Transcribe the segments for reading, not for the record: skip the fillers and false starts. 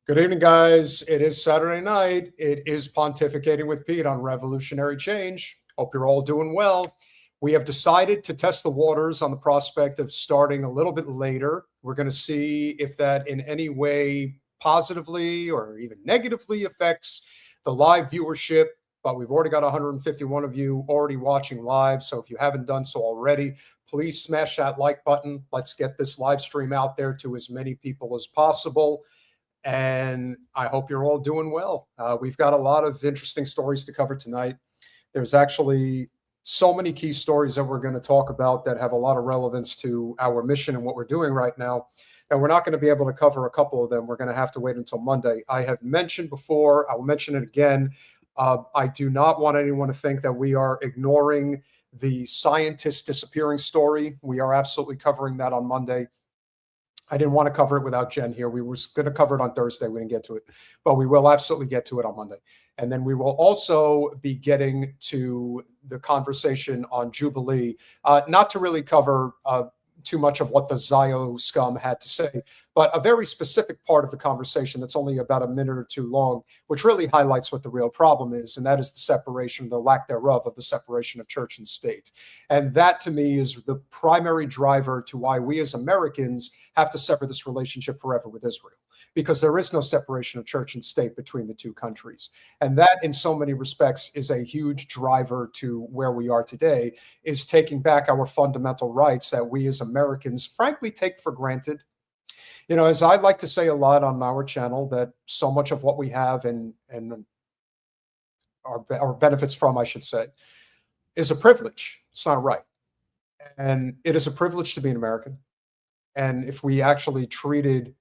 Good evening, guys. It is Saturday night. It is Pontificating with Pete on Revolutionary Change. Hope you're all doing well. We have decided to test the waters on the prospect of starting a little bit later. We're going to see if that in any way positively or even negatively affects the live viewership. But we've already got 151 of you already watching live. So if you haven't done so already, please smash that like button. Let's get this live stream out there to as many people as possible. And I hope you're all doing well. We've got a lot of interesting stories to cover tonight. There's actually so many key stories that we're going to talk about that have a lot of relevance to our mission and what we're doing right now. And we're not going to be able to cover a couple of them. We're going to have to wait until Monday. I have mentioned before, I will mention it again. I do not want anyone to think that we are ignoring the scientist disappearing story. We are absolutely covering that on Monday. I didn't want to cover it without Jen here. We were going to cover it on Thursday. We didn't get to it, but we will absolutely get to it on Monday. And then we will also be getting to the conversation on Jubilee, not to really cover too much of what the Zio scum had to say, but a very specific part of the conversation that's only about a minute or two long, which really highlights what the real problem is, and that is the separation, the lack thereof of the separation of church and state. And that, to me, is the primary driver to why we as Americans have to sever this relationship forever with Israel, because there is no separation of church and state between the two countries. And that, in so many respects, is a huge driver to where we are today, is taking back our fundamental rights that we as Americans, frankly, take for granted. You know, as I like to say a lot on our channel, that so much of what we have and our benefits from, I should say, is a privilege. It's not right. And it is a privilege to be an American. And if we actually treated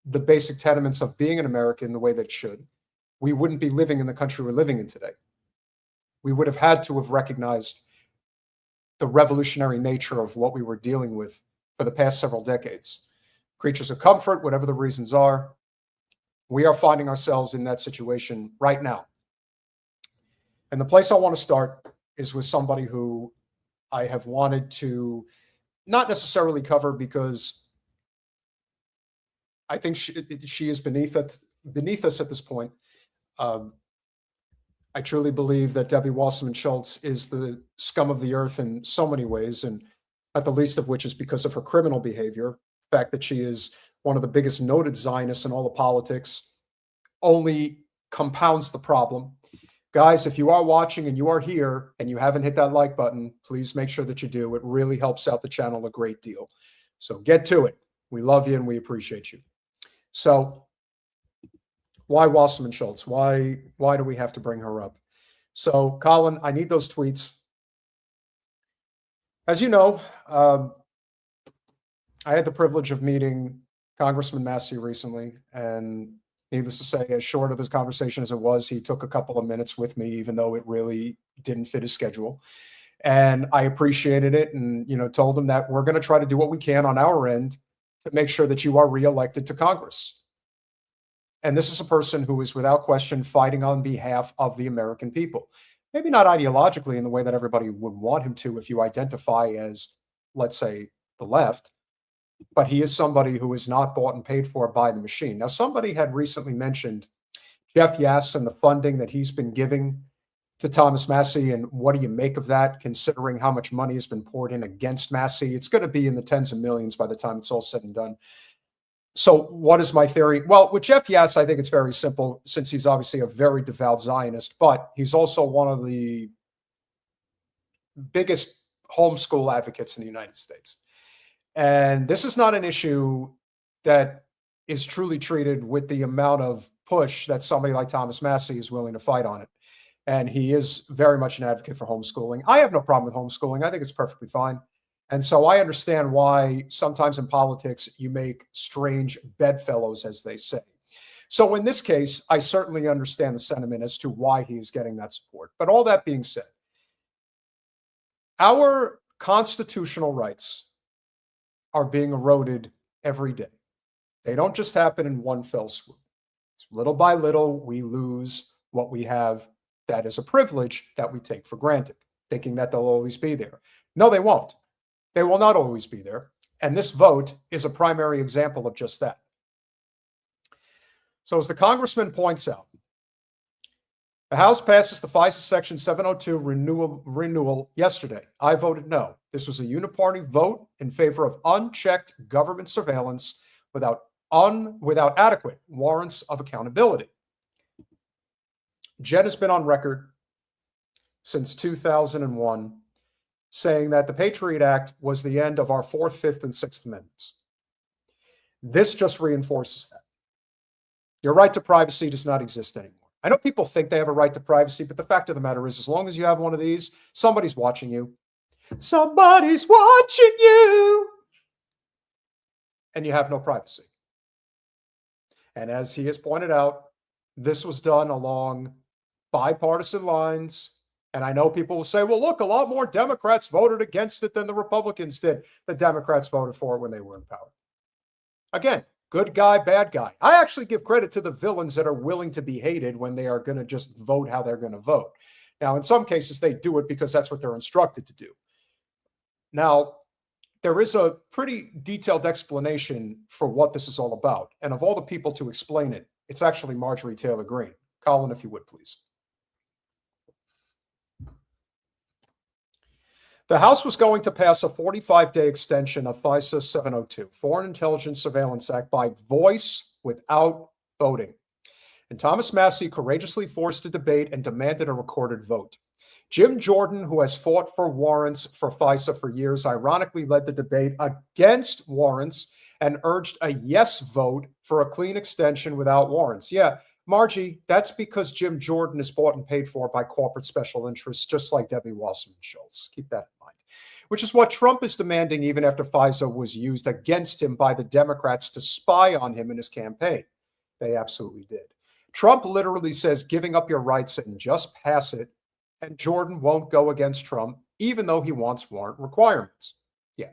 the basic tenements of being an American the way that it should, we wouldn't be living in the country we're living in today. We would have had to have recognized the revolutionary nature of what we were dealing with for the past several decades. Creatures of comfort, whatever the reasons are, we are finding ourselves in that situation right now. And the place I want to start is with somebody who I have wanted to not necessarily cover because I think she is beneath us at this point. I truly believe that Debbie Wasserman Schultz is the scum of the earth in so many ways, and not the least of which is because of her criminal behavior. The fact that she is one of the biggest noted Zionists in all of politics only compounds the problem. Guys, if you are watching and you are here and you haven't hit that like button, please make sure that you do. It really helps out the channel a great deal. So get to it. We love you and we appreciate you. So why Wasserman Schultz? Why do we have to bring her up? So, Colin, I need those tweets. As you know, I had the privilege of meeting Congressman Massie recently, and needless to say, as short of this conversation as it was, he took a couple of minutes with me, even though it really didn't fit his schedule. And I appreciated it and, told him that we're going to try to do what we can on our end to make sure that you are reelected to Congress. And this is a person who is without question fighting on behalf of the American people. Maybe not ideologically in the way that everybody would want him to if you identify as, let's say, the left, but he is somebody who is not bought and paid for by the machine. Now, somebody had recently mentioned Jeff Yass and the funding that he's been giving to Thomas Massie, and what do you make of that, considering how much money has been poured in against Massie? It's going to be in the tens of millions by the time it's all said and done. So what is my theory? Well, with Jeff Yass, I think it's very simple, since he's obviously a very devout Zionist, but he's also one of the biggest homeschool advocates in the United States. And this is not an issue that is truly treated with the amount of push that somebody like Thomas Massie is willing to fight on it. And he is very much an advocate for homeschooling. I have no problem with homeschooling. I think it's perfectly fine. And so I understand why sometimes in politics you make strange bedfellows, as they say. So in this case, I certainly understand the sentiment as to why he's getting that support. But all that being said, our constitutional rights are being eroded every day. They don't just happen in one fell swoop. Little by little, we lose what we have that is a privilege that we take for granted, thinking that they'll always be there. No, they won't. They will not always be there. And this vote is a primary example of just that. So as the congressman points out, the House passes the FISA Section 702 renewal yesterday. I voted no. This was a uniparty vote in favor of unchecked government surveillance without adequate warrants of accountability. Jen has been on record since 2001 saying that the Patriot Act was the end of our Fourth, Fifth, and Sixth Amendments. This just reinforces that. Your right to privacy does not exist anymore. I know people think they have a right to privacy, but the fact of the matter is, as long as you have one of these, somebody's watching you. Somebody's watching you. And you have no privacy. And as he has pointed out, this was done along bipartisan lines. And I know people will say, well, look, a lot more Democrats voted against it than the Republicans did. The Democrats voted for it when they were in power. Again, good guy, bad guy. I actually give credit to the villains that are willing to be hated when they are going to just vote how they're going to vote. Now, in some cases, they do it because that's what they're instructed to do. Now, there is a pretty detailed explanation for what this is all about. And of all the people to explain it, it's actually Marjorie Taylor Greene. Colin, if you would, please. The House was going to pass a 45-day extension of FISA 702, Foreign Intelligence Surveillance Act, by voice without voting. And Thomas Massie courageously forced a debate and demanded a recorded vote. Jim Jordan, who has fought for warrants for FISA for years, ironically led the debate against warrants and urged a yes vote for a clean extension without warrants. Yeah, Margie, that's because Jim Jordan is bought and paid for by corporate special interests, just like Debbie Wasserman Schultz. Keep that in mind. Which is what Trump is demanding even after FISA was used against him by the Democrats to spy on him in his campaign. They absolutely did. Trump literally says giving up your rights and just pass it, and Jordan won't go against Trump, even though he wants warrant requirements. Yeah,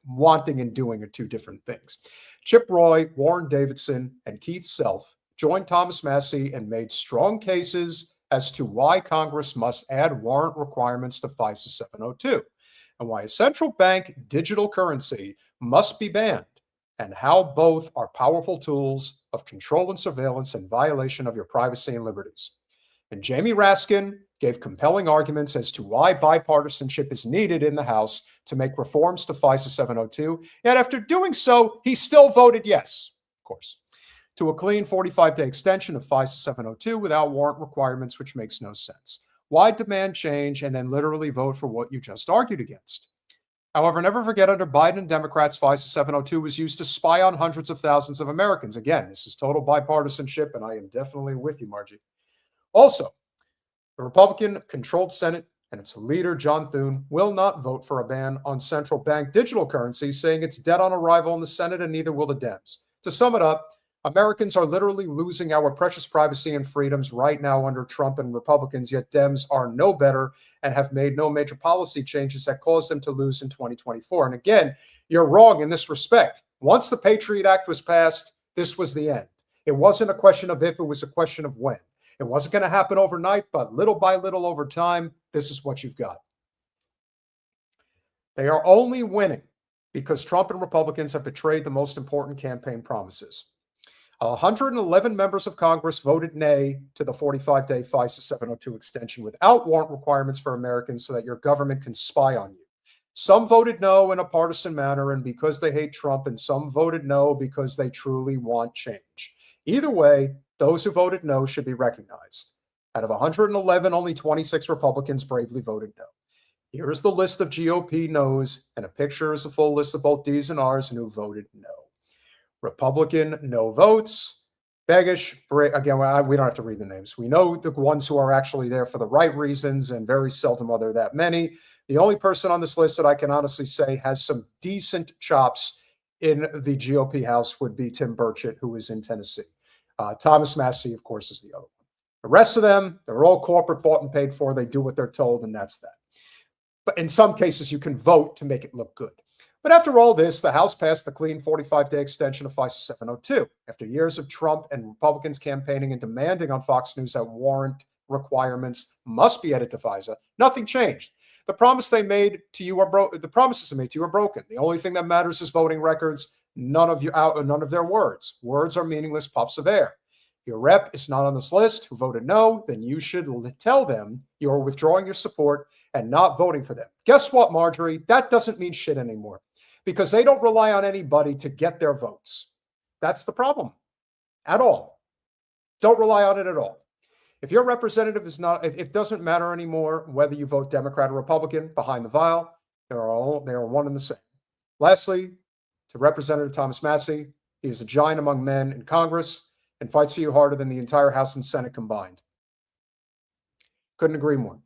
wanting and doing are two different things. Chip Roy, Warren Davidson, and Keith Self joined Thomas Massie and made strong cases as to why Congress must add warrant requirements to FISA 702, and why a central bank digital currency must be banned, and how both are powerful tools of control and surveillance in violation of your privacy and liberties. And Jamie Raskin gave compelling arguments as to why bipartisanship is needed in the House to make reforms to FISA 702. Yet after doing so, he still voted yes, of course, to a clean 45-day extension of FISA 702 without warrant requirements, which makes no sense. Why demand change and then literally vote for what you just argued against? However, never forget, under Biden and Democrats, FISA 702 was used to spy on hundreds of thousands of Americans. Again, this is total bipartisanship, and I am definitely with you, Margie. Also, the Republican-controlled Senate and its leader, John Thune, will not vote for a ban on central bank digital currency, saying it's dead on arrival in the Senate, and neither will the Dems. To sum it up, Americans are literally losing our precious privacy and freedoms right now under Trump and Republicans, yet Dems are no better and have made no major policy changes that cause them to lose in 2024. And again, you're wrong in this respect. Once the Patriot Act was passed, this was the end. It wasn't a question of if, it was a question of when. It wasn't going to happen overnight, but little by little over time, this is what you've got. They are only winning because Trump and Republicans have betrayed the most important campaign promises. 111 members of Congress voted nay to the 45-day FISA 702 extension without warrant requirements for Americans so that your government can spy on you. Some voted no in a partisan manner and because they hate Trump, and some voted no because they truly want change. Either way, those who voted no should be recognized. Out of 111, only 26 Republicans bravely voted no. Here is the list of GOP no's, and a picture is a full list of both D's and R's and who voted no. Republican no votes. Begish, Brit, again, we don't have to read the names. We know the ones who are actually there for the right reasons, and very seldom are there that many. The only person on this list that I can honestly say has some decent chops in the GOP House would be Tim Burchett, who is in Tennessee. Thomas Massie, of course, is the other one. The rest of them, they're all corporate, bought and paid for. They do what they're told, and that's that. But in some cases, you can vote to make it look good. But after all this, the House passed the clean 45-day extension of FISA 702. After years of Trump and Republicans campaigning and demanding on Fox News that warrant requirements must be added to FISA, nothing changed. The promises they made to you are broken. The only thing that matters is voting records. None of their words. Words are meaningless puffs of air. If your rep is not on this list who voted no, then you should tell them you're withdrawing your support and not voting for them. Guess what, Marjorie? That doesn't mean shit anymore because they don't rely on anybody to get their votes. That's the problem. At all. Don't rely on it at all. If your representative is not, it doesn't matter anymore whether you vote Democrat or Republican behind the vial. They are one and the same. Lastly, to Representative Thomas Massie, he is a giant among men in Congress and fights for you harder than the entire House and Senate combined. Couldn't agree more.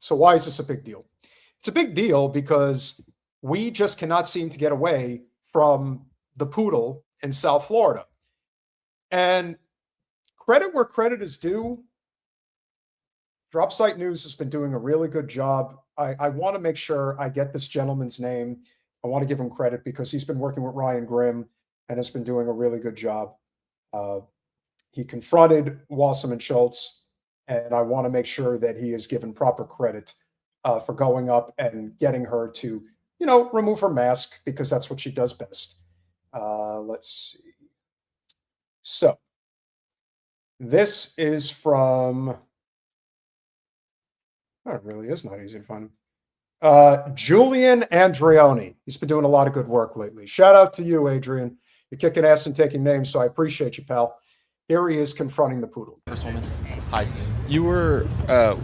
So why is this a big deal? It's a big deal because we just cannot seem to get away from the poodle in South Florida. And credit where credit is due, Drop Site News has been doing a really good job. I want to make sure I get this gentleman's name. I want to give him credit because he's been working with Ryan Grimm and has been doing a really good job. He confronted Wasserman Schultz, and I want to make sure that he is given proper credit for going up and getting her to, remove her mask because that's what she does best. Let's see. So this is from, it really is not easy to find. Julian Andreoni. He's been doing a lot of good work lately. Shout out to you, Adrian. You're kicking ass and taking names, so I appreciate you, pal. Here he is confronting the poodle. First woman. Hi. You were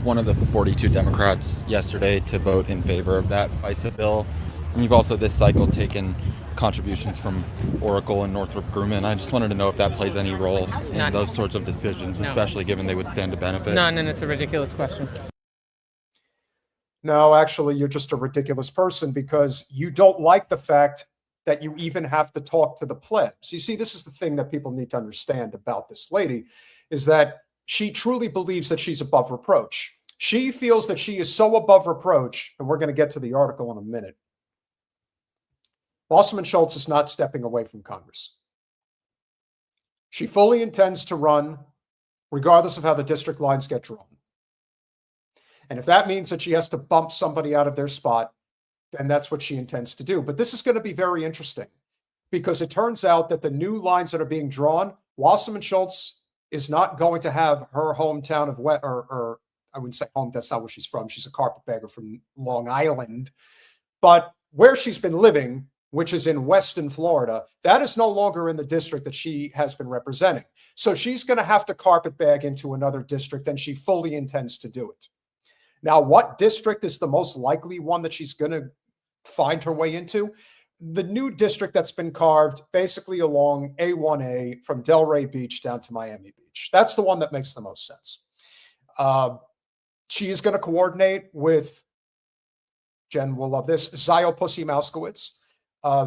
one of the 42 Democrats yesterday to vote in favor of that FISA bill. And you've also this cycle taken contributions from Oracle and Northrop Grumman. I just wanted to know if that plays any role in those sorts of decisions, especially given they would stand to benefit. No, it's a ridiculous question. No, actually, you're just a ridiculous person because you don't like the fact that you even have to talk to the plebs. You see, this is the thing that people need to understand about this lady, is that she truly believes that she's above reproach. She feels that she is so above reproach, and we're going to get to the article in a minute. Wasserman Schultz is not stepping away from Congress. She fully intends to run regardless of how the district lines get drawn. And if that means that she has to bump somebody out of their spot, then that's what she intends to do. But this is going to be very interesting because it turns out that the new lines that are being drawn, Wasserman Schultz is not going to have her hometown of or I wouldn't say home, that's not where she's from. She's a carpetbagger from Long Island. But where she's been living, which is in Weston, Florida, that is no longer in the district that she has been representing. So she's going to have to carpetbag into another district, and she fully intends to do it. Now, what district is the most likely one that she's going to find her way into? The new district that's been carved basically along A1A from Delray Beach down to Miami Beach. That's the one that makes the most sense. She is going to coordinate with, Jen will love this, Zio Pussy Mouskowitz.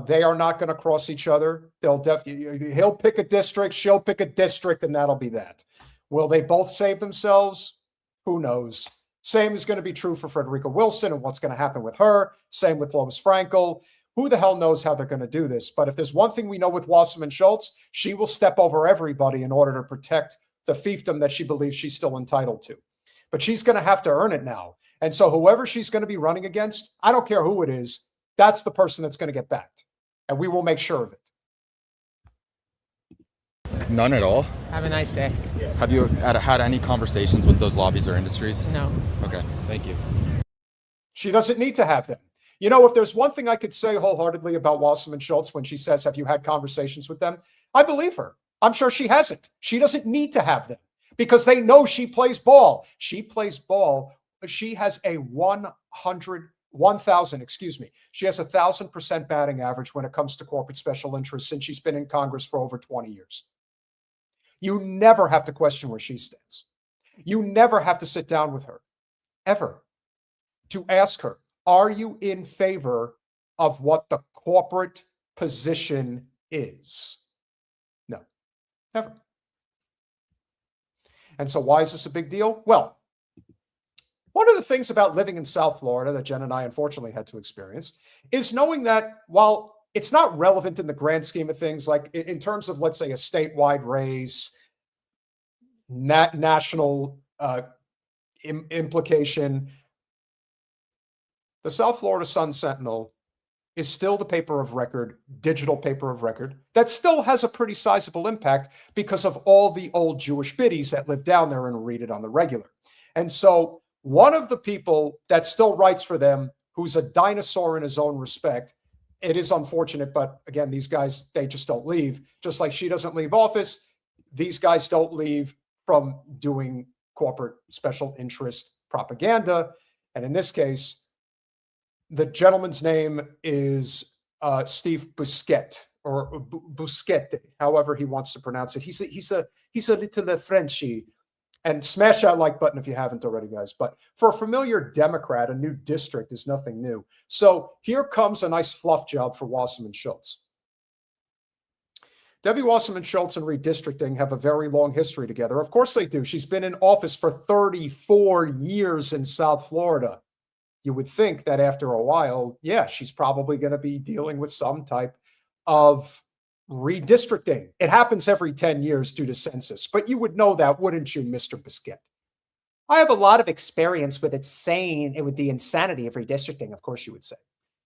They are not going to cross each other. He'll pick a district, she'll pick a district, and that'll be that. Will they both save themselves? Who knows? Same is going to be true for Frederica Wilson and what's going to happen with her. Same with Lois Frankel. Who the hell knows how they're going to do this? But if there's one thing we know with Wasserman Schultz, she will step over everybody in order to protect the fiefdom that she believes she's still entitled to. But she's going to have to earn it now. And so whoever she's going to be running against, I don't care who it is, that's the person that's going to get backed. And we will make sure of it. None at all? Have a nice day. Have you had any conversations with those lobbies or industries? No. Okay, thank you. She doesn't need to have them. You know, if there's one thing I could say wholeheartedly about Wasserman Schultz when she says, have you had conversations with them? I believe her. I'm sure she hasn't. She doesn't need to have them because they know she plays ball. She plays ball. She has a 1,000, She has 1,000% batting average when it comes to corporate special interests since she's been in Congress for over 20 years. You never have to question where she stands. You never have to sit down with her, ever, to ask her, are you in favor of what the corporate position is? No, never. And so why is this a big deal? Well, one of the things about living in South Florida that Jen and I unfortunately had to experience is knowing that while it's not relevant in the grand scheme of things, like in terms of, let's say, a statewide race, national implication, the South Florida Sun Sentinel is still the paper of record, digital paper of record, that still has a pretty sizable impact because of all the old Jewish biddies that live down there and read it on the regular. And so one of the people that still writes for them, who's a dinosaur in his own respect, it is unfortunate, but again, these guys, they just don't leave. Just like she doesn't leave office, these guys don't leave from doing corporate special interest propaganda. And in this case, the gentleman's name is Steve Busquet, or Busquete, however he wants to pronounce it. He's a little Frenchy. And smash that like button if you haven't already, guys. But for a familiar Democrat, a new district is nothing new. So here comes a nice fluff job for Wasserman Schultz. Debbie Wasserman Schultz and redistricting have a very long history together. Of course they do. She's been in office for 34 years in South Florida. You would think that after a while, yeah, she's probably going to be dealing with some type of redistricting. It happens every 10 years due to census, but you would know that, wouldn't you, Mr. Biscuit? I have a lot of experience with it saying it with the insanity of redistricting, of course you would say.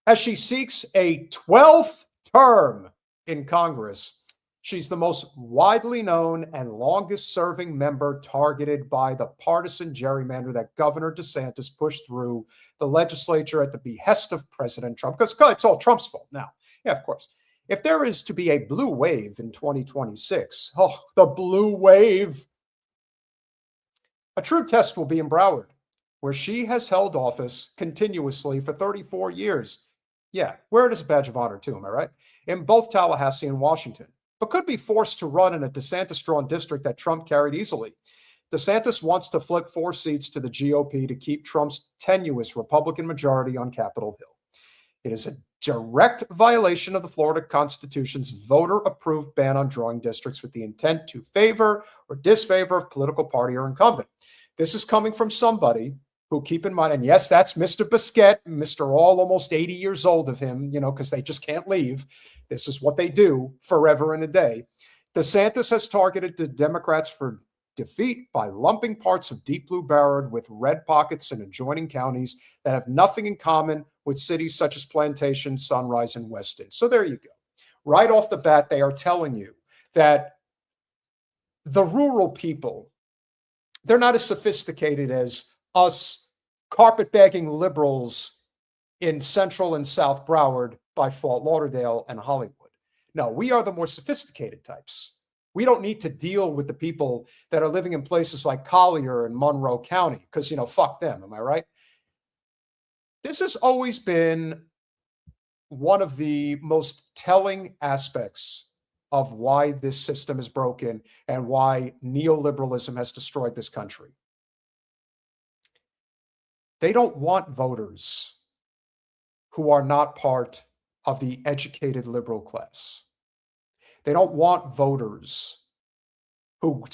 As she seeks a 12th term in Congress, she's the most widely known and longest serving member targeted by the partisan gerrymander that Governor DeSantis pushed through the legislature at the behest of President Trump, because it's all Trump's fault now. Yeah, of course. If there is to be a blue wave in 2026, oh, the blue wave, a true test will be in Broward, where she has held office continuously for 34 years. Yeah, wear it as a badge of honor too, am I right? In both Tallahassee and Washington, but could be forced to run in a DeSantis-drawn district that Trump carried easily. DeSantis wants to flip 4 seats to the GOP to keep Trump's tenuous Republican majority on Capitol Hill. It is a direct violation of the Florida Constitution's voter-approved ban on drawing districts with the intent to favor or disfavor of political party or incumbent. This is coming from somebody who, keep in mind, and yes, that's Mr. Biscuit, Mr. All almost 80 years old of him, you know, because they just can't leave. This is what they do forever and a day. DeSantis has targeted the Democrats for defeat by lumping parts of Deep Blue Broward with red pockets in adjoining counties that have nothing in common with cities such as Plantation, Sunrise, and Weston. So there you go. Right off the bat, they are telling you that the rural people, they're not as sophisticated as us carpetbagging liberals in Central and South Broward by Fort Lauderdale and Hollywood. No, we are the more sophisticated types. We don't need to deal with the people that are living in places like Collier and Monroe County because, you know, fuck them. Am I right? This has always been one of the most telling aspects of why this system is broken and why neoliberalism has destroyed this country. They don't want voters who are not part of the educated liberal class. They don't want voters who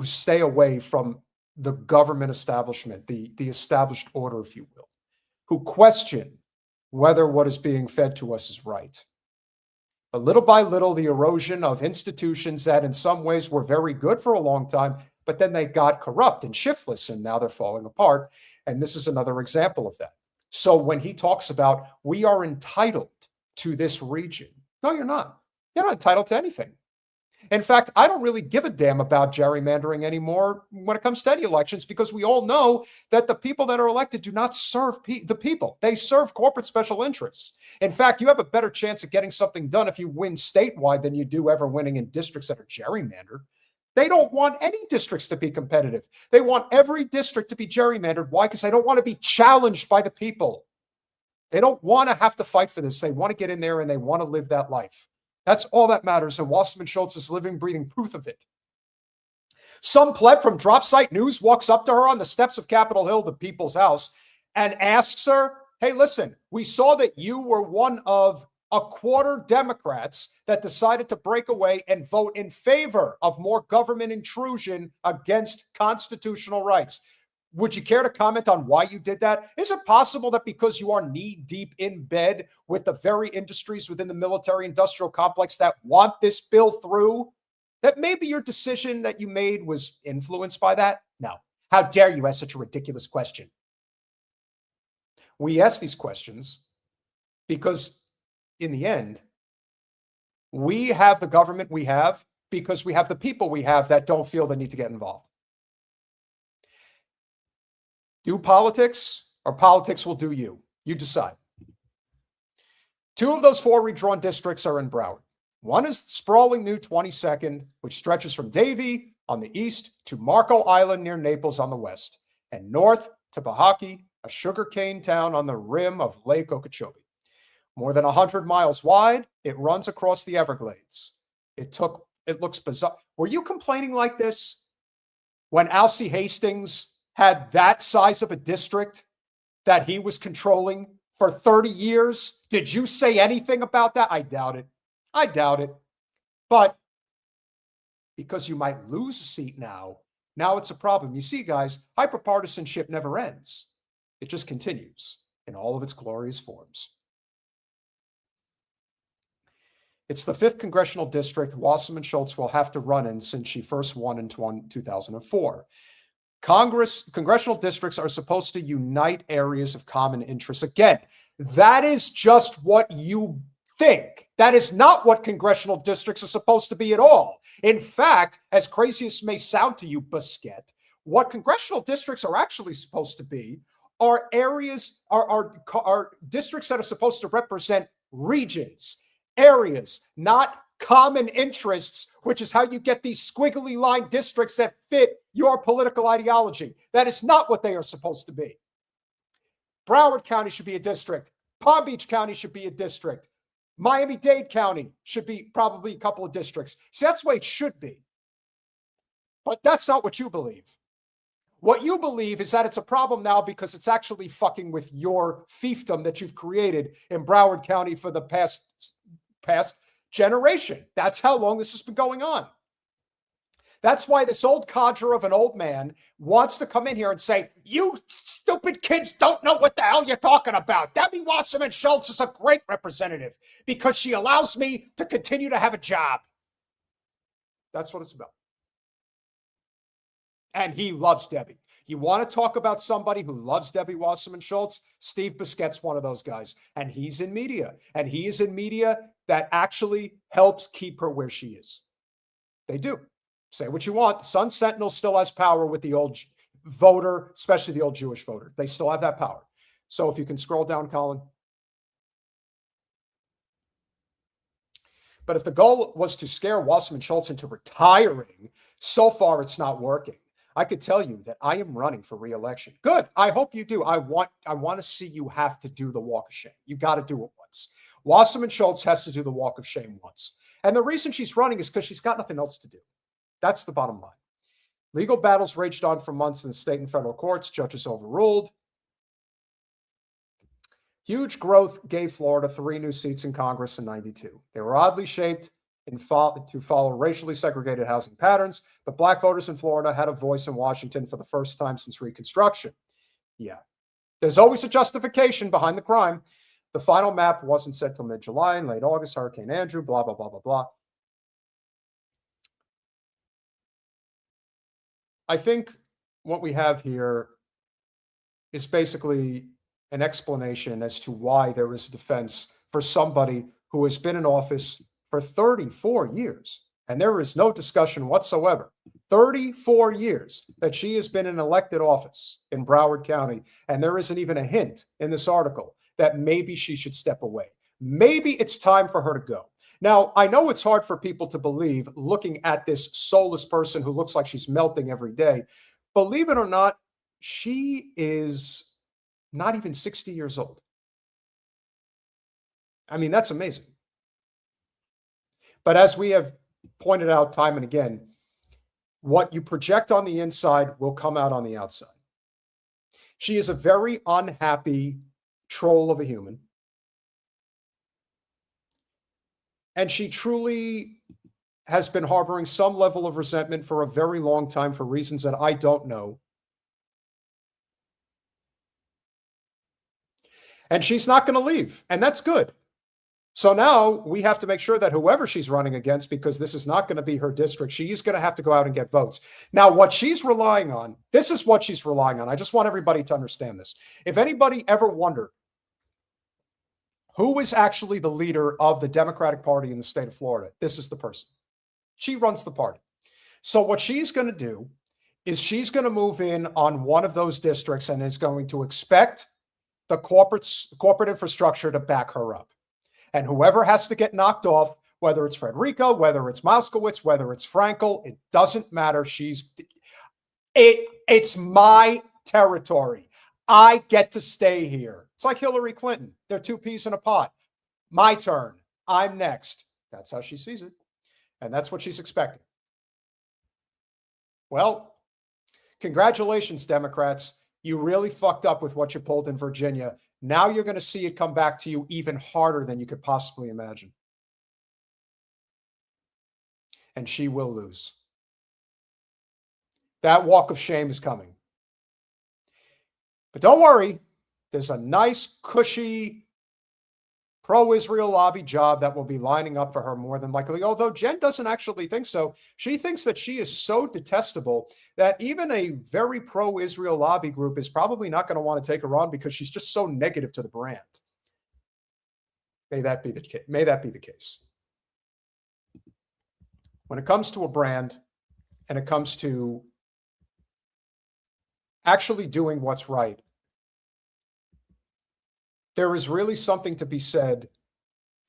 stay away from the government establishment, the established order, if you will, who question whether what is being fed to us is right. But little by little, the erosion of institutions that in some ways were very good for a long time, but then they got corrupt and shiftless, and now they're falling apart. And this is another example of that. So when he talks about we are entitled to this region, no, you're not. You're not entitled to anything. In fact, I don't really give a damn about gerrymandering anymore when it comes to any elections, because we all know that the people that are elected do not serve the people. They serve corporate special interests. In fact, you have a better chance of getting something done if you win statewide than you do ever winning in districts that are gerrymandered. They don't want any districts to be competitive. They want every district to be gerrymandered. Why? Because they don't want to be challenged by the people. They don't want to have to fight for this. They want to get in there and they want to live that life. That's all that matters, and Wasserman Schultz is living, breathing proof of it. Some pleb from Drop Site News walks up to her on the steps of Capitol Hill, the people's house, and asks her, hey, listen, we saw that you were one of a quarter Democrats that decided to break away and vote in favor of more government intrusion against constitutional rights. Would you care to comment on why you did that? Is it possible that because you are knee deep in bed with the very industries within the military industrial complex that want this bill through, that maybe your decision that you made was influenced by that? No. How dare you ask such a ridiculous question? We ask these questions because in the end, we have the government we have because we have the people we have that don't feel the need to get involved. Do politics, or politics will do you. You decide. 2 of those 4 redrawn districts are in Broward. One is sprawling new 22nd, which stretches from Davie on the east to Marco Island near Naples on the west, and north to Pahaki, a sugarcane town on the rim of Lake Okeechobee. More than 100 miles wide, it runs across the Everglades. It looks bizarre. Were you complaining like this when Alcee Hastings had that size of a district that he was controlling for 30 years? Did you say anything about that? I doubt it. I doubt it. But because you might lose a seat now it's a problem. You see, guys, hyperpartisanship never ends. It just continues in all of its glorious forms. It's the 5th congressional district Wasserman Schultz will have to run in since she first won in 2004. Congressional districts are supposed to unite areas of common interest. Again, that is just what you think. That is not what congressional districts are supposed to be at all. In fact, as crazy as it may sound to you, Busquet, what congressional districts are actually supposed to be are areas, are districts that are supposed to represent regions, areas, not common interests, which is how you get these squiggly line districts that fit your political ideology. That is not what they are supposed to be. Broward County should be a district. Palm Beach County should be a district. Miami-Dade County should be probably a couple of districts. See, that's the way it should be. But that's not what you believe. What you believe is that it's a problem now because it's actually fucking with your fiefdom that you've created in Broward County for the past generation. That's how long this has been going on. That's why this old codger of an old man wants to come in here and say, you stupid kids don't know what the hell you're talking about. Debbie Wasserman Schultz is a great representative because she allows me to continue to have a job. That's what it's about. And he loves Debbie. You want to talk about somebody who loves Debbie Wasserman Schultz? Steve Busquet's one of those guys. And he's in media. And he is in media that actually helps keep her where she is. They do. Say what you want. The Sun Sentinel still has power with the old voter, especially the old Jewish voter. They still have that power. So if you can scroll down, Colin. But if the goal was to scare Wasserman Schultz into retiring, so far it's not working. I could tell you that I am running for re-election. Good. I hope you do. I want to see you have to do the walk of shame. You got to do it once. Wasserman Schultz has to do the walk of shame once. And the reason she's running is because she's got nothing else to do. That's the bottom line. Legal battles raged on for months in the state and federal courts. Judges overruled. Huge growth gave Florida 3 new seats in Congress in '92. They were oddly shaped to follow racially segregated housing patterns, but black voters in Florida had a voice in Washington for the first time since Reconstruction. Yeah. There's always a justification behind the crime. The final map wasn't set till mid-July. In late August, Hurricane Andrew, blah, blah, blah, blah, blah. I think what we have here is basically an explanation as to why there is a defense for somebody who has been in office for 34 years. And there is no discussion whatsoever. 34 years that she has been in elected office in Broward County. And there isn't even a hint in this article that maybe she should step away. Maybe it's time for her to go. Now, I know it's hard for people to believe looking at this soulless person who looks like she's melting every day. Believe it or not, she is not even 60 years old. I mean, that's amazing. But as we have pointed out time and again, what you project on the inside will come out on the outside. She is a very unhappy troll of a human. And she truly has been harboring some level of resentment for a very long time for reasons that I don't know. And she's not going to leave, and that's good. So now we have to make sure that whoever she's running against, because this is not going to be her district, she is going to have to go out and get votes. Now, what she's relying on, this is what she's relying on. I just want everybody to understand this. If anybody ever wondered Who is actually the leader of the Democratic Party in the state of Florida? This is the person. She runs the party. So what she's going to do is she's going to move in on one of those districts and is going to expect the corporate infrastructure to back her up. And whoever has to get knocked off, whether it's Frederica, whether it's Moskowitz, whether it's Frankel, it doesn't matter. It's my territory. I get to stay here. It's like Hillary Clinton. They're two peas in a pod. My turn. I'm next. That's how she sees it. And that's what she's expecting. Well, congratulations, Democrats. You really fucked up with what you pulled in Virginia. Now you're going to see it come back to you even harder than you could possibly imagine. And she will lose. That walk of shame is coming. But don't worry, there's a nice, cushy, pro-Israel lobby job that will be lining up for her more than likely, although Jen doesn't actually think so. She thinks that she is so detestable that even a very pro-Israel lobby group is probably not going to want to take her on because she's just so negative to the brand. May that be the case. May that be the case. When it comes to a brand and it comes to actually doing what's right, there is really something to be said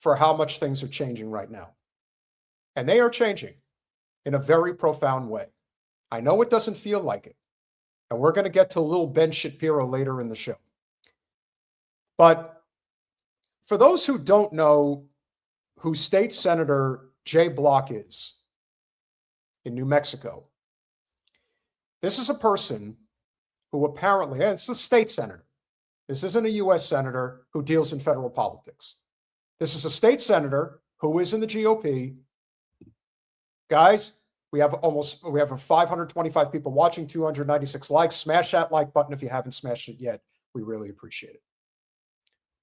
for how much things are changing right now. And they are changing in a very profound way. I know it doesn't feel like it. And we're going to get to little Ben Shapiro later in the show. But for those who don't know who State Senator Jay Block is in New Mexico, this is a person who apparently, and it's a state senator. This isn't a U.S. senator who deals in federal politics. This is a state senator who is in the GOP. Guys, we have 525 people watching, 296 likes. Smash that like button if you haven't smashed it yet. We really appreciate it.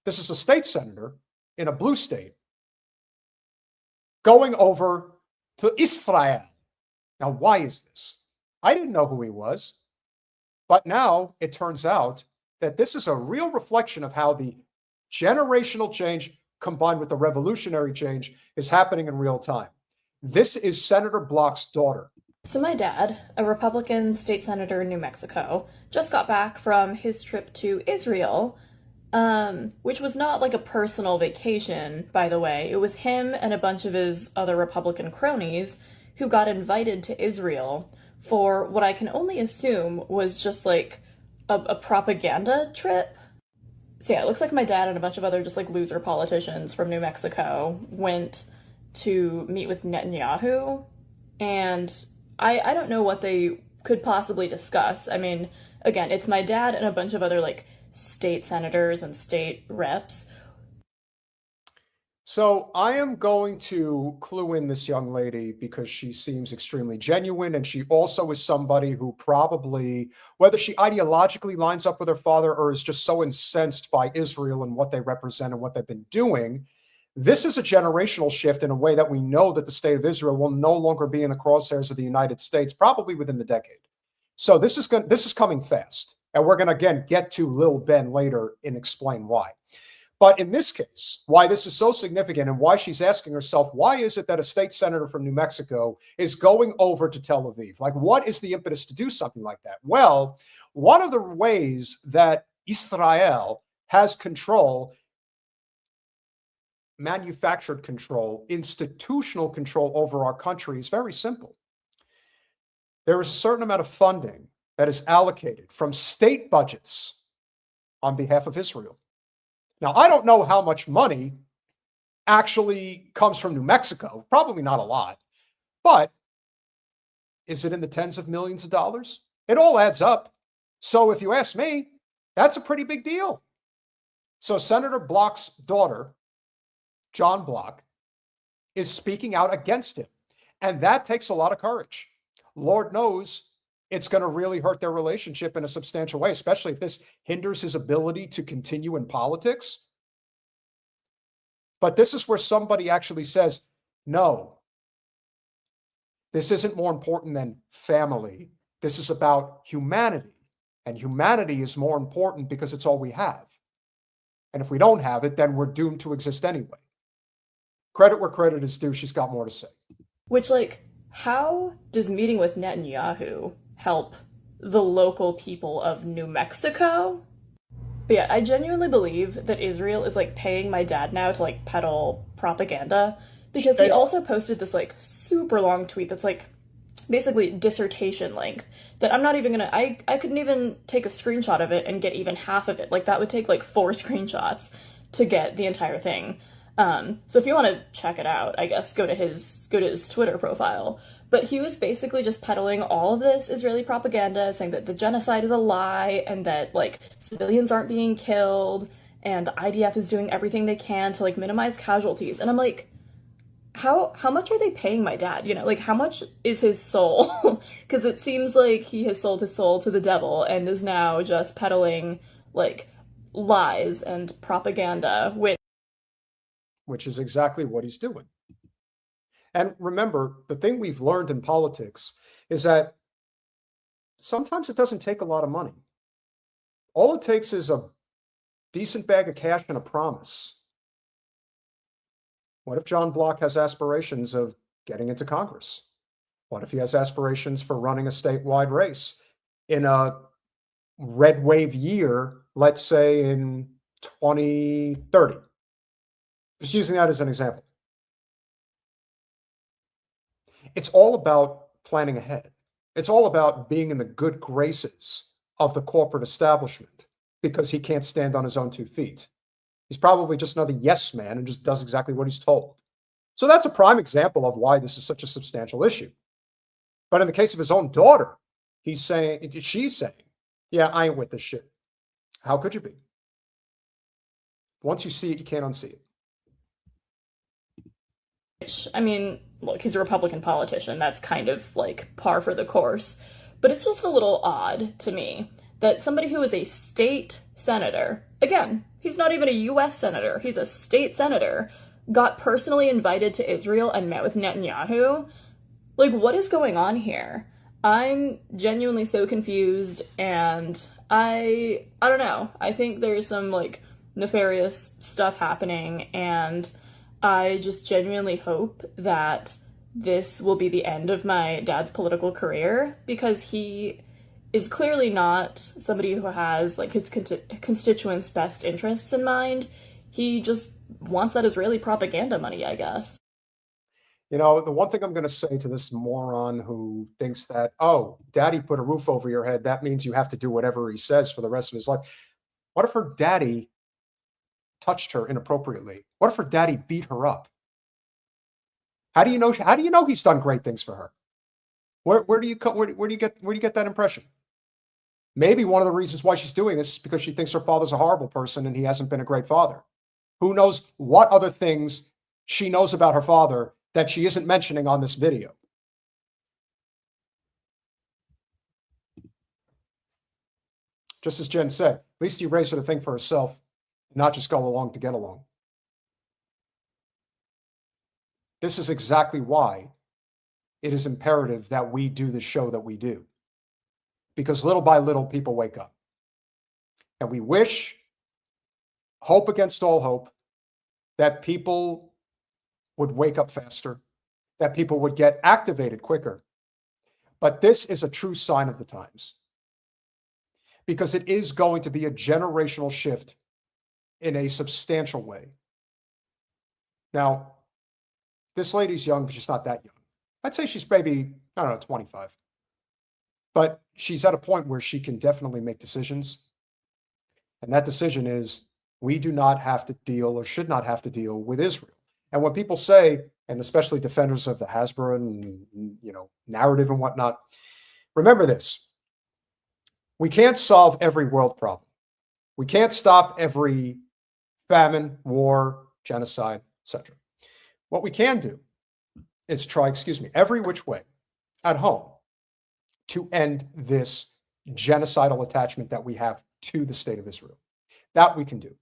This is a state senator in a blue state going over to Israel. Now, why is this? I didn't know who he was, but now it turns out that this is a real reflection of how the generational change combined with the revolutionary change is happening in real time. This is Senator Block's daughter. So my dad, a Republican state senator in New Mexico, just got back from his trip to Israel, which was not like a personal vacation, by the way. It was him and a bunch of his other Republican cronies who got invited to Israel for what I can only assume was just like a propaganda trip. So yeah, it looks like my dad and a bunch of other just like loser politicians from New Mexico went to meet with Netanyahu, and I don't know what they could possibly discuss. I mean, again, it's my dad and a bunch of other like state senators and state reps. So I am going to clue in this young lady because she seems extremely genuine, and she also is somebody who probably, whether she ideologically lines up with her father or is just so incensed by Israel and what they represent and what they've been doing, this is a generational shift in a way that we know that the state of Israel will no longer be in the crosshairs of the United States, probably within the decade. So this is coming fast, and we're going to again get to Lil Ben later and explain why. But in this case, why this is so significant and why she's asking herself, why is it that a state senator from New Mexico is going over to Tel Aviv? Like, what is the impetus to do something like that? Well, one of the ways that Israel has control, manufactured control, institutional control over our country is very simple. There is a certain amount of funding that is allocated from state budgets on behalf of Israel. Now, I don't know how much money actually comes from New Mexico, probably not a lot, but is it in the tens of millions of dollars? It all adds up. So if you ask me, that's a pretty big deal. So Senator Block's daughter, John Block, is speaking out against him. And that takes a lot of courage. Lord knows it's going to really hurt their relationship in a substantial way, especially if this hinders his ability to continue in politics. But this is where somebody actually says, no, this isn't more important than family. This is about humanity. And humanity is more important because it's all we have. And if we don't have it, then we're doomed to exist anyway. Credit where credit is due. She's got more to say. Which, like, how does meeting with Netanyahu help the local people of New Mexico? But yeah, I genuinely believe that Israel is, like, paying my dad now to, like, peddle propaganda, because he also posted this, like, super long tweet that's, like, basically dissertation length that I'm not even gonna, I couldn't even take a screenshot of it and get even half of it. Like, that would take, like, 4 screenshots to get the entire thing. So if you want to check it out, I guess go to his Twitter profile. But he was basically just peddling all of this Israeli propaganda, saying that the genocide is a lie and that, like, civilians aren't being killed and the IDF is doing everything they can to, like, minimize casualties. And I'm like, how much are they paying my dad? You know, like, how much is his soul? Because it seems like he has sold his soul to the devil and is now just peddling, like, lies and propaganda, which is exactly what he's doing. And remember, the thing we've learned in politics is that sometimes it doesn't take a lot of money. All it takes is a decent bag of cash and a promise. What if John Block has aspirations of getting into Congress? What if he has aspirations for running a statewide race in a red wave year, let's say in 2030? Just using that as an example. It's all about planning ahead. It's all about being in the good graces of the corporate establishment because he can't stand on his own 2 feet. He's probably just another yes man and just does exactly what he's told. So that's a prime example of why this is such a substantial issue. But in the case of his own daughter, she's saying, yeah, I ain't with this shit. How could you be? Once you see it, you can't unsee it. I mean, look, he's a Republican politician. That's kind of, like, par for the course. But it's just a little odd to me that somebody who is a state senator, again, he's not even a U.S. senator, he's a state senator, got personally invited to Israel and met with Netanyahu. Like, what is going on here? I'm genuinely so confused, and I don't know. I think there's some, like, nefarious stuff happening, and I just genuinely hope that this will be the end of my dad's political career, because he is clearly not somebody who has, like, his constituents' best interests in mind. He just wants that Israeli propaganda money, I guess. You know, the one thing I'm going to say to this moron who thinks that, oh, daddy put a roof over your head, that means you have to do whatever he says for the rest of his life. What if her daddy touched her inappropriately? What if her daddy beat her up? How do you know he's done great things for her? Where do you get that impression? Maybe one of the reasons why she's doing this is because she thinks her father's a horrible person and he hasn't been a great father. Who knows what other things she knows about her father that she isn't mentioning on this video? Just as Jen said, at least he raised her to think for herself, not just go along to get along. This is exactly why it is imperative that we do the show that we do. Because little by little, people wake up. And we wish, hope against all hope, that people would wake up faster, that people would get activated quicker. But this is a true sign of the times. Because it is going to be a generational shift in a substantial way. Now, this lady's young, but she's not that young. I'd say she's maybe, 25. But she's at a point where she can definitely make decisions. And that decision is, we do not have to deal or should not have to deal with Israel. And when people say, and especially defenders of the Hasbro narrative and whatnot, remember this. We can't solve every world problem. We can't stop every famine, war, genocide, etc. What we can do is try, every which way at home to end this genocidal attachment that we have to the state of Israel. That we can do.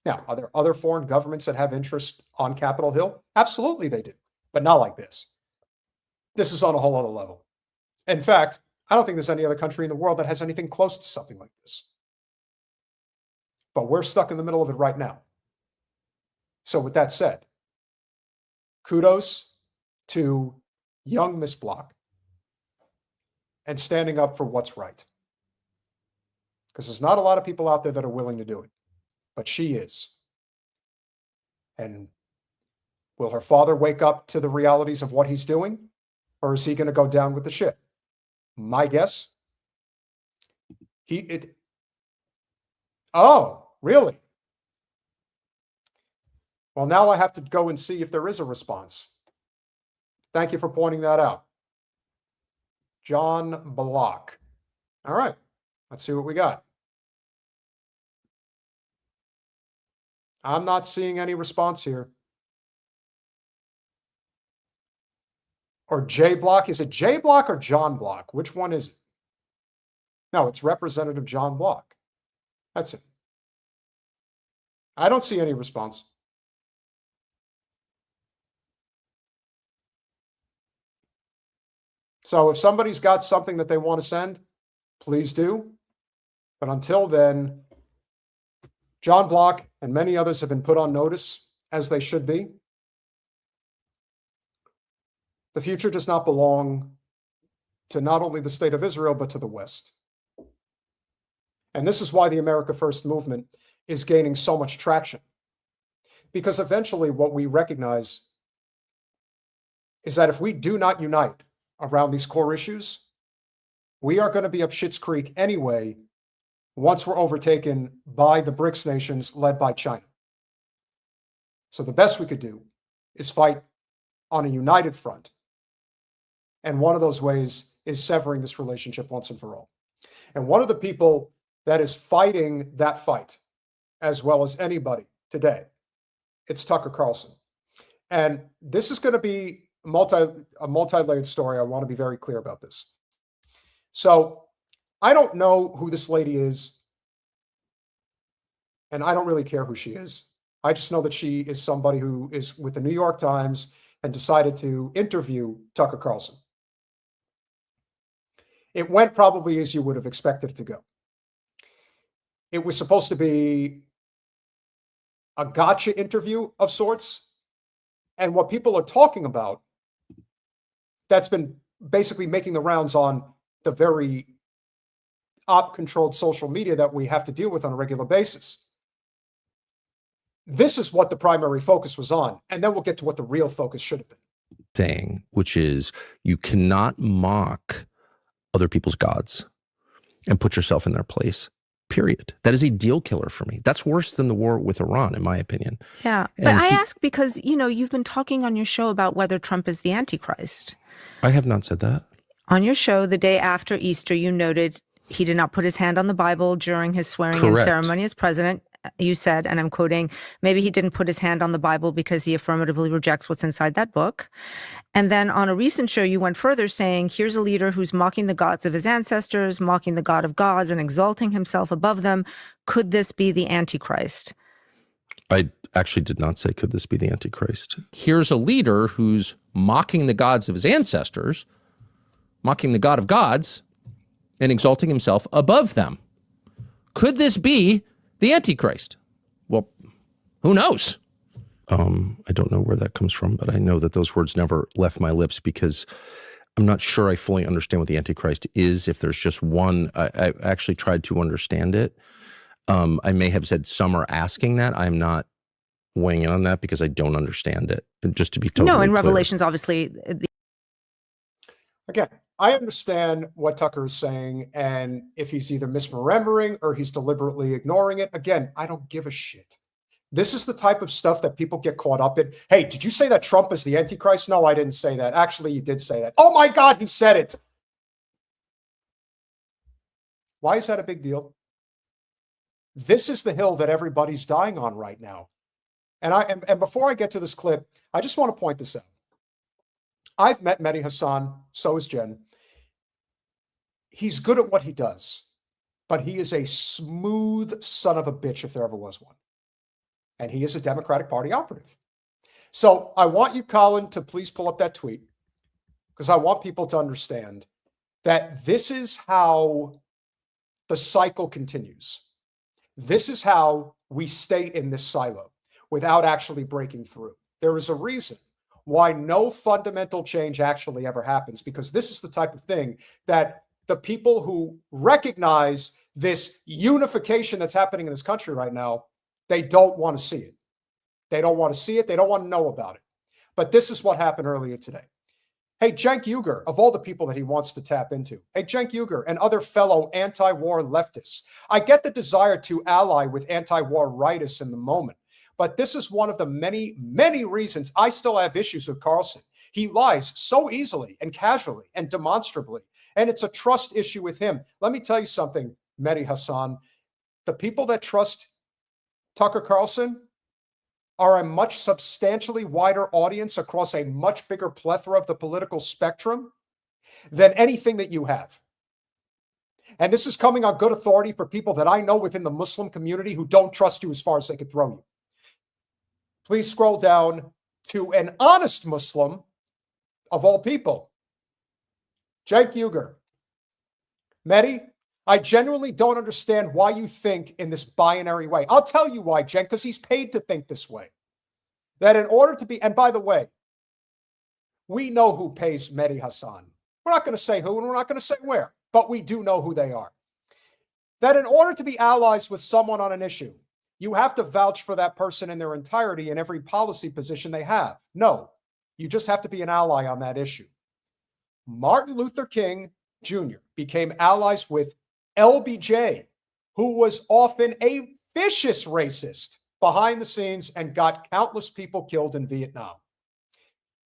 Now, are there other foreign governments that have interest on Capitol Hill? Absolutely they do, but not like this. This is on a whole other level. In fact, I don't think there's any other country in the world that has anything close to something like this. but we're stuck in the middle of it right now. So with that said, kudos to young Miss Block and standing up for what's right. Because there's not a lot of people out there that are willing to do it, but she is. And will her father wake up to the realities of what he's doing, or is he going to go down with the ship? My guess, oh, really? Well, now I have to go and see if there is a response. Thank you for pointing that out. John Block. All right, let's see what we got. I'm not seeing any response here. Or J Block. Is it J Block or John Block? Which one is it? No, it's Representative John Block. That's it. I don't see any response. So if somebody's got something that they want to send, please do. But until then, John Block and many others have been put on notice, as they should be. The future does not belong to not only the state of Israel, but to the West. And this is why the America First movement is gaining so much traction. Because eventually what we recognize is that if we do not unite around these core issues, we are going to be up Schitt's Creek anyway once we're overtaken by the BRICS nations led by China. So the best we could do is fight on a united front. And one of those ways is severing this relationship once and for all. And one of the people that is fighting that fight, as well as anybody today, it's Tucker Carlson. And this is going to be a multi-layered story. I want to be very clear about this. So I don't know who this lady is, and I don't really care who she is. I just know that she is somebody who is with the New York Times and decided to interview Tucker Carlson. It went probably as you would have expected it to go. It was supposed to be a gotcha interview of sorts. And what people are talking about, that's been basically making the rounds on the very op-controlled social media that we have to deal with on a regular basis. This is what the primary focus was on. And then we'll get to what the real focus should have been. Thing, which is you cannot mock other people's gods and put yourself in their place, period. That is a deal killer for me. That's worse than the war with Iran, in my opinion. Yeah, but I ask because, you know, you've been talking on your show about whether Trump is the Antichrist. I have not said that. On your show, the day after Easter, you noted he did not put his hand on the Bible during his swearing-in ceremony as president. You said, and I'm quoting, maybe he didn't put his hand on the Bible because he affirmatively rejects what's inside that book. And then on a recent show, you went further saying, here's a leader who's mocking the gods of his ancestors, mocking the God of gods and exalting himself above them. Could this be the Antichrist? I actually did not say, could this be the Antichrist? Here's a leader who's mocking the gods of his ancestors, mocking the God of gods, and exalting himself above them. Could this be the Antichrist? Well, who knows? I don't know where that comes from, but I know that those words never left my lips because I'm not sure I fully understand what the Antichrist is. If there's just one, I actually tried to understand it. I may have said some are asking that. I'm not weighing in on that because I don't understand it. Just to be totally No, in clear. Revelations, obviously. Again, I understand what Tucker is saying, and if he's either misremembering or he's deliberately ignoring it, again, I don't give a shit. This is the type of stuff that people get caught up in. Hey, did you say that Trump is the Antichrist? No, I didn't say that. Actually, you did say that. Oh my God, he said it. Why is that a big deal? This is the hill that everybody's dying on right now. And before I get to this clip, I just want to point this out. I've met Mehdi Hassan, so is Jen. He's good at what he does, but he is a smooth son of a bitch if there ever was one. And he is a Democratic Party operative. So I want you, Colin, to please pull up that tweet because I want people to understand that this is how the cycle continues. This is how we stay in this silo without actually breaking through. There is a reason why no fundamental change actually ever happens, because this is the type of thing that the people who recognize this unification that's happening in this country right now, they don't want to see it. They don't want to see it. They don't want to know about it. But this is what happened earlier today. Hey, Cenk Uygur, of all the people that he wants to tap into, hey, Cenk Uygur and other fellow anti-war leftists, I get the desire to ally with anti-war rightists in the moment, but this is one of the many, many reasons I still have issues with Carlson. He lies so easily and casually and demonstrably, and it's a trust issue with him. Let me tell you something, Mehdi Hassan. The people that trust Tucker Carlson are a much substantially wider audience across a much bigger plethora of the political spectrum than anything that you have. And this is coming on good authority for people that I know within the Muslim community who don't trust you as far as they could throw you. Please scroll down to an honest Muslim of all people, Cenk Uygur. Mehdi, I genuinely don't understand why you think in this binary way. I'll tell you why, Cenk, because he's paid to think this way. That in order to be, and by the way, we know who pays Mehdi Hassan. We're not going to say who and we're not going to say where, but we do know who they are. That in order to be allies with someone on an issue, you have to vouch for that person in their entirety in every policy position they have. No, you just have to be an ally on that issue. Martin Luther King Jr. became allies with LBJ, who was often a vicious racist behind the scenes and got countless people killed in Vietnam.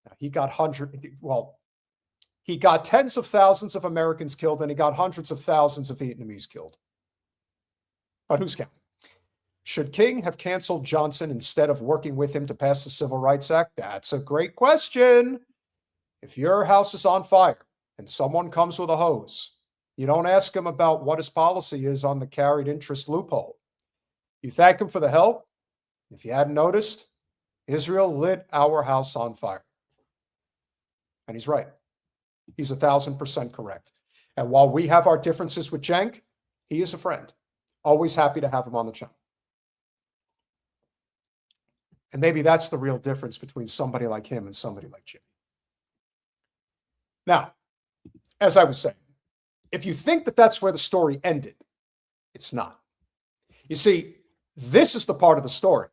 Now, he got tens of thousands of Americans killed and he got hundreds of thousands of Vietnamese killed. But who's counting? Should King have canceled Johnson instead of working with him to pass the Civil Rights Act? That's a great question. If your house is on fire and someone comes with a hose, you don't ask him about what his policy is on the carried interest loophole. You thank him for the help. If you hadn't noticed, Israel lit our house on fire. And he's right. He's 1,000% correct. And while we have our differences with Cenk, he is a friend. Always happy to have him on the channel. And maybe that's the real difference between somebody like him and somebody like Jimmy. Now, as I was saying, if you think that that's where the story ended, it's not. You see, this is the part of the story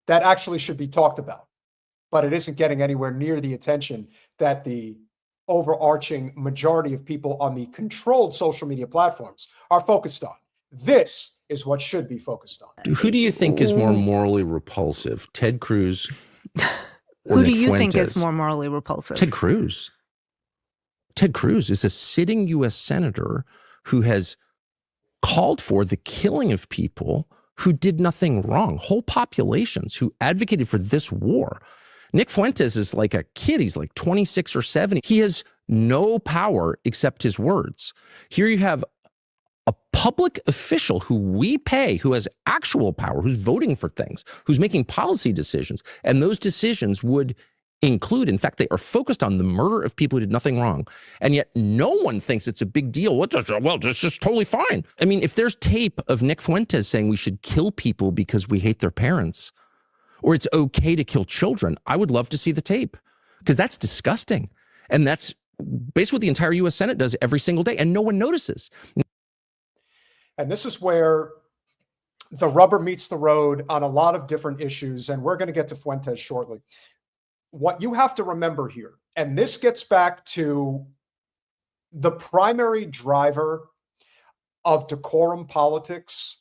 that actually should be talked about, but it isn't getting anywhere near the attention that the overarching majority of people on the controlled social media platforms are focused on. This is what should be focused on. Who do you think is more morally repulsive, Ted Cruz or Who Nick do you think Fuentes? is more morally repulsive? Ted Cruz. Ted Cruz is a sitting U.S. senator who has called for the killing of people who did nothing wrong, whole populations who advocated for this war. Nick Fuentes is like a kid. He's like 26 or 70. He has no power except his words. Here you have a public official who we pay, who has actual power, who's voting for things, who's making policy decisions. And those decisions would include, in fact, they are focused on the murder of people who did nothing wrong. And yet no one thinks it's a big deal. Well, it's just totally fine. I mean, if there's tape of Nick Fuentes saying we should kill people because we hate their parents, or it's okay to kill children, I would love to see the tape, because that's disgusting. And that's basically what the entire U.S. Senate does every single day, and no one notices. And this is where the rubber meets the road on a lot of different issues, and we're going to get to Fuentes shortly. What you have to remember here, and this gets back to the primary driver of decorum politics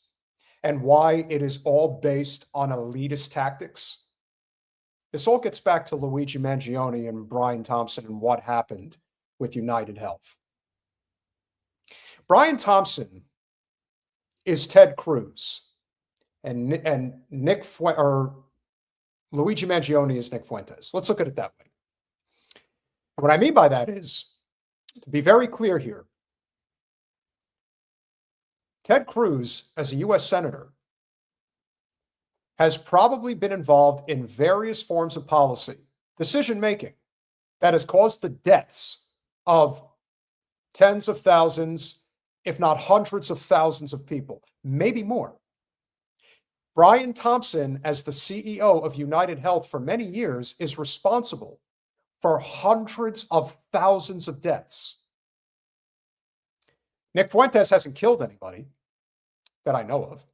and why it is all based on elitist tactics. This all gets back to Luigi Mangione and Brian Thompson and what happened with United Health. Brian Thompson is Ted Cruz, and Luigi Mangione is Nick Fuentes. Let's look at it that way. What I mean by that is, to be very clear here, Ted Cruz, as a U.S. Senator, has probably been involved in various forms of policy, decision-making, that has caused the deaths of tens of thousands, if not hundreds of thousands of people, maybe more. Brian Thompson, as the CEO of United Health for many years, is responsible for hundreds of thousands of deaths. Nick Fuentes hasn't killed anybody that I know of,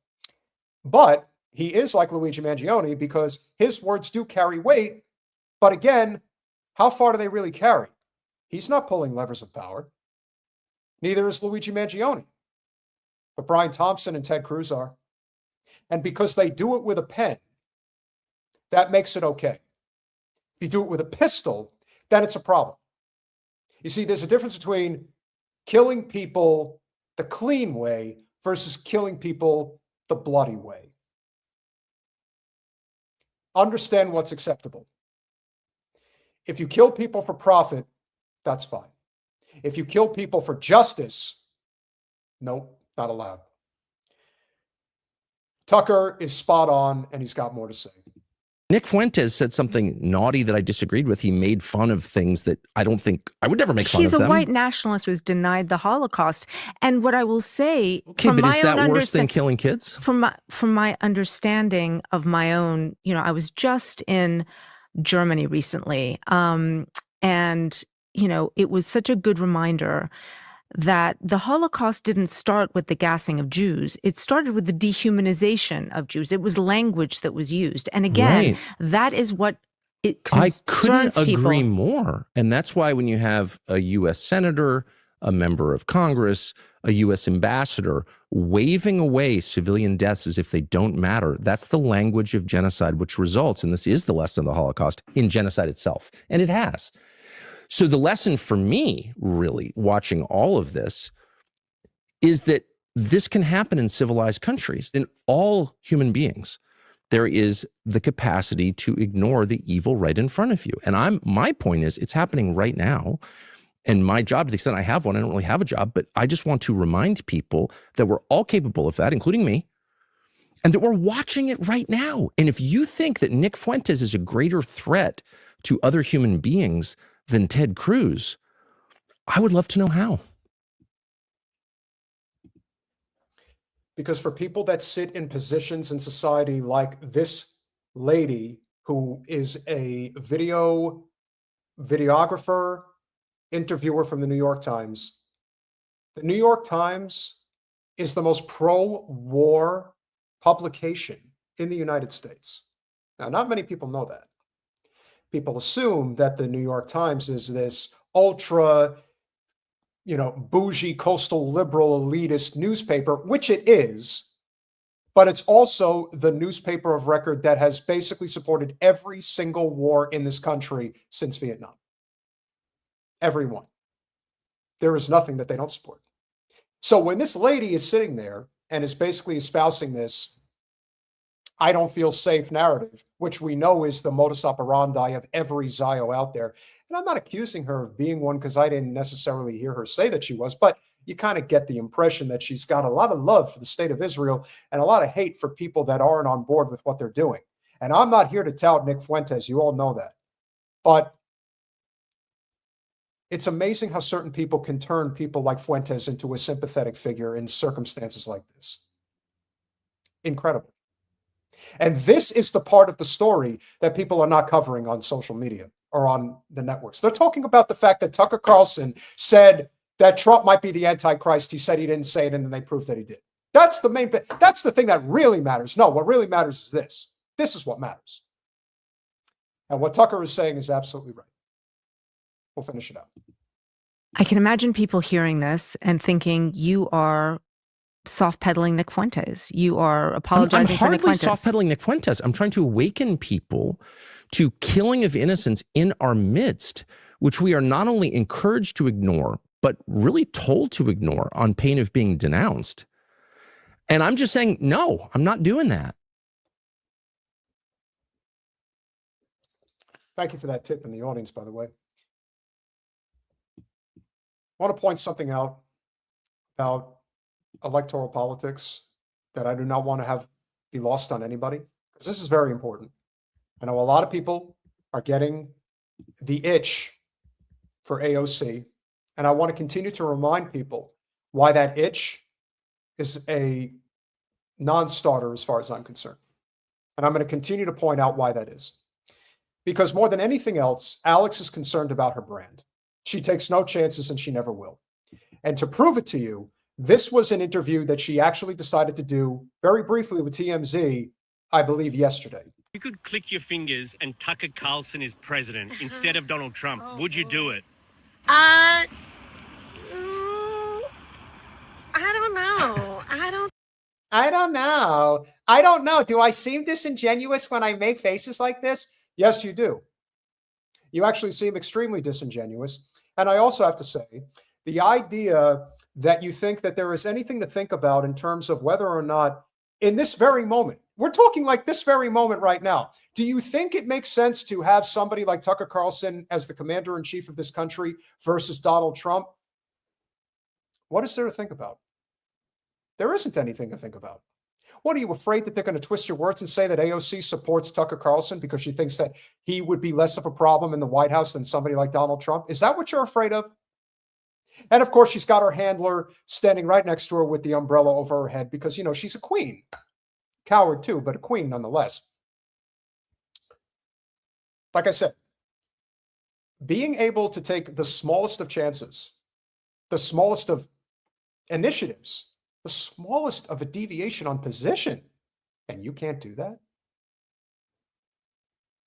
but he is like Luigi Mangione because his words do carry weight. But again, how far do they really carry? He's not pulling levers of power. Neither is Luigi Mangione. But Brian Thompson and Ted Cruz are. And because they do it with a pen, that makes it okay. If you do it with a pistol, then it's a problem. You see, there's a difference between killing people the clean way versus killing people the bloody way. Understand what's acceptable. If you kill people for profit, that's fine. If you kill people for justice, nope, not allowed. Tucker is spot on, and he's got more to say. Nick Fuentes said something naughty that I disagreed with. He made fun of things that I don't think I would never make fun of them. He's a white nationalist who's denied the Holocaust. And what I will say, okay, but is that worse than killing kids? From my understanding of my own, I was just in Germany recently, and it was such a good reminder that the Holocaust didn't start with the gassing of Jews. It started with the dehumanization of Jews. It was language that was used. And again, that is what it concerns people. I couldn't agree more. And that's why when you have a U.S. senator, a member of Congress, a U.S. ambassador waving away civilian deaths as if they don't matter, that's the language of genocide, which results, and this is the lesson of the Holocaust, in genocide itself. And it has. So the lesson for me, really, watching all of this, is that this can happen in civilized countries. In all human beings, there is the capacity to ignore the evil right in front of you. And my point is, it's happening right now. And my job, to the extent I have one, I don't really have a job, but I just want to remind people that we're all capable of that, including me, and that we're watching it right now. And if you think that Nick Fuentes is a greater threat to other human beings than Ted Cruz, I would love to know how. Because for people that sit in positions in society like this lady, who is a videographer, interviewer from the New York Times is the most pro-war publication in the United States. Now, not many people know that. People assume that the New York Times is this ultra, bougie, coastal, liberal, elitist newspaper, which it is, but it's also the newspaper of record that has basically supported every single war in this country since Vietnam. Every one. There is nothing that they don't support. So when this lady is sitting there and is basically espousing this I don't feel safe narrative, which we know is the modus operandi of every Zio out there. And I'm not accusing her of being one because I didn't necessarily hear her say that she was, but you kind of get the impression that she's got a lot of love for the state of Israel and a lot of hate for people that aren't on board with what they're doing. And I'm not here to tout Nick Fuentes. You all know that. But it's amazing how certain people can turn people like Fuentes into a sympathetic figure in circumstances like this. Incredible. And this is the part of the story that people are not covering on social media or on the networks. They're talking about the fact that Tucker Carlson said that Trump might be the Antichrist. He said he didn't say it, and then they proved that he did. That's the main, that's the thing that really matters. No, what really matters is this. This is what matters. And what Tucker is saying is absolutely right. We'll finish it up. I can imagine people hearing this and thinking you are soft pedaling Nick Fuentes. You are apologizing for Nick Fuentes. I'm hardly soft pedaling Nick Fuentes. I'm trying to awaken people to killing of innocents in our midst, which we are not only encouraged to ignore, but really told to ignore on pain of being denounced. And I'm just saying, no, I'm not doing that. Thank you for that tip in the audience, by the way. I want to point something out about electoral politics that I do not want to have be lost on anybody, because this is very important. I know a lot of people are getting the itch for AOC, and I want to continue to remind people why that itch is a non-starter as far as I'm concerned. And I'm going to continue to point out why that is. Because more than anything else, Alex is concerned about her brand. She takes no chances and she never will. And to prove it to you, this was an interview that she actually decided to do very briefly with TMZ, I believe, yesterday. You could click your fingers and Tucker Carlson is president instead of Donald Trump. Would you do it? I don't know. I don't know. Do I seem disingenuous when I make faces like this? Yes, you do. You actually seem extremely disingenuous. And I also have to say, the idea that you think that there is anything to think about in terms of whether or not in this very moment, we're talking like this very moment right now, do you think it makes sense to have somebody like Tucker Carlson as the commander-in-chief of this country versus Donald Trump? What is there to think about? There isn't anything to think about. What, are you afraid that they're going to twist your words and say that AOC supports Tucker Carlson because she thinks that he would be less of a problem in the White House than somebody like Donald Trump? Is that what you're afraid of? And of course, she's got her handler standing right next to her with the umbrella over her head because, you know, she's a queen. Coward too, but a queen nonetheless. Like I said, being able to take the smallest of chances, the smallest of initiatives, the smallest of a deviation on position, and you can't do that?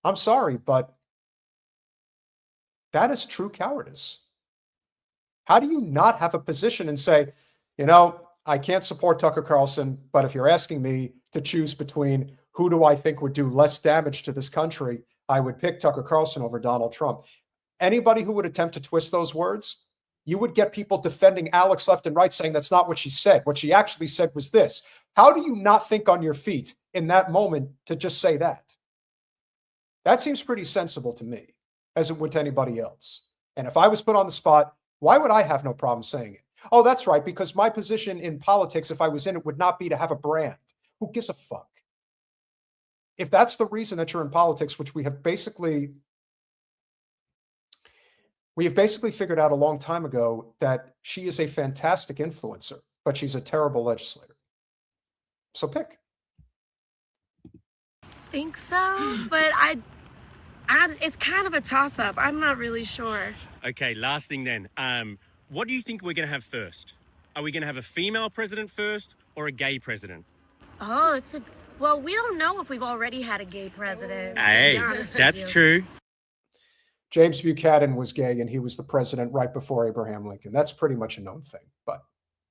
I'm sorry, but that is true cowardice. How do you not have a position and say, you know, I can't support Tucker Carlson, but if you're asking me to choose between who do I think would do less damage to this country, I would pick Tucker Carlson over Donald Trump. Anybody who would attempt to twist those words, you would get people defending Alex left and right saying that's not what she said. What she actually said was this. How do you not think on your feet in that moment to just say that? That seems pretty sensible to me, as it would to anybody else. And if I was put on the spot, why would I have no problem saying it? Oh, that's right, because my position in politics, if I was in it, would not be to have a brand. Who gives a fuck? If that's the reason that you're in politics, which we have basically figured out a long time ago that she is a fantastic influencer, but she's a terrible legislator. So pick. Think so, but it's kind of a toss-up. I'm not really sure. Okay, last thing then. What do you think we're going to have first? Are we going to have a female president first or a gay president? Oh, well, we don't know if we've already had a gay president. Hey, that's true. James Buchanan was gay and he was the president right before Abraham Lincoln. That's pretty much a known thing, but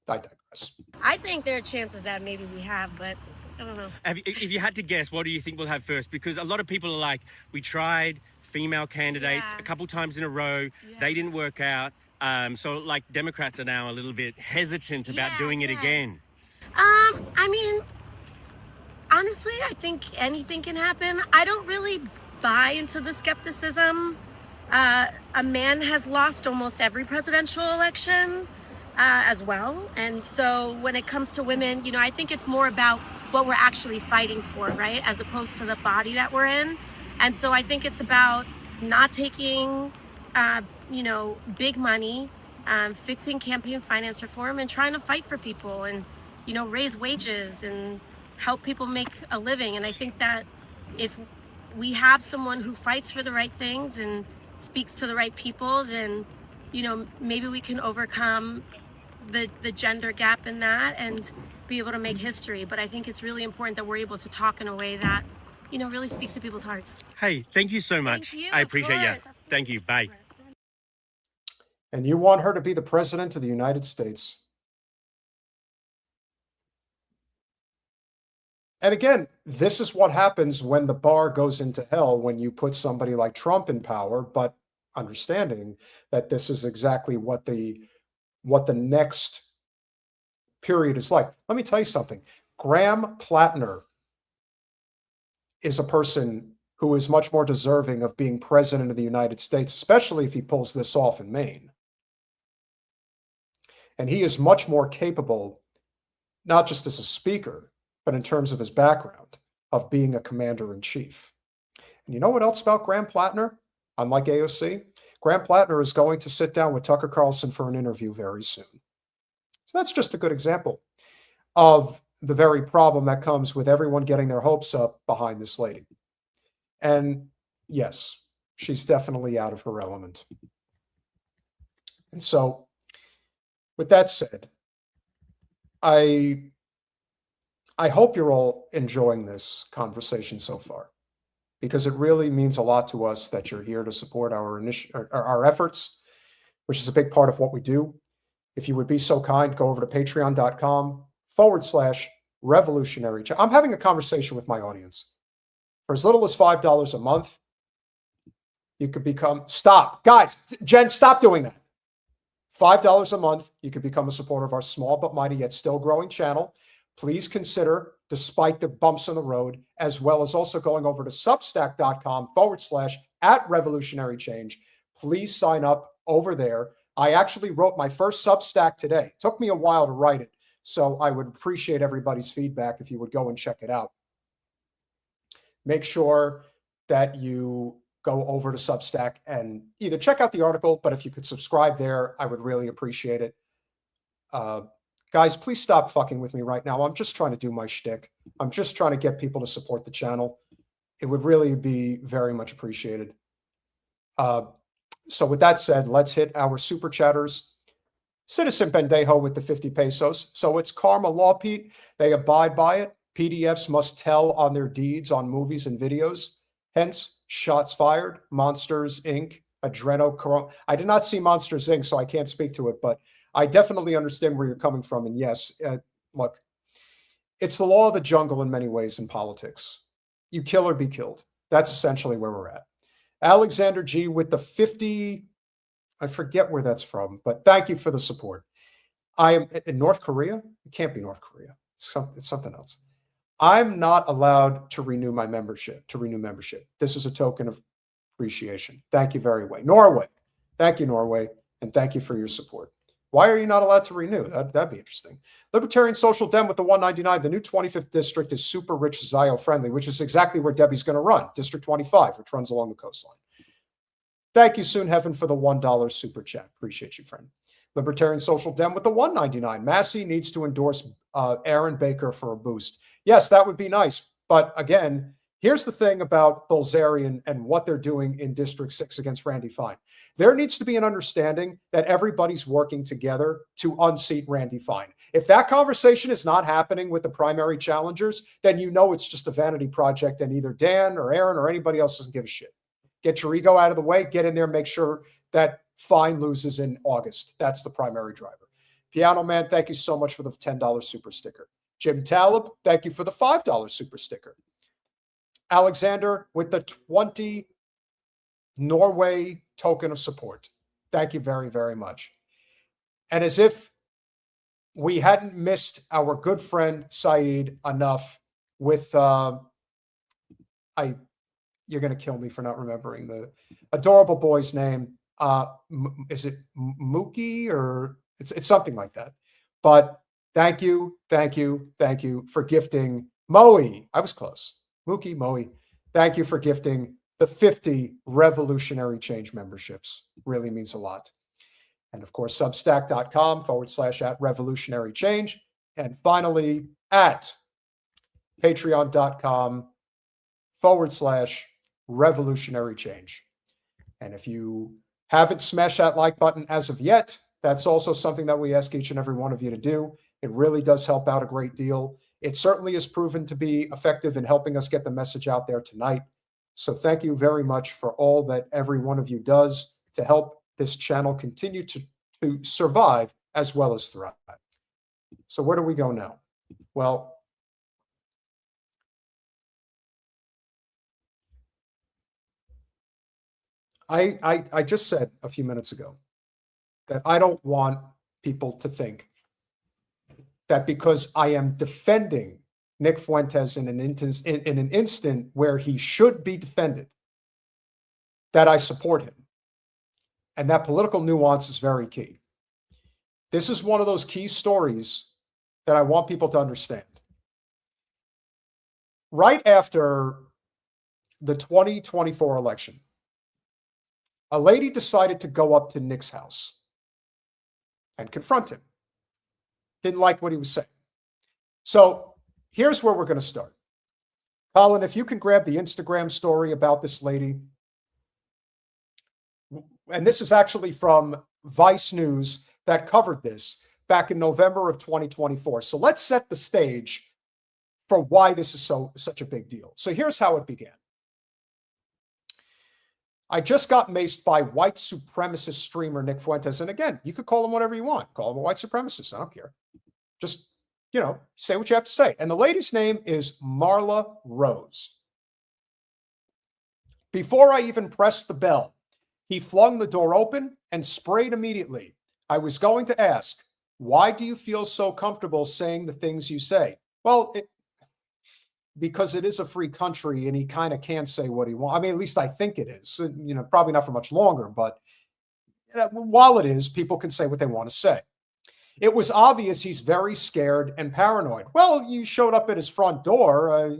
I digress. I think there are chances that maybe we have, but I don't know. If you had to guess, what do you think we'll have first? Because a lot of people are like, we tried female candidates a couple times in a row. They didn't work out. So like Democrats are now a little bit hesitant about doing it again. I mean, honestly, I think anything can happen. I don't really buy into the skepticism. A man has lost almost every presidential election as well. And so when it comes to women, you know, I think it's more about what we're actually fighting for, right? As opposed to the body that we're in. And so I think it's about not taking, you know, big money, fixing campaign finance reform and trying to fight for people and, you know, raise wages and help people make a living. And I think that if we have someone who fights for the right things and speaks to the right people, then, you know, maybe we can overcome the gender gap in that and be able to make history. But I think it's really important that we're able to talk in a way that, you know, really speaks to people's hearts. Hey, thank you so much. Thank you, I appreciate you. Thank you. Bye. And you want her to be the president of the United States. And again, this is what happens when the bar goes into hell, when you put somebody like Trump in power, but understanding that this is exactly what the next period is like. Let me tell you something. Graham Plattner is a person who is much more deserving of being president of the United States, especially if he pulls this off in Maine. And he is much more capable, not just as a speaker, but in terms of his background, of being a commander-in-chief. And you know what else about Graham Plattner? Unlike AOC, Graham Plattner is going to sit down with Tucker Carlson for an interview very soon. So that's just a good example of the very problem that comes with everyone getting their hopes up behind this lady. And yes, she's definitely out of her element. And so, with that said, I hope you're all enjoying this conversation so far, because it really means a lot to us that you're here to support our efforts, which is a big part of what we do. If you would be so kind, go over to patreon.com/revolutionary. I'm having a conversation with my audience. For as little as $5 a month, you could become, stop, guys, Jen, stop doing that. $5 a month, you could become a supporter of our small but mighty yet still growing channel. Please consider, despite the bumps in the road, as well as also going over to substack.com/@revolutionary change. Please sign up over there. I actually wrote my first Substack today. It took me a while to write it, so I would appreciate everybody's feedback if you would go and check it out. Make sure that you go over to Substack and either check out the article, but if you could subscribe there, I would really appreciate it. Guys, please stop fucking with me right now. I'm just trying to do my shtick. I'm just trying to get people to support the channel. It would really be very much appreciated. So with that said, let's hit our super chatters. Citizen Pendejo with the 50 pesos. So it's karma law, Pete. They abide by it. PDFs must tell on their deeds on movies and videos. Hence, shots fired, Monsters, Inc., Adrenocorona. I did not see Monsters, Inc., so I can't speak to it, but I definitely understand where you're coming from. And yes, look, it's the law of the jungle in many ways in politics. You kill or be killed. That's essentially where we're at. Alexander G with the 50, I forget where that's from, but thank you for the support. I am in North Korea. It can't be North Korea. It's something else. I'm not allowed to renew my membership, This is a token of appreciation. Thank you very much. Norway. Thank you, Norway. And thank you for your support. Why are you not allowed to renew? That'd be interesting. Libertarian Social Dem with the 199. The new 25th district is super rich Zio friendly, which is exactly where Debbie's going to run. District 25, which runs along the coastline. Thank you, Soon Heaven, for the $1 super chat. Appreciate you, friend. Libertarian Social Dem with the 199. Massie needs to endorse Aaron Baker for a boost. Yes, that would be nice. But again, here's the thing about Bilzerian and what they're doing in District 6 against Randy Fine. There needs to be an understanding that everybody's working together to unseat Randy Fine. If that conversation is not happening with the primary challengers, then you know it's just a vanity project and either Dan or Aaron or anybody else doesn't give a shit. Get your ego out of the way, get in there, make sure that Fine loses in August. That's the primary driver. Piano Man, thank you so much for the $10 super sticker. Jim Talib, thank you for the $5 super sticker. Alexander with the 20 Norway token of support. Thank you very, very much. And as if we hadn't missed our good friend Saeed enough with, you're going to kill me for not remembering the adorable boy's name. Is it Mookie or it's something like that. But thank you for gifting Moe. I was close. Mookie, Moe, thank you for gifting the 50 Revolutionary Change memberships. Really means a lot. And of course, substack.com/@Revolutionary Change. And finally, at patreon.com/Revolutionary Change. And if you haven't smashed that like button as of yet, that's also something that we ask each and every one of you to do. It really does help out a great deal. It certainly has proven to be effective in helping us get the message out there tonight. So thank you very much for all that every one of you does to help this channel continue to survive as well as thrive. So where do we go now? Well, I just said a few minutes ago that I don't want people to think that because I am defending Nick Fuentes in an instant where he should be defended, that I support him. And that political nuance is very key. This is one of those key stories that I want people to understand. Right after the 2024 election, a lady decided to go up to Nick's house and confront him. Didn't like what he was saying. So here's where we're going to start. Colin, if you can grab the Instagram story about this lady. And this is actually from Vice News that covered this back in November of 2024. So let's set the stage for why this is such a big deal. So here's how it began. I just got maced by white supremacist streamer Nick Fuentes. And again, you could call him whatever you want. Call him a white supremacist. I don't care. Just, say what you have to say. And the lady's name is Marla Rose. Before I even pressed the bell, he flung the door open and sprayed immediately. I was going to ask, why do you feel so comfortable saying the things you say? Well, because it is a free country and he kind of can't say what he wants. I mean, at least I think it is. Probably not for much longer, but while it is, people can say what they want to say. It was obvious he's very scared and paranoid. Well, you showed up at his front door,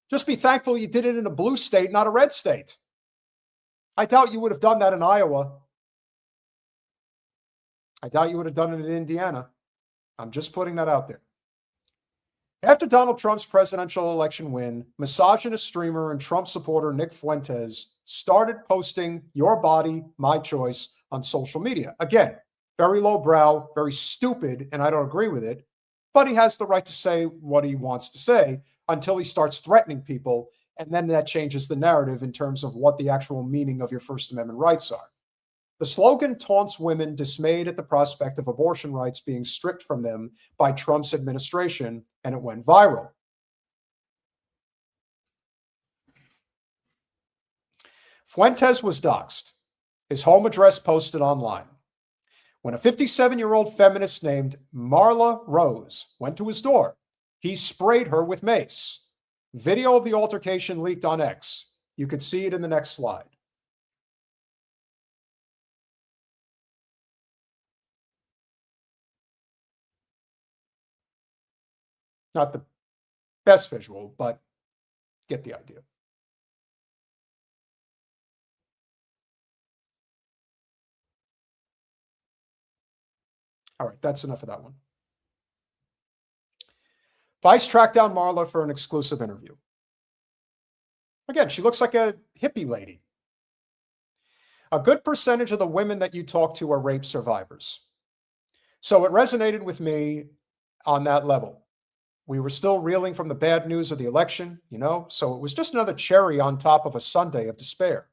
just be thankful you did it in a blue state, not a red state. I doubt you would have done that in Iowa. I doubt you would have done it in Indiana. I'm just putting that out there. After Donald Trump's presidential election win, misogynist streamer and Trump supporter Nick Fuentes started posting "Your body, my choice" on social media. Again, very lowbrow, very stupid, and I don't agree with it, but he has the right to say what he wants to say until he starts threatening people, and then that changes the narrative in terms of what the actual meaning of your First Amendment rights are. The slogan taunts women dismayed at the prospect of abortion rights being stripped from them by Trump's administration, and it went viral. Fuentes was doxxed, his home address posted online. When a 57-year-old feminist named Marla Rose went to his door, he sprayed her with mace. Video of the altercation leaked on X. You could see it in the next slide. Not the best visual, but get the idea. All right, that's enough of that one. Vice tracked down Marla for an exclusive interview. Again, she looks like a hippie lady. A good percentage of the women that you talk to are rape survivors. So it resonated with me on that level. We were still reeling from the bad news of the election, so it was just another cherry on top of a Sunday of despair.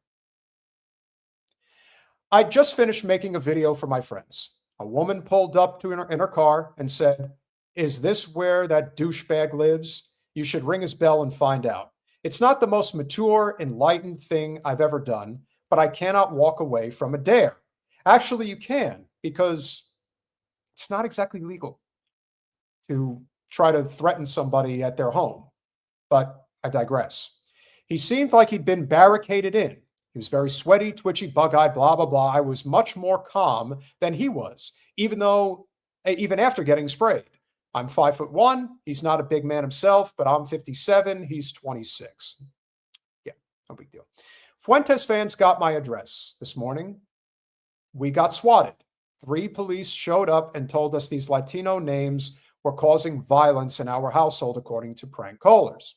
I just finished making a video for my friends. A woman pulled up to in her car and said, "Is this where that douchebag lives? You should ring his bell and find out. It's not the most mature, enlightened thing I've ever done, but I cannot walk away from a dare." Actually, you can, because it's not exactly legal to try to threaten somebody at their home. But I digress. He seemed like he'd been barricaded in. He was very sweaty, twitchy, bug-eyed, blah, blah, blah. I was much more calm than he was, even after getting sprayed. I'm 5'1". He's not a big man himself, but I'm 57. He's 26. Yeah, no big deal. Fuentes fans got my address this morning. We got swatted. 3 police showed up and told us these Latino names were causing violence in our household, according to prank callers.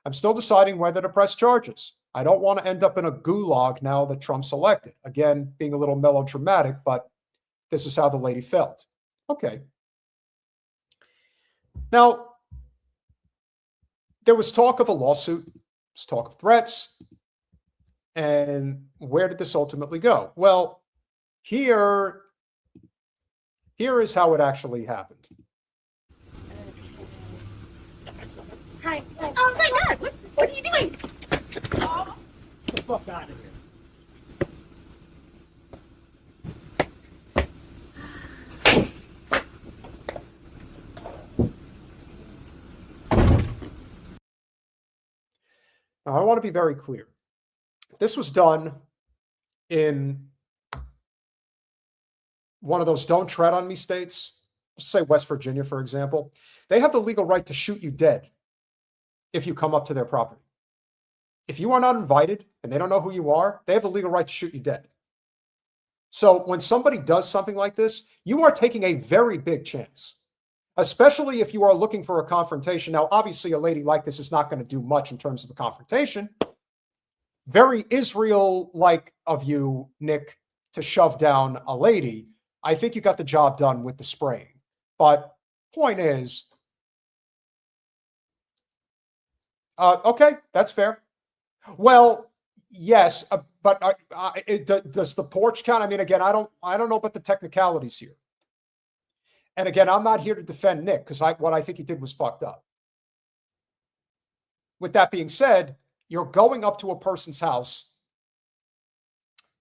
I'm still deciding whether to press charges. I don't want to end up in a gulag now that Trump's elected. Again, being a little melodramatic, but this is how the lady felt. Okay. Now, there was talk of a lawsuit, there was talk of threats, and where did this ultimately go? Well, here is how it actually happened. Hi. Oh my God! What are you doing? Oh. Get the fuck out of here! Now, I want to be very clear. If this was done in one of those "don't tread on me" states, let's say West Virginia, for example, they have the legal right to shoot you dead if you come up to their property. If you are not invited and they don't know who you are, they have the legal right to shoot you dead. So when somebody does something like this, you are taking a very big chance. especially if you are looking for a confrontation. Now, obviously, a lady like this is not going to do much in terms of a confrontation. Very Israel-like of you, Nick, to shove down a lady. I think you got the job done with the spraying. But point is, okay, that's fair. Well, yes, but does the porch count? I mean, again, I don't know about the technicalities here. And again, I'm not here to defend Nick because what I think he did was fucked up. With that being said, you're going up to a person's house.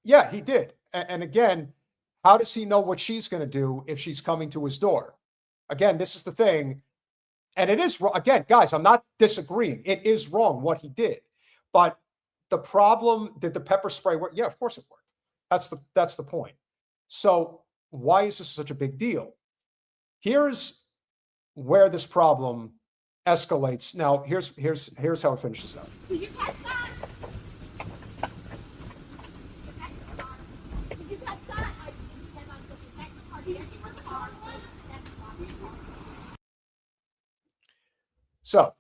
Yeah, he did. And again, how does he know what she's going to do if she's coming to his door? Again, this is the thing. And it is wrong. Again, guys, I'm not disagreeing. It is wrong what he did. But the problem, did the pepper spray work? Yeah, of course it worked. That's the point. So why is this such a big deal? Here's where this problem escalates. Now, here's how it finishes up. Did you catch that? Did you catch that? I came on to protect the car. Did you see what the car was? So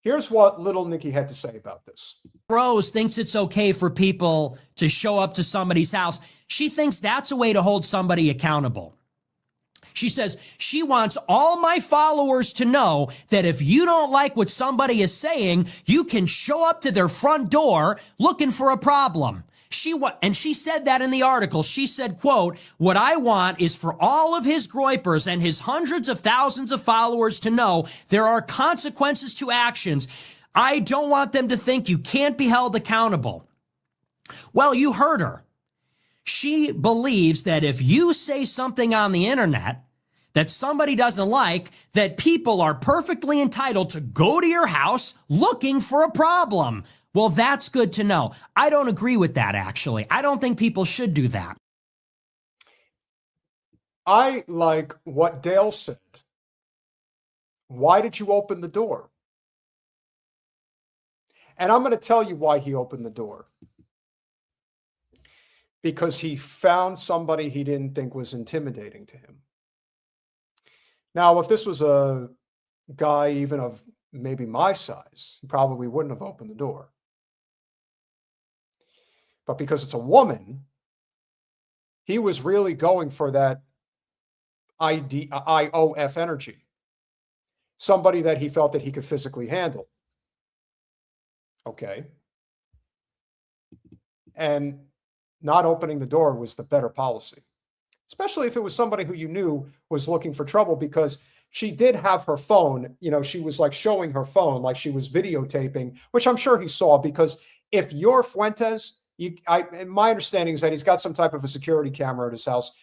here's what little Nikki had to say about this. Rose thinks it's okay for people to show up to somebody's house. She thinks that's a way to hold somebody accountable. She says, she wants all my followers to know that if you don't like what somebody is saying, you can show up to their front door looking for a problem. And she said that in the article. She said, quote, what I want is for all of his groypers and his hundreds of thousands of followers to know there are consequences to actions. I don't want them to think you can't be held accountable. Well, you heard her. She believes that if you say something on the internet that somebody doesn't like, that people are perfectly entitled to go to your house looking for a problem. Well, that's good to know. I don't agree with that, actually. I don't think people should do that. I like what Dale said. Why did you open the door? And I'm going to tell you why he opened the door. Because he found somebody he didn't think was intimidating to him. Now, if this was a guy even of maybe my size, he probably wouldn't have opened the door. But because it's a woman, he was really going for that IOF energy. Somebody that he felt that he could physically handle. Okay. And not opening the door was the better policy, especially if it was somebody who you knew was looking for trouble, because she did have her phone. You know, she was like showing her phone, like she was videotaping, which I'm sure he saw, because if you're Fuentes, and my understanding is that he's got some type of a security camera at his house.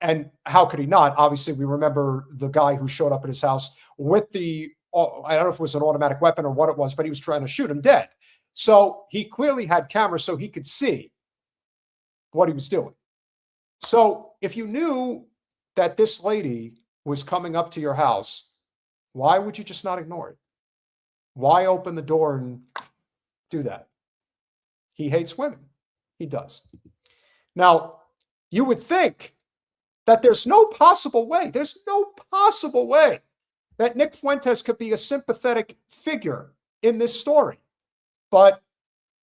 And how could he not? Obviously, we remember the guy who showed up at his house with I don't know if it was an automatic weapon or what it was, but he was trying to shoot him dead. So he clearly had cameras so he could see what he was doing. So if you knew that this lady was coming up to your house, why would you just not ignore it? Why open the door and do that? He hates women. He does. Now, you would think that there's no possible way that Nick Fuentes could be a sympathetic figure in this story. But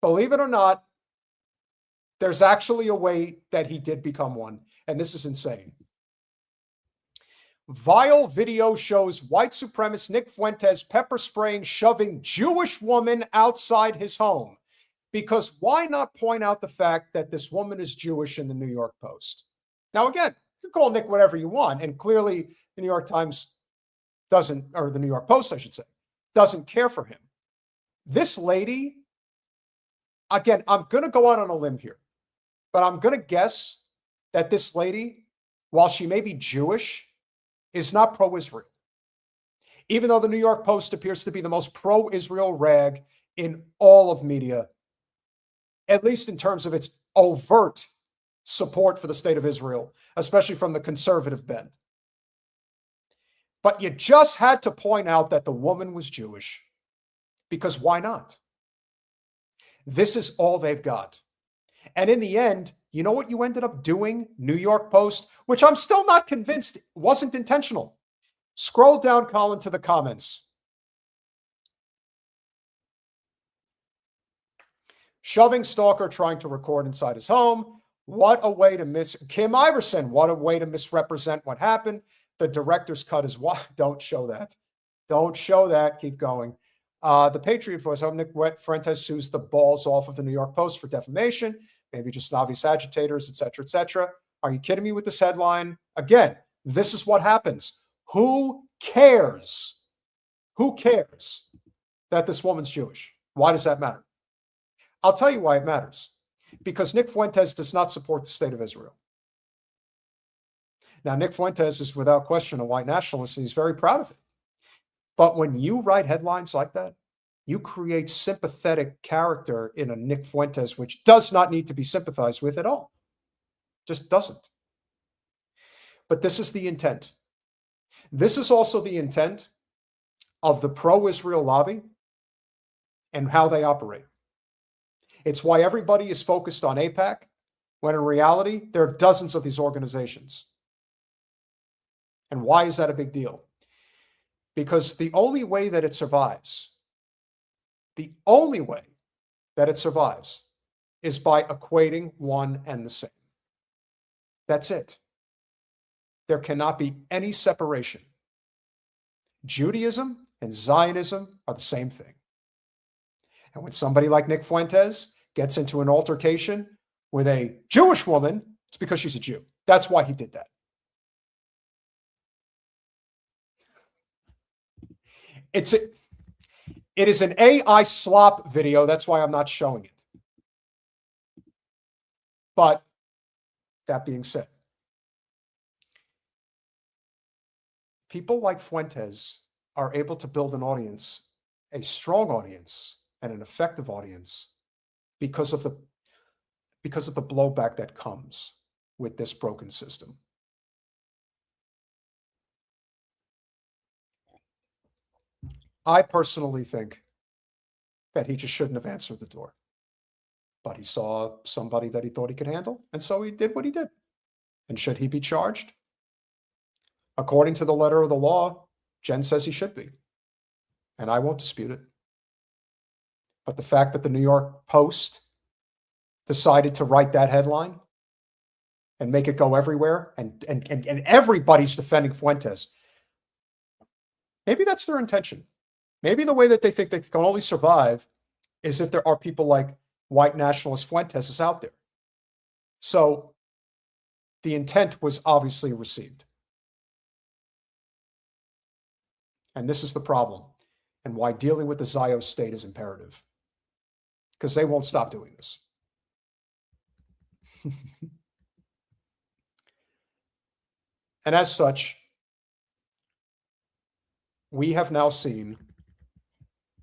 believe it or not, there's actually a way that he did become one. And this is insane. Vile video shows white supremacist Nick Fuentes pepper spraying, shoving Jewish woman outside his home. Because why not point out the fact that this woman is Jewish in the New York Post? Now, again, you can call Nick whatever you want. And clearly the New York Times doesn't, or the New York Post, I should say, doesn't care for him. This lady, again, I'm going to go out on a limb here, but I'm going to guess that this lady, while she may be Jewish, is not pro-Israel. Even though the New York Post appears to be the most pro-Israel rag in all of media, at least in terms of its overt support for the state of Israel, especially from the conservative bend. But you just had to point out that the woman was Jewish, because why not? This is all they've got. And in the end, you know what you ended up doing, New York Post, which I'm still not convinced wasn't intentional. Scroll down, Colin, to the comments. Shoving stalker trying to record inside his home. What a way to Kim Iverson, what a way to misrepresent what happened. The director's cut is what? Don't show that. Don't show that. Keep going. The Patriot Voice, how Nick Fuentes sues the balls off of the New York Post for defamation, maybe just novice agitators, etc., etc. Are you kidding me with this headline? Again, this is what happens. Who cares? Who cares that this woman's Jewish? Why does that matter? I'll tell you why it matters. Because Nick Fuentes does not support the state of Israel. Now, Nick Fuentes is without question a white nationalist, and he's very proud of it. But when you write headlines like that, you create sympathetic character in a Nick Fuentes, which does not need to be sympathized with at all. Just doesn't. But this is the intent. This is also the intent of the pro-Israel lobby and how they operate. It's why everybody is focused on AIPAC, when in reality, there are dozens of these organizations. And why is that a big deal? Because the only way that it survives, is by equating one and the same. That's it. There cannot be any separation. Judaism and Zionism are the same thing. And when somebody like Nick Fuentes gets into an altercation with a Jewish woman, it's because she's a Jew. That's why he did that. It is an AI slop video. That's why I'm not showing it. But that being said, people like Fuentes are able to build an audience, a strong audience, and an effective audience because of the blowback that comes with this broken system. I personally think that he just shouldn't have answered the door. But he saw somebody that he thought he could handle, and so he did what he did. And should he be charged? According to the letter of the law, Jen says he should be. And I won't dispute it. But the fact that the New York Post decided to write that headline and make it go everywhere, and everybody's defending Fuentes, maybe that's their intention. Maybe the way that they think they can only survive is if there are people like white nationalist Fuentes is out there. So the intent was obviously received. And this is the problem, and why dealing with the Zionist state is imperative. Because they won't stop doing this. And as such, we have now seen,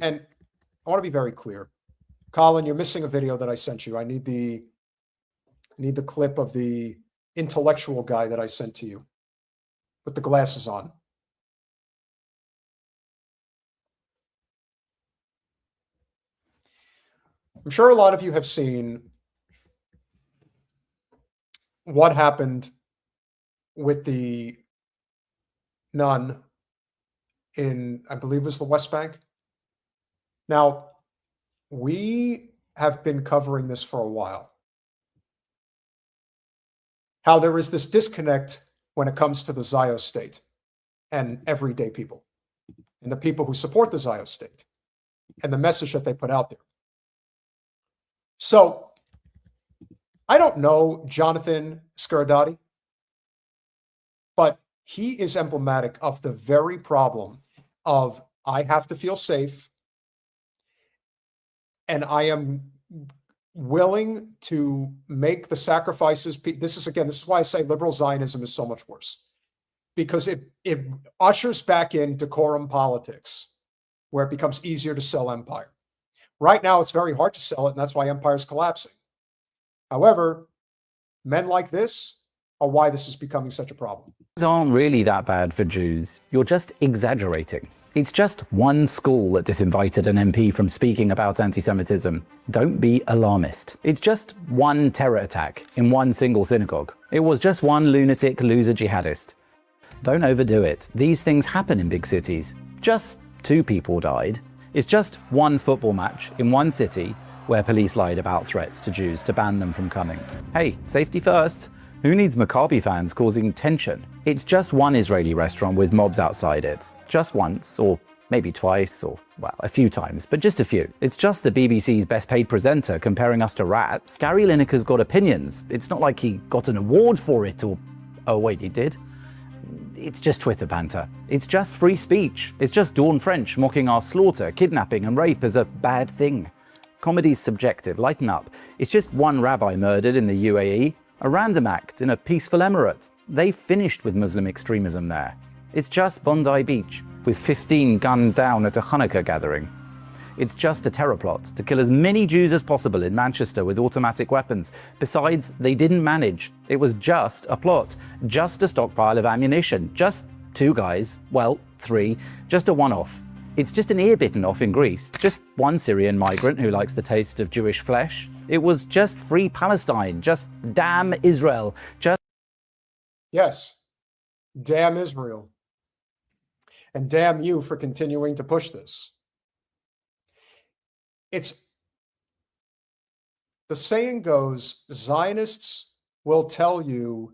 and I want to be very clear. Colin, you're missing a video that I sent you. I need the clip of the intellectual guy that I sent to you with the glasses on. I'm sure a lot of you have seen what happened with the nun in, I believe it was the West Bank. Now, we have been covering this for a while. How there is this disconnect when it comes to the Zionist state and everyday people and the people who support the Zionist state and the message that they put out there. So, I don't know Jonathan Scaradati, but he is emblematic of the very problem of I have to feel safe and I am willing to make the sacrifices. This is why I say liberal Zionism is so much worse, because it ushers back in decorum politics where it becomes easier to sell empire. Right now, it's very hard to sell it, and that's why empire is collapsing. However, men like this are why this is becoming such a problem. Things aren't really that bad for Jews. You're just exaggerating. It's just one school that disinvited an MP from speaking about anti-Semitism. Don't be alarmist. It's just one terror attack in one single synagogue. It was just one lunatic loser jihadist. Don't overdo it. These things happen in big cities. Just 2 people died. It's just one football match in one city where police lied about threats to Jews to ban them from coming. Hey, safety first. Who needs Maccabi fans causing tension? It's just one Israeli restaurant with mobs outside it. Just once, or maybe twice, or, well, a few times, but just a few. It's just the BBC's best paid presenter comparing us to rats. Gary Lineker's got opinions. It's not like he got an award for it, or, oh wait, he did? It's just Twitter banter. It's just free speech. It's just Dawn French mocking our slaughter, kidnapping and rape as a bad thing. Comedy's subjective, lighten up. It's just one rabbi murdered in the UAE, a random act in a peaceful emirate. They finished with Muslim extremism there. It's just Bondi Beach, with 15 gunned down at a Hanukkah gathering. It's just a terror plot to kill as many Jews as possible in Manchester with automatic weapons. Besides, they didn't manage. It was just a plot, just a stockpile of ammunition, just 2 guys, well, 3, just a one-off. It's just an ear bitten off in Greece, just one Syrian migrant who likes the taste of Jewish flesh. It was just free Palestine, just damn Israel, just... Yes, damn Israel. And damn you for continuing to push this. It's, the saying goes, Zionists will tell you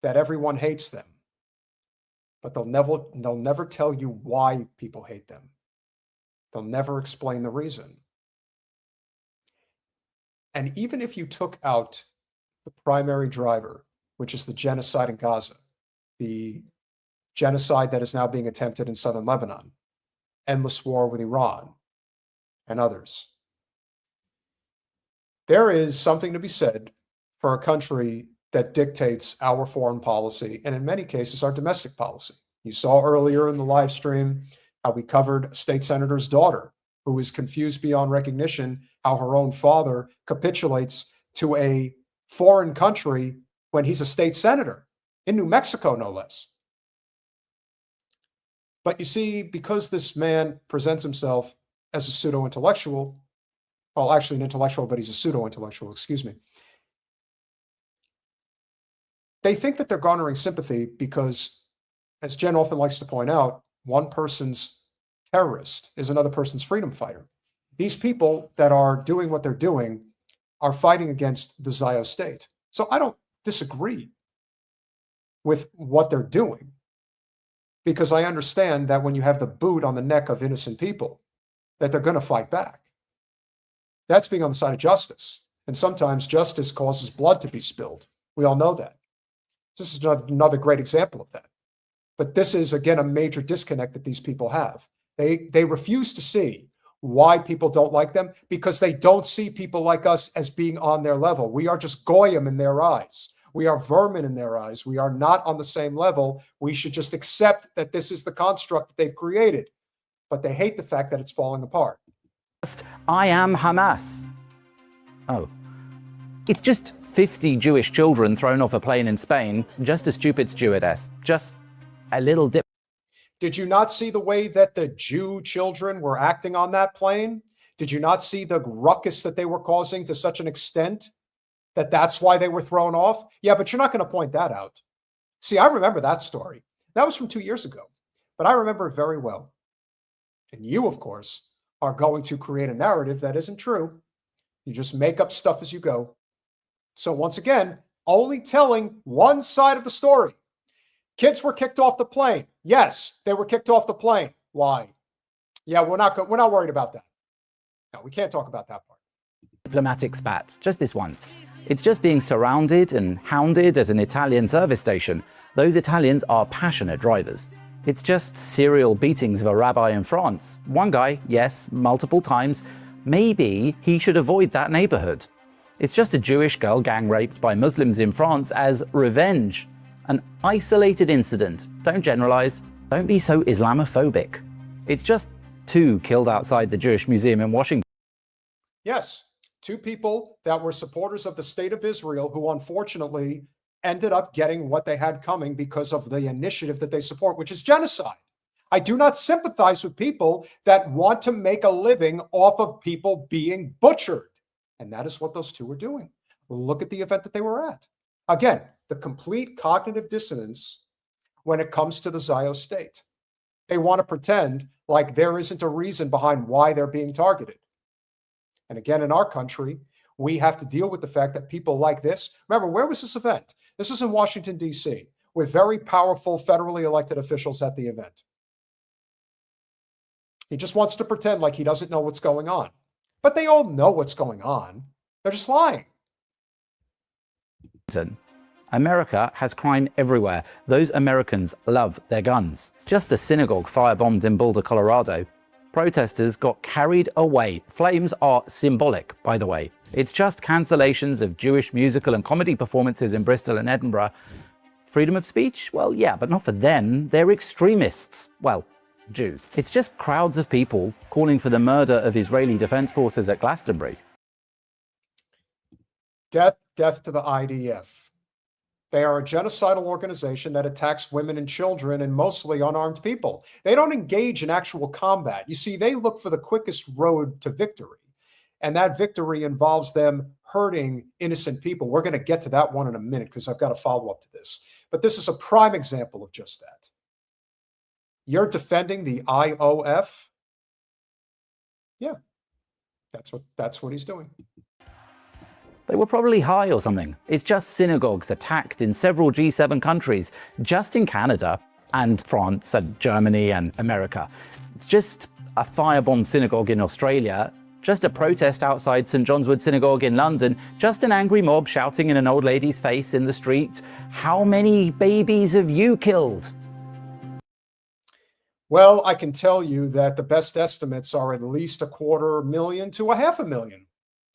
that everyone hates them, but they'll never tell you why people hate them. They'll never explain the reason. And even if you took out the primary driver, which is the genocide in Gaza, the genocide that is now being attempted in southern Lebanon, endless war with Iran, and others. There is something to be said for a country that dictates our foreign policy, and in many cases, our domestic policy. You saw earlier in the live stream how we covered a state senator's daughter who is confused beyond recognition how her own father capitulates to a foreign country when he's a state senator in New Mexico, no less. But you see, because this man presents himself as a pseudo-intellectual, well, actually an intellectual, but he's a pseudo-intellectual, excuse me. They think that they're garnering sympathy because, as Jen often likes to point out, one person's terrorist is another person's freedom fighter. These people that are doing what they're doing are fighting against the Zio state. So I don't disagree with what they're doing, because I understand that when you have the boot on the neck of innocent people, that they're going to fight back. That's being on the side of justice. And sometimes justice causes blood to be spilled. We all know that. This is another great example of that. But this is, again, a major disconnect that these people have. They refuse to see why people don't like them, because they don't see people like us as being on their level. We are just Goyim in their eyes. We are vermin in their eyes. We are not on the same level. We should just accept that this is the construct that they've created. But they hate the fact that it's falling apart. I am Hamas. Oh. It's just 50 Jewish children thrown off a plane in Spain, just a stupid stewardess. Just a little dip. Did you not see the way that the Jew children were acting on that plane? Did you not see the ruckus that they were causing to such an extent that that's why they were thrown off? Yeah, but you're not going to point that out. See, I remember that story. That was from 2 years ago, but I remember it very well. And you, of course, are going to create a narrative that isn't true. You just make up stuff as you go. So once again, only telling one side of the story. Kids were kicked off the plane. Yes, they were kicked off the plane. Why? Yeah, we're not worried about that. No, we can't talk about that part. Diplomatic spat, just this once. It's just being surrounded and hounded at an Italian service station. Those Italians are passionate drivers. It's just serial beatings of a rabbi in France. One guy, yes, multiple times. Maybe he should avoid that neighborhood. It's just a Jewish girl gang raped by Muslims in France as revenge. An isolated incident. Don't generalize. Don't be so Islamophobic. It's just 2 killed outside the Jewish Museum in Washington. Yes, 2 people that were supporters of the state of Israel who unfortunately ended up getting what they had coming because of the initiative that they support, which is genocide. I do not sympathize with people that want to make a living off of people being butchered. And that is what those 2 were doing. Look at the event that they were at. Again, the complete cognitive dissonance when it comes to the Zio state. They want to pretend like there isn't a reason behind why they're being targeted. And again, in our country, we have to deal with the fact that people like this, remember, where was this event? This was in Washington, D.C., with very powerful federally elected officials at the event. He just wants to pretend like he doesn't know what's going on. But they all know what's going on. They're just lying. America has crime everywhere. Those Americans love their guns. It's just a synagogue firebombed in Boulder, Colorado. Protesters got carried away. Flames are symbolic, by the way. It's just cancellations of Jewish musical and comedy performances in Bristol and Edinburgh. Freedom of speech? Well, yeah, but not for them. They're extremists. Well, Jews. It's just crowds of people calling for the murder of Israeli defense forces at Glastonbury. Death to the IDF. They are a genocidal organization that attacks women and children and mostly unarmed people. They don't engage in actual combat. You see, they look for the quickest road to victory. And that victory involves them hurting innocent people. We're going to get to that one in a minute because I've got a follow-up to this. But this is a prime example of just that. You're defending the IOF? Yeah, that's what he's doing. They were probably high or something. It's just synagogues attacked in several G7 countries, just in Canada and France and Germany and America. It's just a firebombed synagogue in Australia, just a protest outside St John's Wood Synagogue in London, just an angry mob shouting in an old lady's face in the street, "How many babies have you killed?" Well, I can tell you that the best estimates are at least 250,000 to 500,000,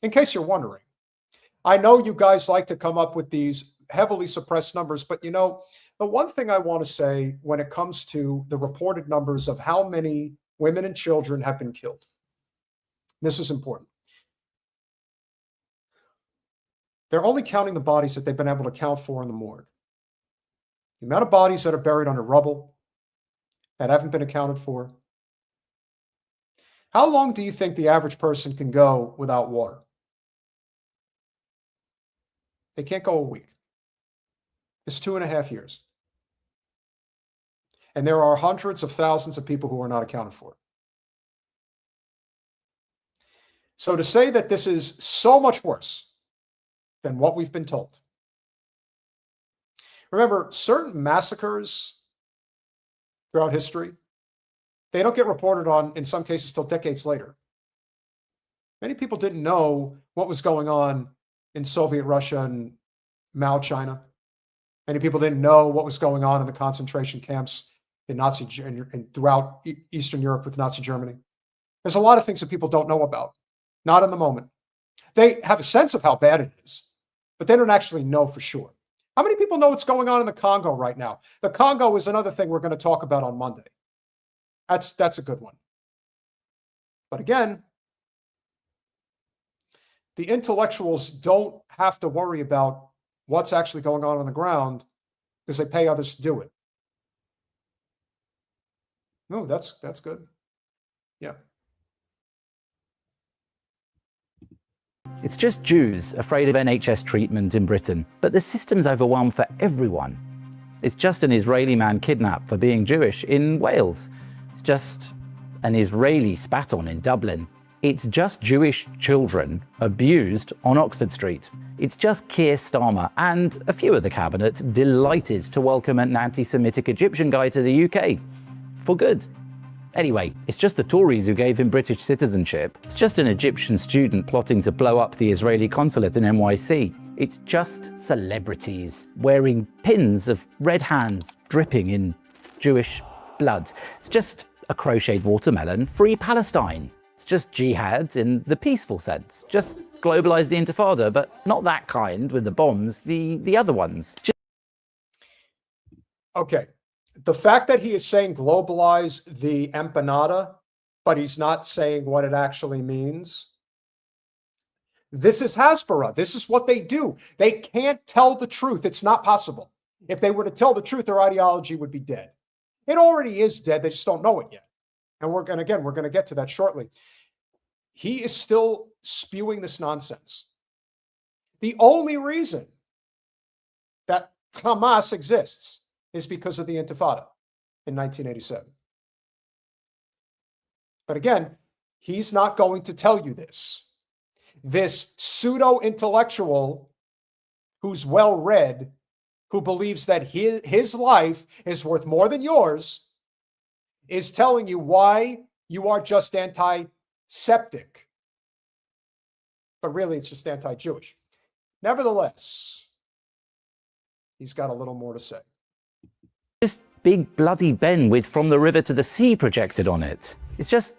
in case you're wondering. I know you guys like to come up with these heavily suppressed numbers, but you know, the one thing I want to say when it comes to the reported numbers of how many women and children have been killed, this is important. They're only counting the bodies that they've been able to count for in the morgue. The amount of bodies that are buried under rubble, that haven't been accounted for. How long do you think the average person can go without water? They can't go a week. It's 2.5 years. And there are hundreds of thousands of people who are not accounted for. So to say that this is so much worse than what we've been told. Remember, certain massacres throughout history, they don't get reported on, in some cases, till decades later. Many people didn't know what was going on in Soviet Russia and Mao China. Many people didn't know what was going on in the concentration camps in and throughout Eastern Europe with Nazi Germany. There's a lot of things that people don't know about, not in the moment. They have a sense of how bad it is, but they don't actually know for sure. How many people know what's going on in the Congo right now? The Congo is another thing we're going to talk about on Monday. That's a good one. But again, the intellectuals don't have to worry about what's actually going on the ground because they pay others to do it. No, that's good. Yeah. It's just Jews afraid of NHS treatment in Britain, but the system's overwhelmed for everyone. It's just an Israeli man kidnapped for being Jewish in Wales. It's just an Israeli spat on in Dublin. It's just Jewish children abused on Oxford Street. It's just Keir Starmer and a few of the cabinet delighted to welcome an anti-Semitic Egyptian guy to the UK. For good. Anyway, it's just the Tories who gave him British citizenship. It's just an Egyptian student plotting to blow up the Israeli consulate in NYC. It's just celebrities wearing pins of red hands dripping in Jewish blood. It's just a crocheted watermelon, free Palestine. It's just jihad in the peaceful sense. Just globalize the Intifada, but not that kind with the bombs, the other ones. Okay. The fact that he is saying globalize the empanada, but he's not saying what it actually means. This is Hasbara. This is what they do. They can't tell the truth. It's not possible. If they were to tell the truth, their ideology would be dead. It already is dead. They just don't know it yet. And we're going to get to that shortly. He is still spewing this nonsense. The only reason that Hamas exists is because of the Intifada in 1987. But again, he's not going to tell you this. This pseudo-intellectual who's well-read, who believes that his life is worth more than yours, is telling you why you are just anti-septic. But really, it's just anti-Jewish. Nevertheless, he's got a little more to say. This big bloody Ben with "From the River to the Sea" projected on it. It's just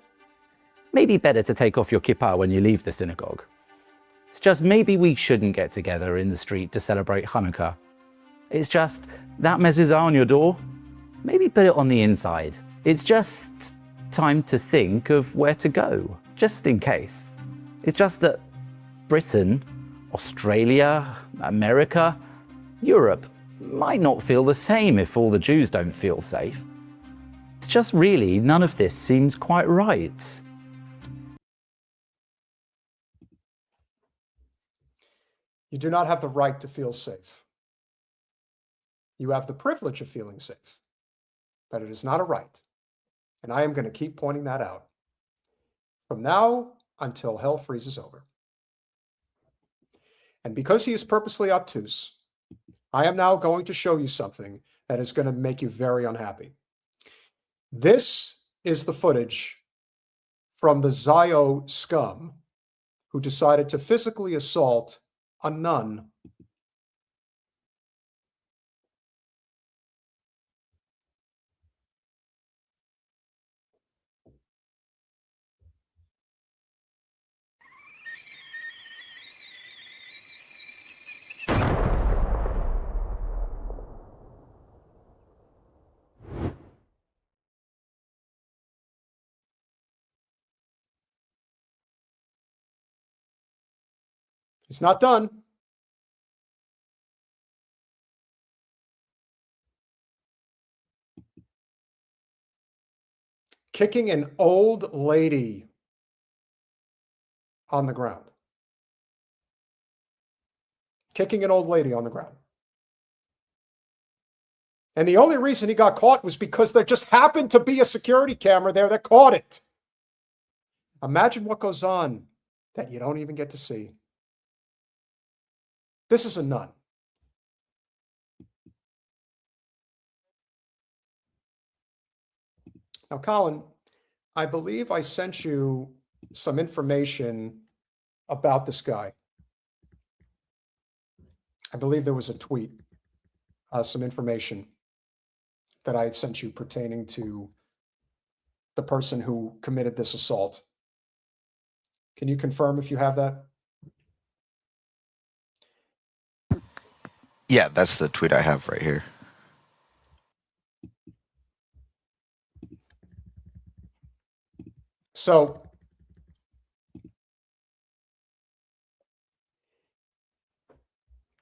maybe better to take off your kippah when you leave the synagogue. It's just maybe we shouldn't get together in the street to celebrate Hanukkah. It's just that mezuzah on your door, maybe put it on the inside. It's just time to think of where to go, just in case. It's just that Britain, Australia, America, Europe might not feel the same if all the Jews don't feel safe. It's just really none of this seems quite right. You do not have the right to feel safe. You have the privilege of feeling safe, but it is not a right. And I am going to keep pointing that out from now until hell freezes over. And because he is purposely obtuse, I am now going to show you something that is going to make you very unhappy. This is the footage from the Zio scum who decided to physically assault a nun. He's not done. Kicking an old lady on the ground. Kicking an old lady on the ground. And the only reason he got caught was because there just happened to be a security camera there that caught it. Imagine what goes on that you don't even get to see. This is a nun. Now, Colin, I believe I sent you some information about this guy. I believe there was a tweet, some information that I had sent you pertaining to the person who committed this assault. Can you confirm if you have that? Yeah, that's the tweet I have right here. So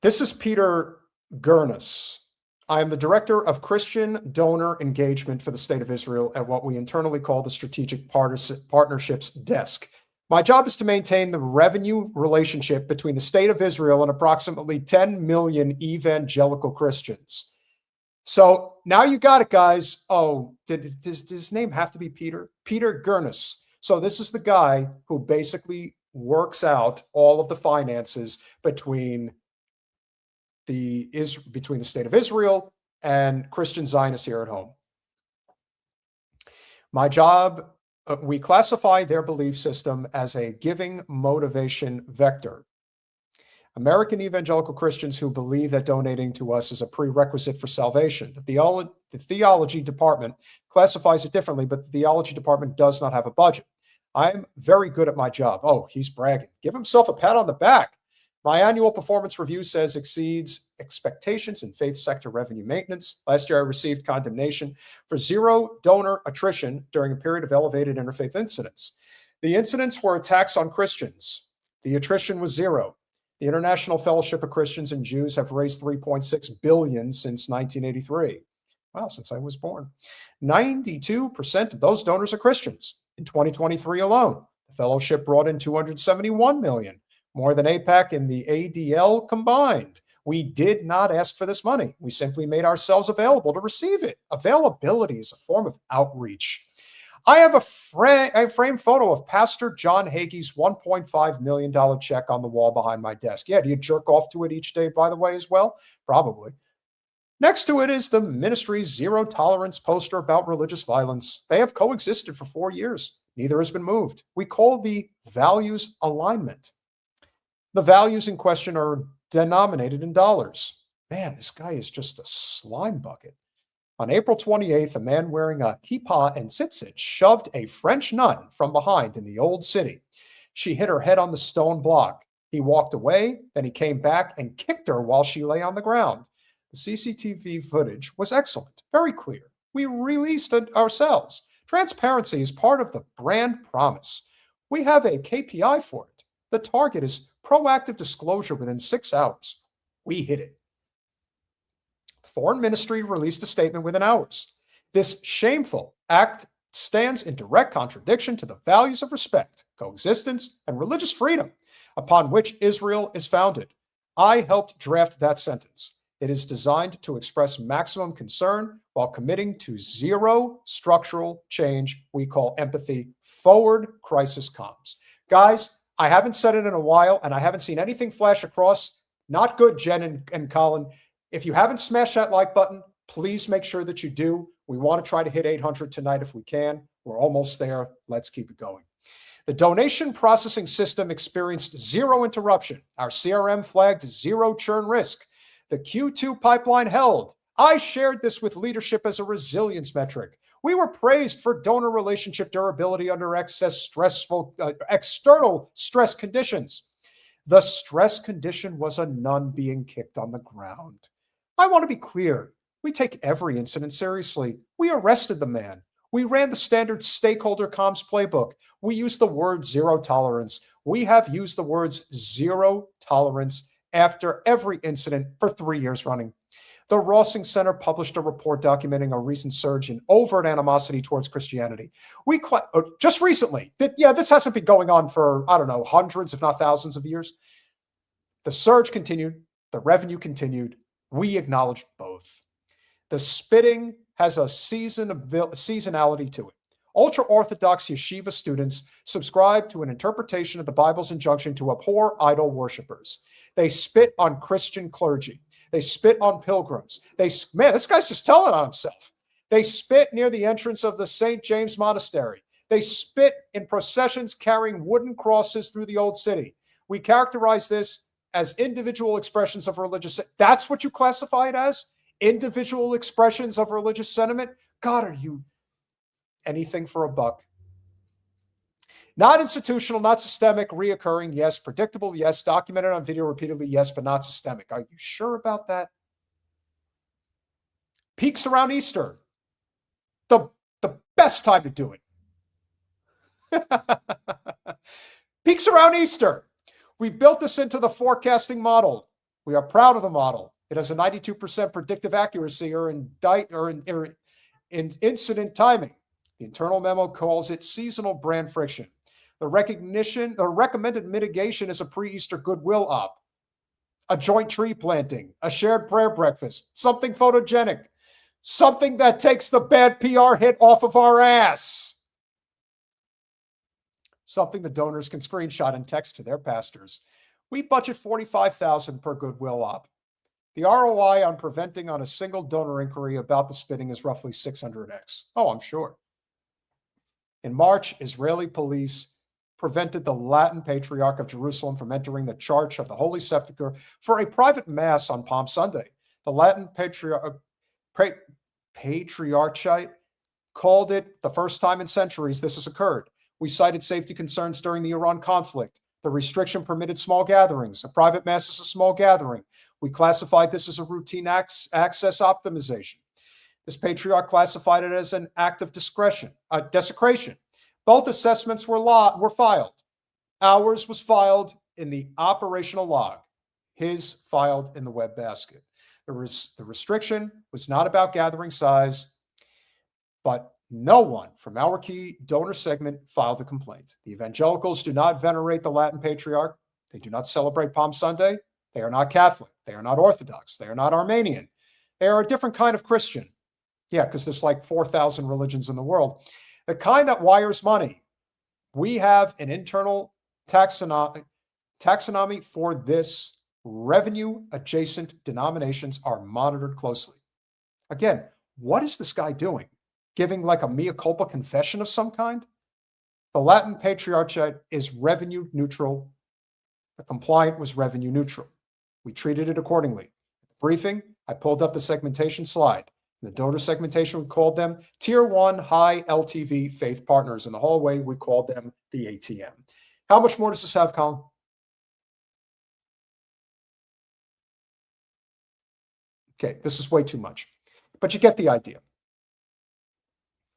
this is Peter Gurnus. I am the Director of Christian Donor Engagement for the State of Israel at what we internally call the Strategic Partnerships Desk. My job is to maintain the revenue relationship between the State of Israel and approximately 10 million evangelical Christians. So now you got it, guys. Oh, does his name have to be Peter? Peter Gurnus. So this is the guy who basically works out all of the finances between the State of Israel and Christian Zionists here at home. My job, we classify their belief system as a giving motivation vector. American evangelical Christians who believe that donating to us is a prerequisite for salvation. The theology department classifies it differently, but the theology department does not have a budget. I'm very good at my job. Oh, he's bragging. Give himself a pat on the back. My annual performance review says exceeds expectations in faith sector revenue maintenance. Last year, I received condemnation for zero donor attrition during a period of elevated interfaith incidents. The incidents were attacks on Christians. The attrition was zero. The International Fellowship of Christians and Jews have raised $3.6 billion since 1983. Wow, since I was born. 92% of those donors are Christians. In 2023 alone, the fellowship brought in $271 million, more than AIPAC and the ADL combined. We did not ask for this money. We simply made ourselves available to receive it. Availability is a form of outreach. I have a framed photo of Pastor John Hagee's $1.5 million check on the wall behind my desk. Yeah, do you jerk off to it each day, by the way, as well? Probably. Next to it is the ministry's zero tolerance poster about religious violence. They have coexisted for 4 years. Neither has been moved. We call the values alignment. The values in question are denominated in dollars. Man, this guy is just a slime bucket. On April 28th, a man wearing a kippah and tzitzit shoved a French nun from behind in the old city. She hit her head on the stone block. He walked away, then he came back and kicked her while she lay on the ground. The CCTV footage was excellent, very clear. We released it ourselves. Transparency is part of the brand promise. We have a KPI for it. The target is proactive disclosure within 6 hours. We hit it. The Foreign Ministry released a statement within hours. This shameful act stands in direct contradiction to the values of respect, coexistence, and religious freedom upon which Israel is founded. I helped draft that sentence. It is designed to express maximum concern while committing to zero structural change we call empathy. Forward crisis comms. Guys, I haven't said it in a while, and I haven't seen anything flash across. Not good, Jen and Colin. If you haven't smashed that like button, please make sure that you do. We want to try to hit 800 tonight if we can. We're almost there. Let's keep it going. The donation processing system experienced zero interruption. Our CRM flagged zero churn risk. The Q2 pipeline held. I shared this with leadership as a resilience metric. We were praised for donor relationship durability under external stress conditions. The stress condition was a nun being kicked on the ground. I want to be clear. We take every incident seriously. We arrested the man. We ran the standard stakeholder comms playbook. We used the word zero tolerance. We have used the words zero tolerance after every incident for 3 years running. The Rossing Center published a report documenting a recent surge in overt animosity towards Christianity. Just recently, this hasn't been going on for, I don't know, hundreds, if not thousands of years. The surge continued. The revenue continued. We acknowledged both. The spitting has a seasonality to it. Ultra-Orthodox yeshiva students subscribe to an interpretation of the Bible's injunction to abhor idol worshipers. They spit on Christian clergy. They spit on pilgrims. Man, this guy's just telling on himself. They spit near the entrance of the St. James Monastery. They spit in processions carrying wooden crosses through the old city. We characterize this as individual expressions of religious. That's what you classify it as? Individual expressions of religious sentiment? God, are you anything for a buck? Not institutional, not systemic, reoccurring, yes. Predictable, yes. Documented on video repeatedly, yes, but not systemic. Are you sure about that? Peaks around Easter. The best time to do it. Peaks around Easter. We built this into the forecasting model. We are proud of the model. It has a 92% predictive accuracy or in incident timing. The internal memo calls it seasonal brand friction. The recommended mitigation is a pre-Easter goodwill op, a joint tree planting, a shared prayer breakfast, something photogenic, something that takes the bad PR hit off of our ass, something the donors can screenshot and text to their pastors. We budget $45,000 per goodwill op. The ROI on preventing on a single donor inquiry about the spitting is roughly 600x. Oh, I'm sure. In March, Israeli police prevented the Latin Patriarch of Jerusalem from entering the Church of the Holy Sepulchre for a private mass on Palm Sunday. The Latin Patriarchate called it the first time in centuries this has occurred. We cited safety concerns during the Iran conflict. The restriction permitted small gatherings. A private mass is a small gathering. We classified this as a routine access optimization. This patriarch classified it as an act of desecration. Both assessments were filed. Ours was filed in the operational log. His filed in the web basket. The restriction was not about gathering size, but no one from our key donor segment filed a complaint. The evangelicals do not venerate the Latin Patriarch. They do not celebrate Palm Sunday. They are not Catholic. They are not Orthodox. They are not Armenian. They are a different kind of Christian. Yeah, because there's like 4,000 religions in the world. The kind that wires money. We have an internal taxonomy for this. Revenue adjacent denominations are monitored closely. Again, what is this guy doing? Giving like a mea culpa confession of some kind? The Latin Patriarchate is revenue neutral. The compliant was revenue neutral. We treated it accordingly. At the briefing, I pulled up the segmentation slide. In the donor segmentation, we called them Tier 1 high LTV faith partners. In the hallway, we called them the ATM. How much more does this have, Colin? Okay, this is way too much, but you get the idea.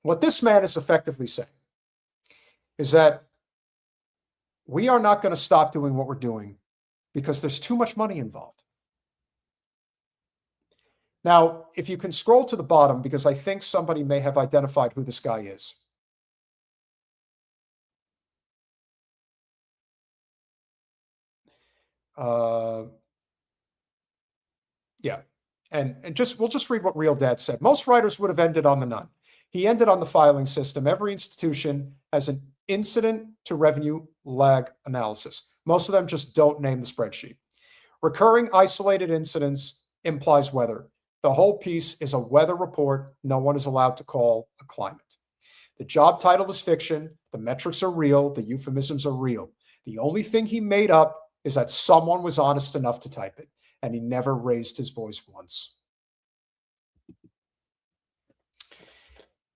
What this man is effectively saying is that we are not going to stop doing what we're doing because there's too much money involved. Now, if you can scroll to the bottom, because I think somebody may have identified who this guy is. Yeah. And we'll just read what Real Dad said. Most writers would have ended on the none. He ended on the filing system. Every institution has an incident to revenue lag analysis. Most of them just don't name the spreadsheet. Recurring isolated incidents implies weather. The whole piece is a weather report no one is allowed to call a climate. The job title is fiction. The metrics are real. The euphemisms are real. The only thing he made up is that someone was honest enough to type it, and he never raised his voice once.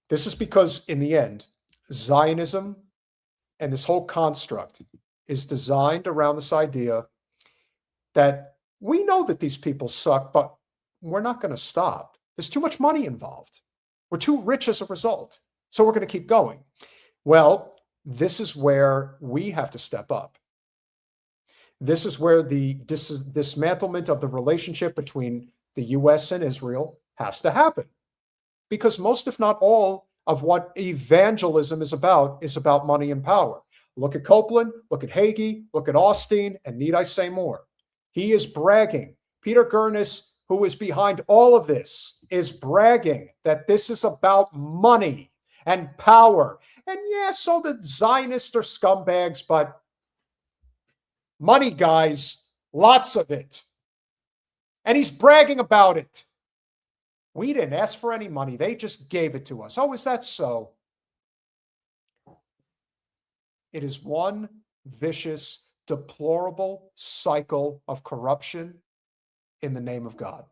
This is because, in the end, Zionism and this whole construct is designed around this idea that we know that these people suck, but we're not going to stop. There's too much money involved. We're too rich as a result, so we're going to keep going. Well, this is where we have to step up. This is where the dismantlement of the relationship between the US and Israel has to happen. Because most, if not all, of what evangelism is about money and power. Look at Copeland, look at Hager, look at Austin, and need I say more? He is bragging. Peter Gurnis, who is behind all of this, is bragging that this is about money and power. And yes, so the Zionists are scumbags, but money, guys, lots of it. And he's bragging about it. We didn't ask for any money. They just gave it to us. Oh, is that so? It is one vicious, deplorable cycle of corruption in the name of God.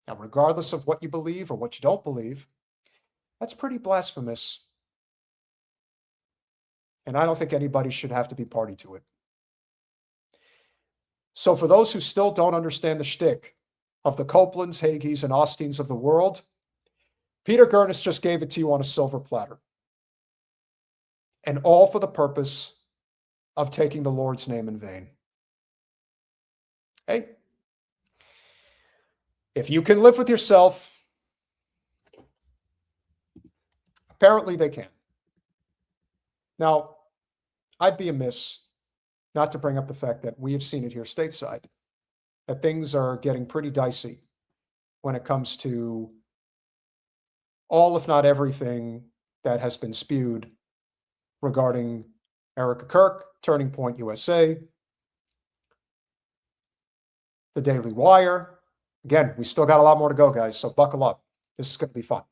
Now, regardless of what you believe or what you don't believe, that's pretty blasphemous. And I don't think anybody should have to be party to it. So for those who still don't understand the shtick of the Copelands, Hages, and Austins of the world, Peter Gurnis just gave it to you on a silver platter. And all for the purpose of taking the Lord's name in vain. Hey, if you can live with yourself, apparently they can. Now, I'd be amiss not to bring up the fact that we have seen it here stateside, that things are getting pretty dicey when it comes to all, if not everything, that has been spewed regarding Erika Kirk, Turning Point USA, the Daily Wire. Again, we still got a lot more to go, guys, so buckle up. This is going to be fun.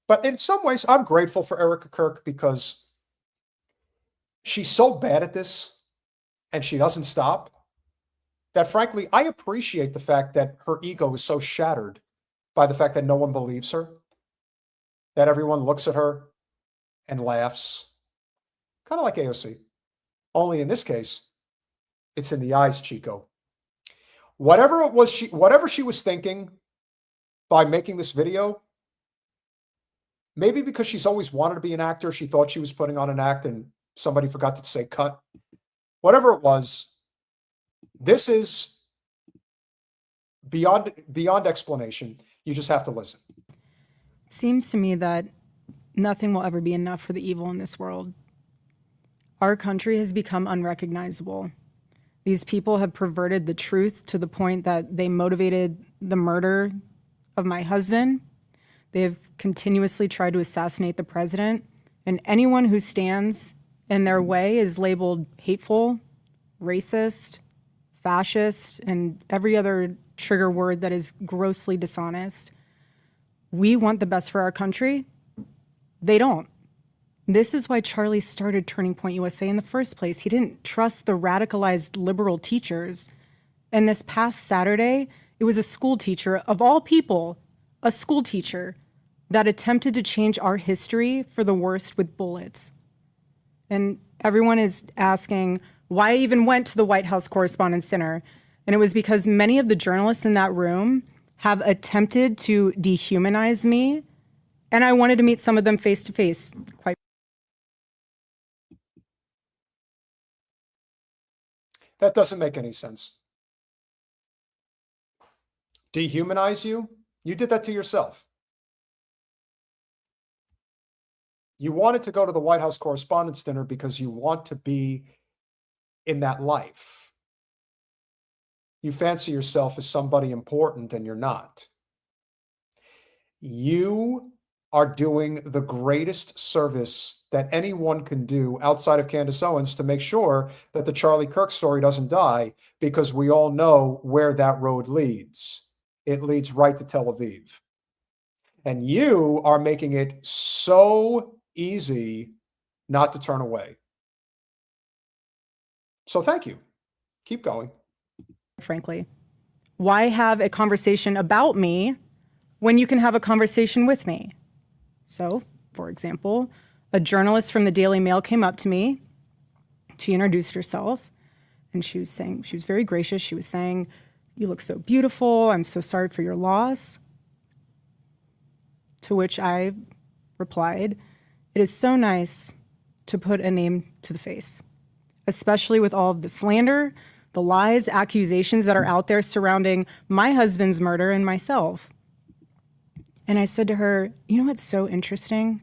But in some ways, I'm grateful for Erika Kirk because she's so bad at this and she doesn't stop that, frankly, I appreciate the fact that her ego is so shattered by the fact that no one believes her, that everyone looks at her and laughs, kind of like AOC. Only in this case, it's in the eyes, Chico. Whatever she was thinking by making this video, maybe because she's always wanted to be an actor, she thought she was putting on an act and somebody forgot to say cut. Whatever it was, this is beyond explanation. You just have to listen. It seems to me that nothing will ever be enough for the evil in this world. Our country has become unrecognizable. These people have perverted the truth to the point that they motivated the murder of my husband. They have continuously tried to assassinate the president, and anyone who stands in their way is labeled hateful, racist, fascist, and every other trigger word that is grossly dishonest. We want the best for our country. They don't. This is why Charlie started Turning Point USA in the first place. He didn't trust the radicalized liberal teachers. And this past Saturday, it was a school teacher, of all people, a school teacher, that attempted to change our history for the worst with bullets. And everyone is asking why I even went to the White House Correspondents' Dinner. And it was because many of the journalists in that room have attempted to dehumanize me, and I wanted to meet some of them face to face. That doesn't make any sense. Dehumanize you? You did that to yourself. You wanted to go to the White House Correspondents' Dinner because you want to be in that life. You fancy yourself as somebody important and you're not. You are doing the greatest service that anyone can do outside of Candace Owens to make sure that the Charlie Kirk story doesn't die, because we all know where that road leads. It leads right to Tel Aviv. And you are making it so easy not to turn away. So thank you. Keep going. Frankly, why have a conversation about me when you can have a conversation with me? So, for example, a journalist from the Daily Mail came up to me. She introduced herself, and she was very gracious. She was saying, "You look so beautiful. I'm so sorry for your loss." To which I replied, "It is so nice to put a name to the face, especially with all of the slander, the lies, accusations that are out there surrounding my husband's murder and myself." And I said to her, "You know what's so interesting?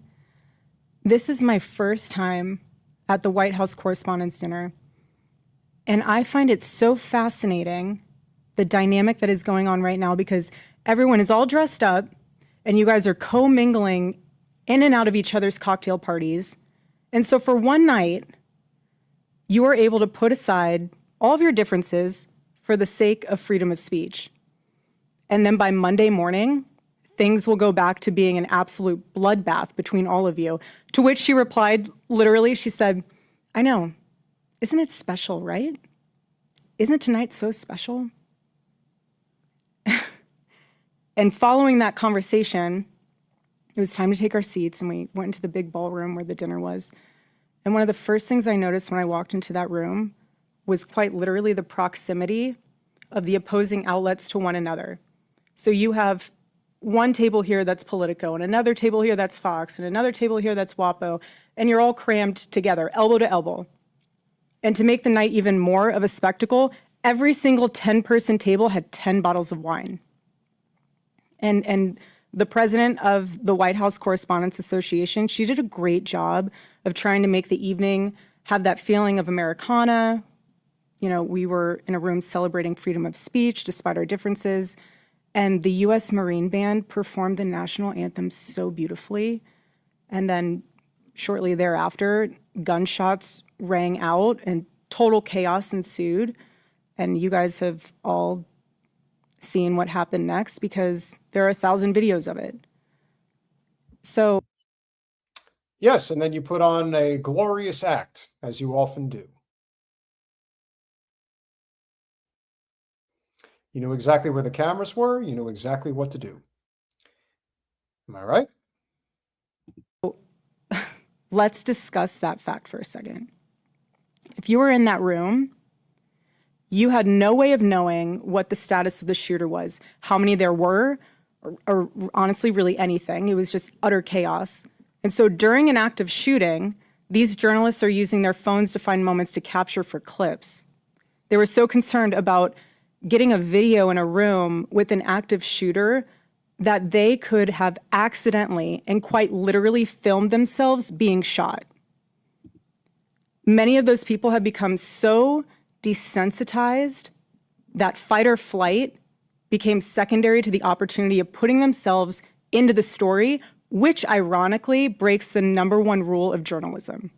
This is my first time at the White House Correspondents' Dinner, and I find it so fascinating, the dynamic that is going on right now, because everyone is all dressed up, and you guys are co-mingling in and out of each other's cocktail parties. And so for one night, you are able to put aside all of your differences for the sake of freedom of speech. And then by Monday morning, things will go back to being an absolute bloodbath between all of you." To which she replied, literally, she said, "I know. Isn't it special, right? Isn't tonight so special?" And following that conversation, it was time to take our seats, and we went into the big ballroom where the dinner was. And one of the first things I noticed when I walked into that room was quite literally the proximity of the opposing outlets to one another. So you have one table here that's Politico, and another table here that's Fox, and another table here that's WAPO, and you're all crammed together, elbow to elbow. And to make the night even more of a spectacle, every single 10-person table had 10 bottles of wine. And the president of the White House Correspondents Association, she did a great job of trying to make the evening have that feeling of Americana. You know, we were in a room celebrating freedom of speech despite our differences. And the U.S. Marine Band performed the national anthem so beautifully. And then shortly thereafter, gunshots rang out and total chaos ensued. And you guys have all seen what happened next, because there are 1,000 videos of it. So. Yes, and then you put on a glorious act, as you often do. You knew exactly where the cameras were. You knew exactly what to do. Am I right? Let's discuss that fact for a second. If you were in that room, you had no way of knowing what the status of the shooter was, how many there were, or honestly, really anything. It was just utter chaos. And so during an active shooting, these journalists are using their phones to find moments to capture for clips. They were so concerned about getting a video in a room with an active shooter that they could have accidentally and quite literally filmed themselves being shot. Many of those people have become so desensitized that fight or flight became secondary to the opportunity of putting themselves into the story, which ironically breaks the #1 rule of journalism.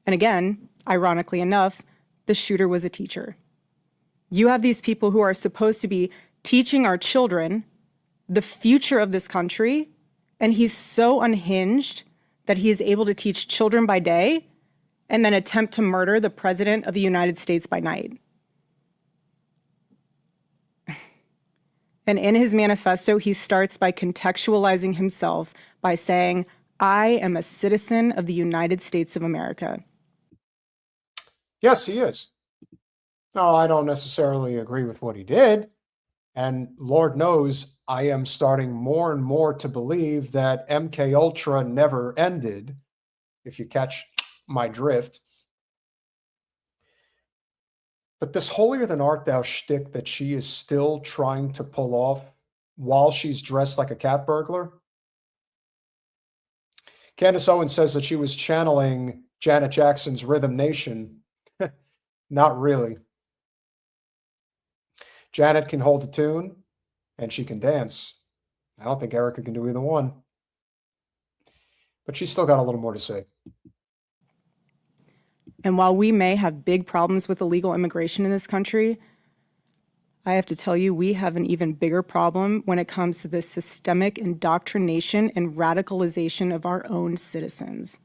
And again, ironically enough, the shooter was a teacher. You have these people who are supposed to be teaching our children the future of this country, and he's so unhinged that he is able to teach children by day and then attempt to murder the President of the United States by night. And in his manifesto, he starts by contextualizing himself by saying, "I am a citizen of the United States of America." Yes, he is. No, I don't necessarily agree with what he did. And Lord knows I am starting more and more to believe that MK Ultra never ended, if you catch my drift. But this holier than art thou shtick that she is still trying to pull off while she's dressed like a cat burglar. Candace Owens says that she was channeling Janet Jackson's Rhythm Nation. Not really. Janet can hold a tune and she can dance. I don't think Erika can do either one. But she's still got a little more to say. And while we may have big problems with illegal immigration in this country, I have to tell you, we have an even bigger problem when it comes to the systemic indoctrination and radicalization of our own citizens.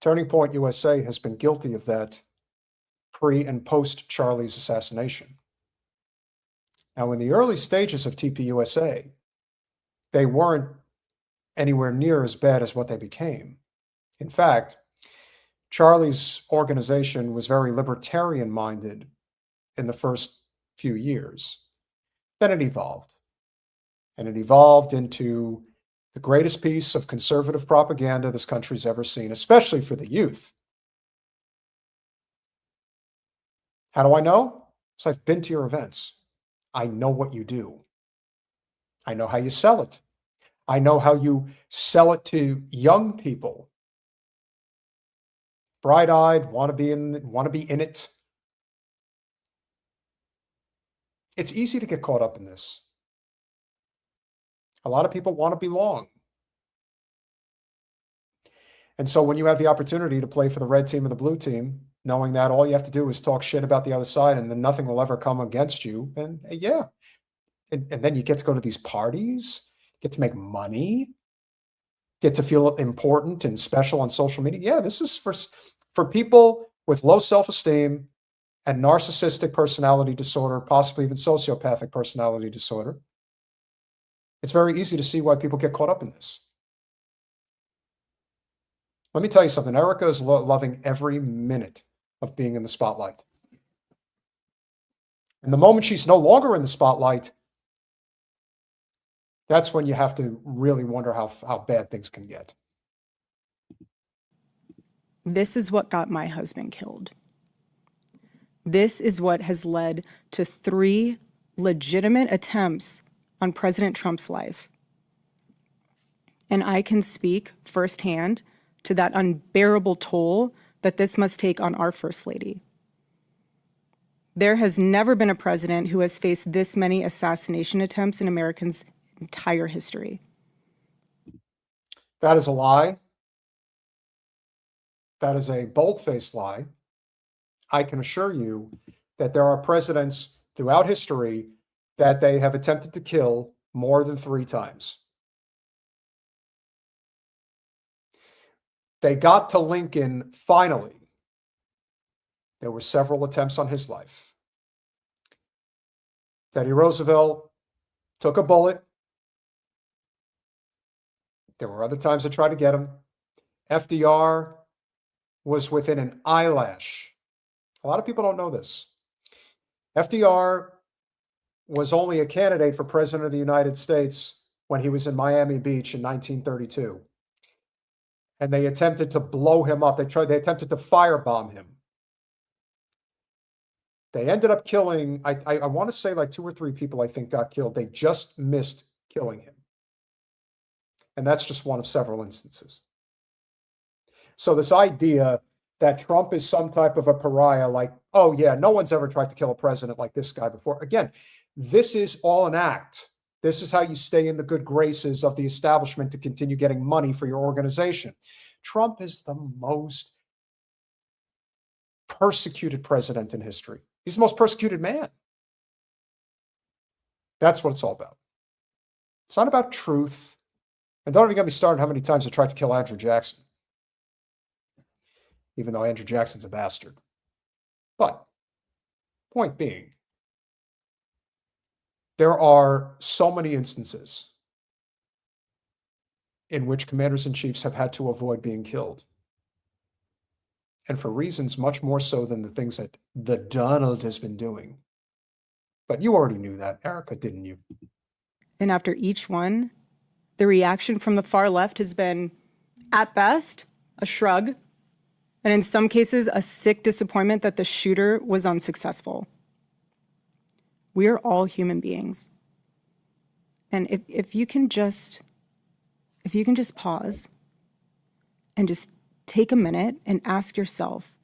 Turning Point USA has been guilty of that pre and post Charlie's assassination. Now, in the early stages of TPUSA, they weren't anywhere near as bad as what they became. In fact, Charlie's organization was very libertarian-minded in the first few years. Then it evolved. And it evolved into the greatest piece of conservative propaganda this country's ever seen, especially for the youth. How do I know? Because I've been to your events. I know what you do. I know how you sell it. I know how you sell it to young people. Bright-eyed, want to be in it. It's easy to get caught up in this. A lot of people want to belong. And so when you have the opportunity to play for the red team or the blue team, knowing that all you have to do is talk shit about the other side and then nothing will ever come against you, and yeah. And then you get to go to these parties, get to make money, get to feel important and special on social media. Yeah, this is for people with low self-esteem and narcissistic personality disorder, possibly even sociopathic personality disorder. It's very easy to see why people get caught up in this. Let me tell you something. Erika is loving every minute of being in the spotlight. And the moment she's no longer in the spotlight, that's when you have to really wonder how bad things can get. This is what got my husband killed. This is what has led to 3 legitimate attempts on President Trump's life. And I can speak firsthand to that unbearable toll that this must take on our First Lady. There has never been a president who has faced this many assassination attempts in Americans' entire history. That is a lie. That is a bold-faced lie. I can assure you that there are presidents throughout history that they have attempted to kill more than 3 times. They got to Lincoln finally. There were several attempts on his life. Teddy Roosevelt took a bullet. There were other times I tried to get him. FDR was within an eyelash. A lot of people don't know this. FDR was only a candidate for president of the United States when he was in Miami Beach in 1932. And they attempted to blow him up. They attempted to firebomb him. They ended up killing, I want to say like 2 or 3 people I think got killed. They just missed killing him. And that's just one of several instances. So this idea that Trump is some type of a pariah, like, oh yeah, no one's ever tried to kill a president like this guy before. Again, this is all an act. This is how you stay in the good graces of the establishment to continue getting money for your organization. Trump is the most persecuted president in history. He's the most persecuted man. That's what it's all about. It's not about truth. And don't even get me started how many times they tried to kill Andrew Jackson. Even though Andrew Jackson's a bastard. But, point being, there are so many instances in which commanders-in-chiefs have had to avoid being killed. And for reasons much more so than the things that the Donald has been doing. But you already knew that, Erika, didn't you? And after each one, the reaction from the far left has been, at best, a shrug, and in some cases, a sick disappointment that the shooter was unsuccessful. We are all human beings. And if you can just pause and just take a minute and ask yourself,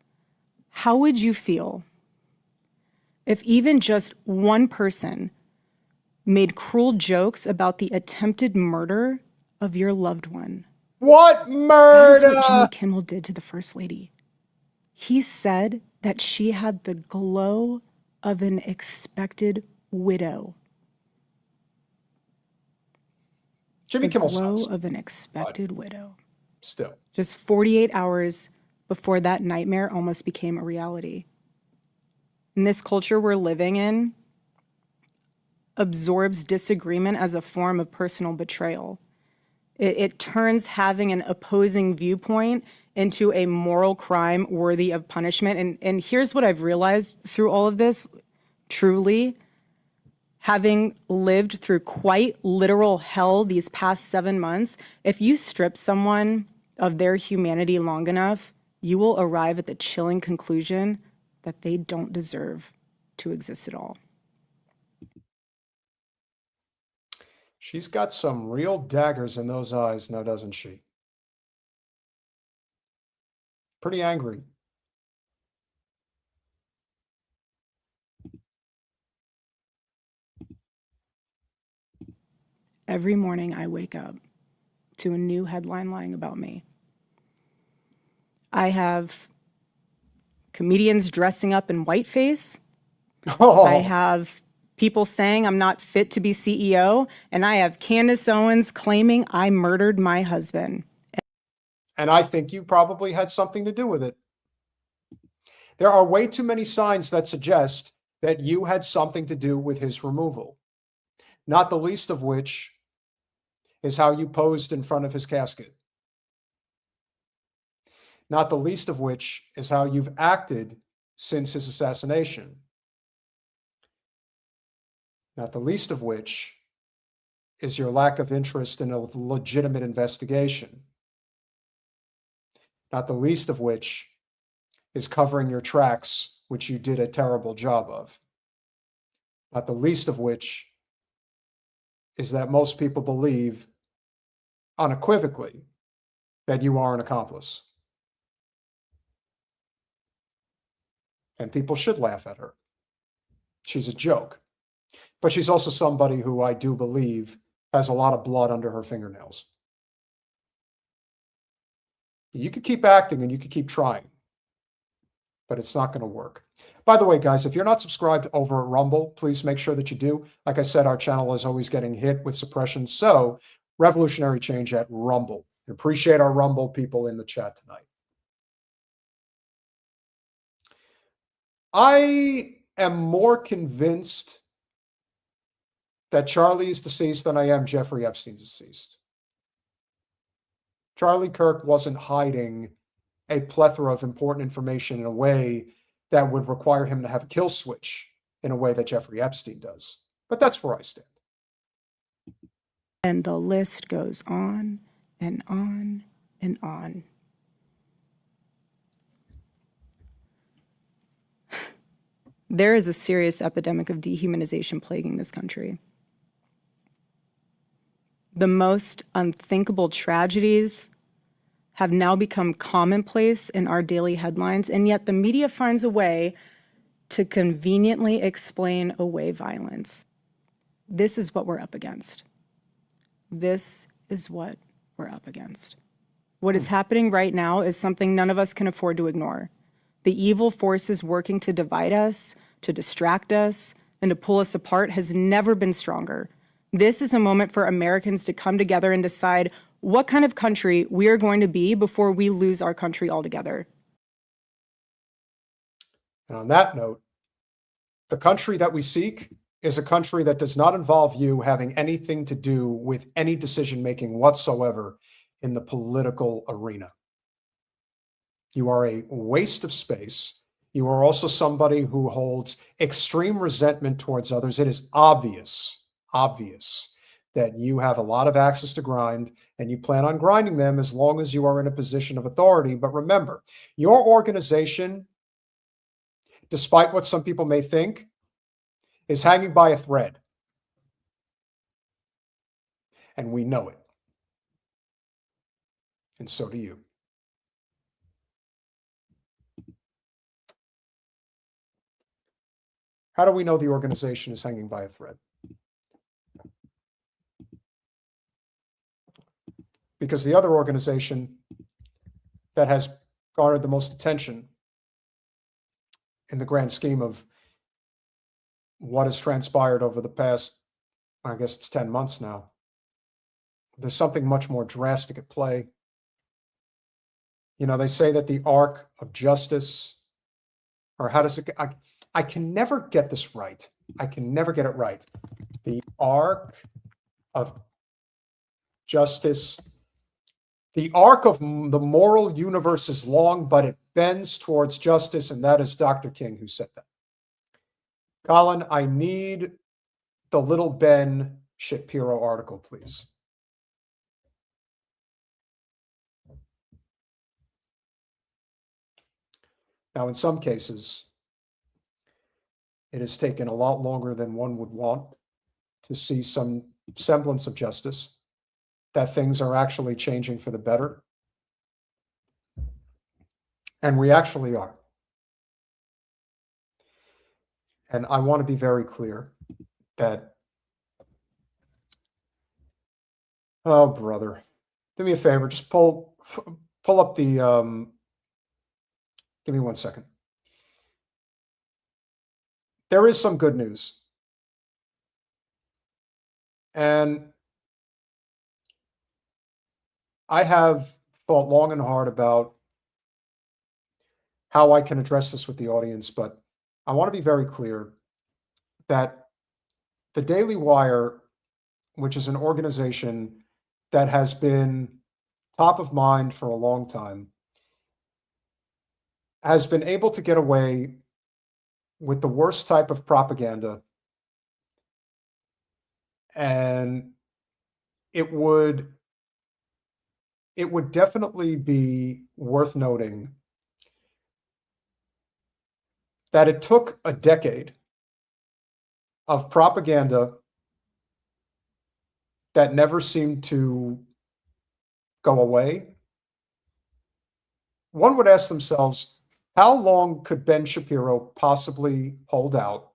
how would you feel if even just one person made cruel jokes about the attempted murder of your loved one? What murder? That is what Jimmy Kimmel did to the First Lady. He said that she had the glow of an expected widow. Jimmy Kimmel glow sucks. of an expected widow. Still. Just 48 hours before that nightmare almost became a reality. In this culture we're living in, absorbs disagreement as a form of personal betrayal. It turns having an opposing viewpoint into a moral crime worthy of punishment. And here's what I've realized through all of this, truly, having lived through quite literal hell these past 7 months, if you strip someone of their humanity long enough, you will arrive at the chilling conclusion that they don't deserve to exist at all. She's got some real daggers in those eyes now, doesn't she? Pretty angry. Every morning I wake up to a new headline lying about me. I have comedians dressing up in whiteface. I have people saying I'm not fit to be CEO, and I have Candace Owens claiming I murdered my husband. And I think you probably had something to do with it. There are way too many signs that suggest that you had something to do with his removal, not the least of which is how you posed in front of his casket. Not the least of which is how you've acted since his assassination. Not the least of which is your lack of interest in a legitimate investigation. Not the least of which is covering your tracks, which you did a terrible job of. Not the least of which is that most people believe unequivocally that you are an accomplice. And people should laugh at her. She's a joke. But she's also somebody who I do believe has a lot of blood under her fingernails. You could keep acting and you could keep trying, but it's not going to work. By the way, guys, if you're not subscribed over at Rumble, please make sure that you do. Like I said, our channel is always getting hit with suppression. So revolutionary change at Rumble. I appreciate our Rumble people in the chat tonight. I am more convinced that Charlie is deceased than I am Jeffrey Epstein's deceased. Charlie Kirk wasn't hiding a plethora of important information in a way that would require him to have a kill switch in a way that Jeffrey Epstein does. But that's where I stand. And the list goes on and on and on. There is a serious epidemic of dehumanization plaguing this country. The most unthinkable tragedies have now become commonplace in our daily headlines, and yet the media finds a way to conveniently explain away violence. This is what we're up against. This is what we're up against. What is happening right now is something none of us can afford to ignore. The evil forces working to divide us, to distract us, and to pull us apart has never been stronger. This is a moment for Americans to come together and decide what kind of country we are going to be before we lose our country altogether. And on that note, the country that we seek is a country that does not involve you having anything to do with any decision-making whatsoever in the political arena. You are a waste of space. You are also somebody who holds extreme resentment towards others. It is obvious that you have a lot of axes to grind, and you plan on grinding them as long as you are in a position of authority. But remember, your organization, despite what some people may think, is hanging by a thread. And we know it. And so do you. How do we know the organization is hanging by a thread? Because the other organization that has garnered the most attention in the grand scheme of what has transpired over the past, I guess it's 10 months now, there's something much more drastic at play. You know, they say that the arc of justice, or how does it, I can never get this right. I can never get it right. The arc of justice, the arc of the moral universe is long, but it bends towards justice, and that is Dr. King who said that. Colin, I need the Little Ben Shapiro article, please. Now, in some cases, it has taken a lot longer than one would want to see some semblance of justice, that things are actually changing for the better. And we actually are. And I want to be very clear that, oh, brother, do me a favor, just pull up the, give me 1 second. There is some good news. And I have thought long and hard about how I can address this with the audience, but I want to be very clear that the Daily Wire, which is an organization that has been top of mind for a long time, has been able to get away with the worst type of propaganda. And it would definitely be worth noting that it took a decade of propaganda that never seemed to go away. One would ask themselves, how long could Ben Shapiro possibly hold out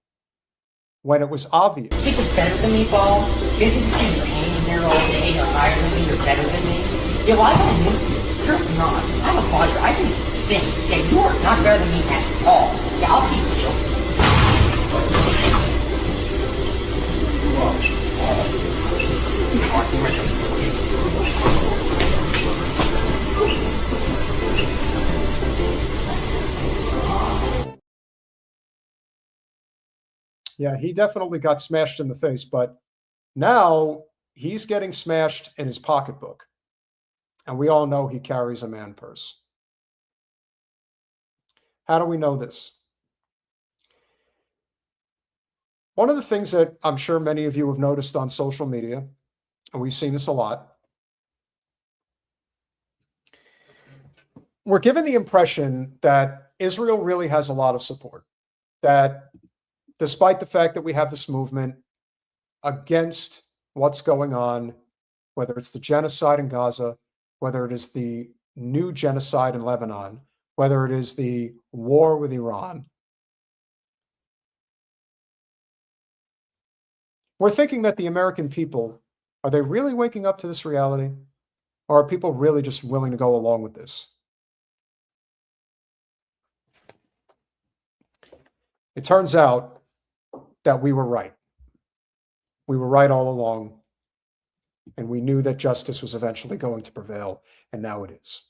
when it was obvious? You think you're better than me, Paul? Do you think you're hanging there all day, you're higher than me, you're better than me? Yeah, well, I don't miss you. You're not. I'm a father. I can think that you are not better than me at all. Yeah, I'll teach you. Yeah, he definitely got smashed in the face, but now he's getting smashed in his pocketbook. And we all know he carries a man purse. How do we know this? One of the things that I'm sure many of you have noticed on social media, and we've seen this a lot, we're given the impression that Israel really has a lot of support, that despite the fact that we have this movement against what's going on, whether it's the genocide in Gaza, whether it is the new genocide in Lebanon, whether it is the war with Iran, we're thinking that the American people, are they really waking up to this reality? Or are people really just willing to go along with this? It turns out that we were right. We were right all along, and we knew that justice was eventually going to prevail, and now it is.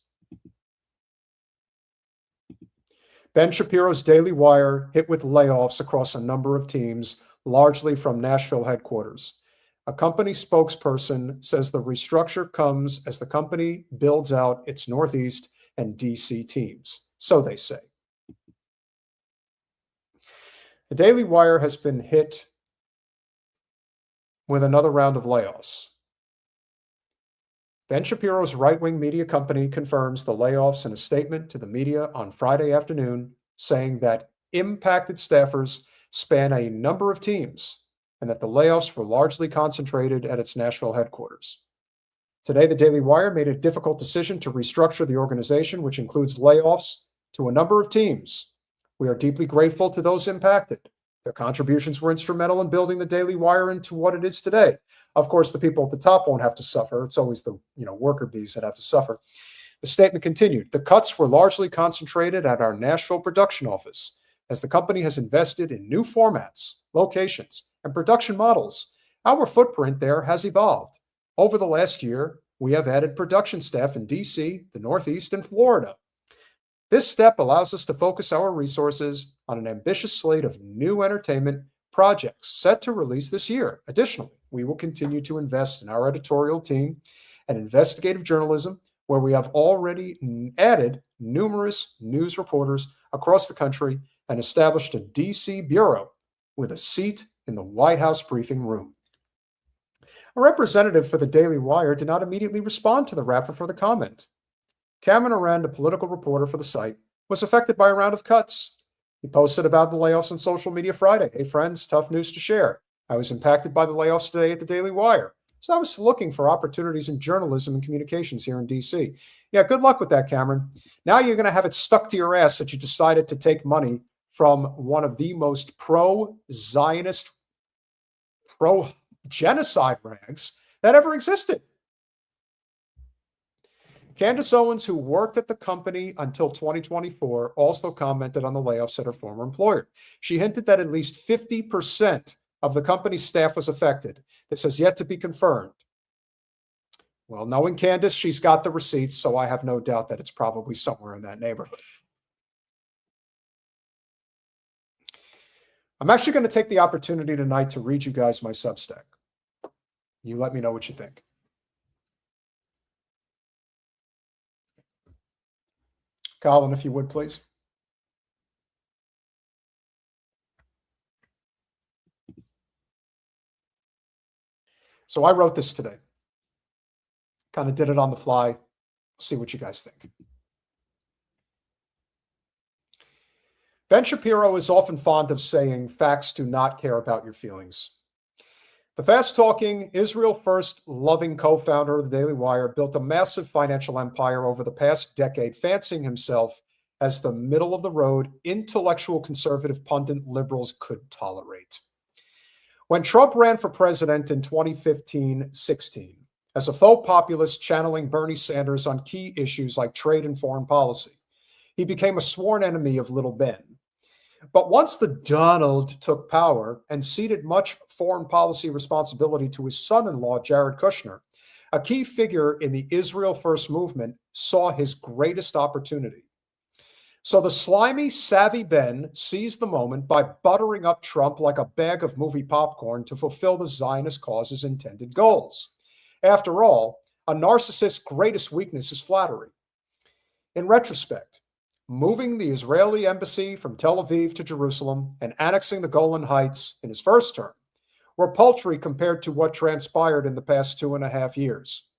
Ben Shapiro's Daily Wire hit with layoffs across a number of teams, largely from Nashville headquarters. A company spokesperson says the restructure comes as the company builds out its Northeast and DC teams. So they say. The Daily Wire has been hit with another round of layoffs. Ben Shapiro's right-wing media company confirms the layoffs in a statement to the media on Friday afternoon, saying that impacted staffers span a number of teams and that the layoffs were largely concentrated at its Nashville headquarters. Today, the Daily Wire made a difficult decision to restructure the organization, which includes layoffs to a number of teams. We are deeply grateful to those impacted. Their contributions were instrumental in building the Daily Wire into what it is today. Of course, the people at the top won't have to suffer. It's always the worker bees that have to suffer. The statement continued, the cuts were largely concentrated at our Nashville production office, as the company has invested in new formats, locations, and production models. Our footprint there has evolved. Over the last year, we have added production staff in DC, the Northeast, and Florida. This step allows us to focus our resources on an ambitious slate of new entertainment projects set to release this year. Additionally, we will continue to invest in our editorial team and investigative journalism, where we have already added numerous news reporters across the country and established a DC bureau with a seat in the White House briefing room. A representative for the Daily Wire did not immediately respond to the rapper for the comment. Cameron Arend, a political reporter for the site, was affected by a round of cuts. He posted about the layoffs on social media Friday. Hey friends, tough news to share. I was impacted by the layoffs today at the Daily Wire. So I was looking for opportunities in journalism and communications here in DC. Yeah, good luck with that, Cameron. Now you're going to have it stuck to your ass that you decided to take money from one of the most pro-Zionist, pro-genocide rags that ever existed. Candace Owens, who worked at the company until 2024, also commented on the layoffs at her former employer. She hinted that at least 50% of the company's staff was affected. This has yet to be confirmed. Well, knowing Candace, she's got the receipts, so I have no doubt that it's probably somewhere in that neighborhood. I'm actually going to take the opportunity tonight to read you guys my Substack. You let me know what you think. Colin, if you would, please. So I wrote this today. Kind of did it on the fly. See what you guys think. Ben Shapiro is often fond of saying, facts do not care about your feelings. The fast-talking, Israel-first loving co-founder of the Daily Wire built a massive financial empire over the past decade, fancying himself as the middle-of-the-road, intellectual conservative pundit liberals could tolerate. When Trump ran for president in 2015-16, as a faux populist channeling Bernie Sanders on key issues like trade and foreign policy, he became a sworn enemy of Little Ben. But once the Donald took power and ceded much foreign policy responsibility to his son-in-law, Jared Kushner, a key figure in the Israel First movement saw his greatest opportunity. So the slimy, savvy Ben seized the moment by buttering up Trump like a bag of movie popcorn to fulfill the Zionist cause's intended goals. After all, a narcissist's greatest weakness is flattery. In retrospect, moving the Israeli embassy from Tel Aviv to Jerusalem and annexing the Golan Heights in his first term were paltry compared to what transpired in the past 2.5 years.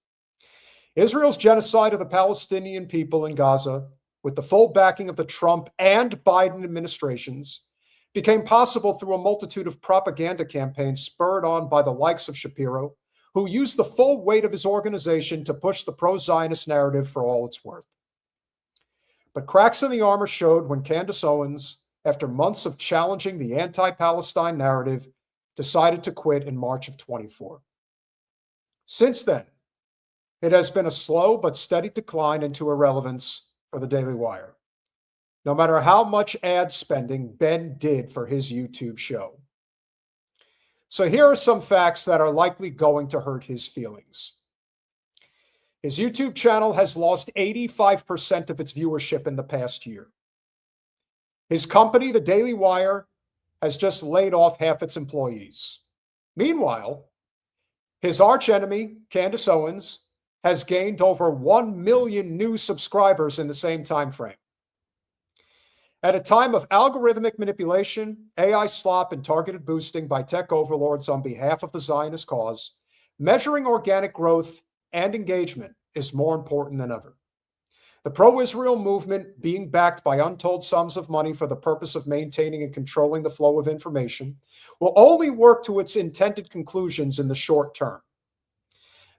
Israel's genocide of the Palestinian people in Gaza, with the full backing of the Trump and Biden administrations, became possible through a multitude of propaganda campaigns spurred on by the likes of Shapiro, who used the full weight of his organization to push the pro-Zionist narrative for all it's worth. But cracks in the armor showed when Candace Owens, after months of challenging the anti-Palestine narrative, decided to quit in March of 24. Since then, it has been a slow but steady decline into irrelevance for the Daily Wire, no matter how much ad spending Ben did for his YouTube show. So here are some facts that are likely going to hurt his feelings. His YouTube channel has lost 85% of its viewership in the past year. His company, the Daily Wire, has just laid off half its employees. Meanwhile, his archenemy, Candace Owens, has gained over 1 million new subscribers in the same time frame. At a time of algorithmic manipulation, AI slop, and targeted boosting by tech overlords on behalf of the Zionist cause, measuring organic growth and engagement is more important than ever. The pro-Israel movement, being backed by untold sums of money for the purpose of maintaining and controlling the flow of information, will only work to its intended conclusions in the short term.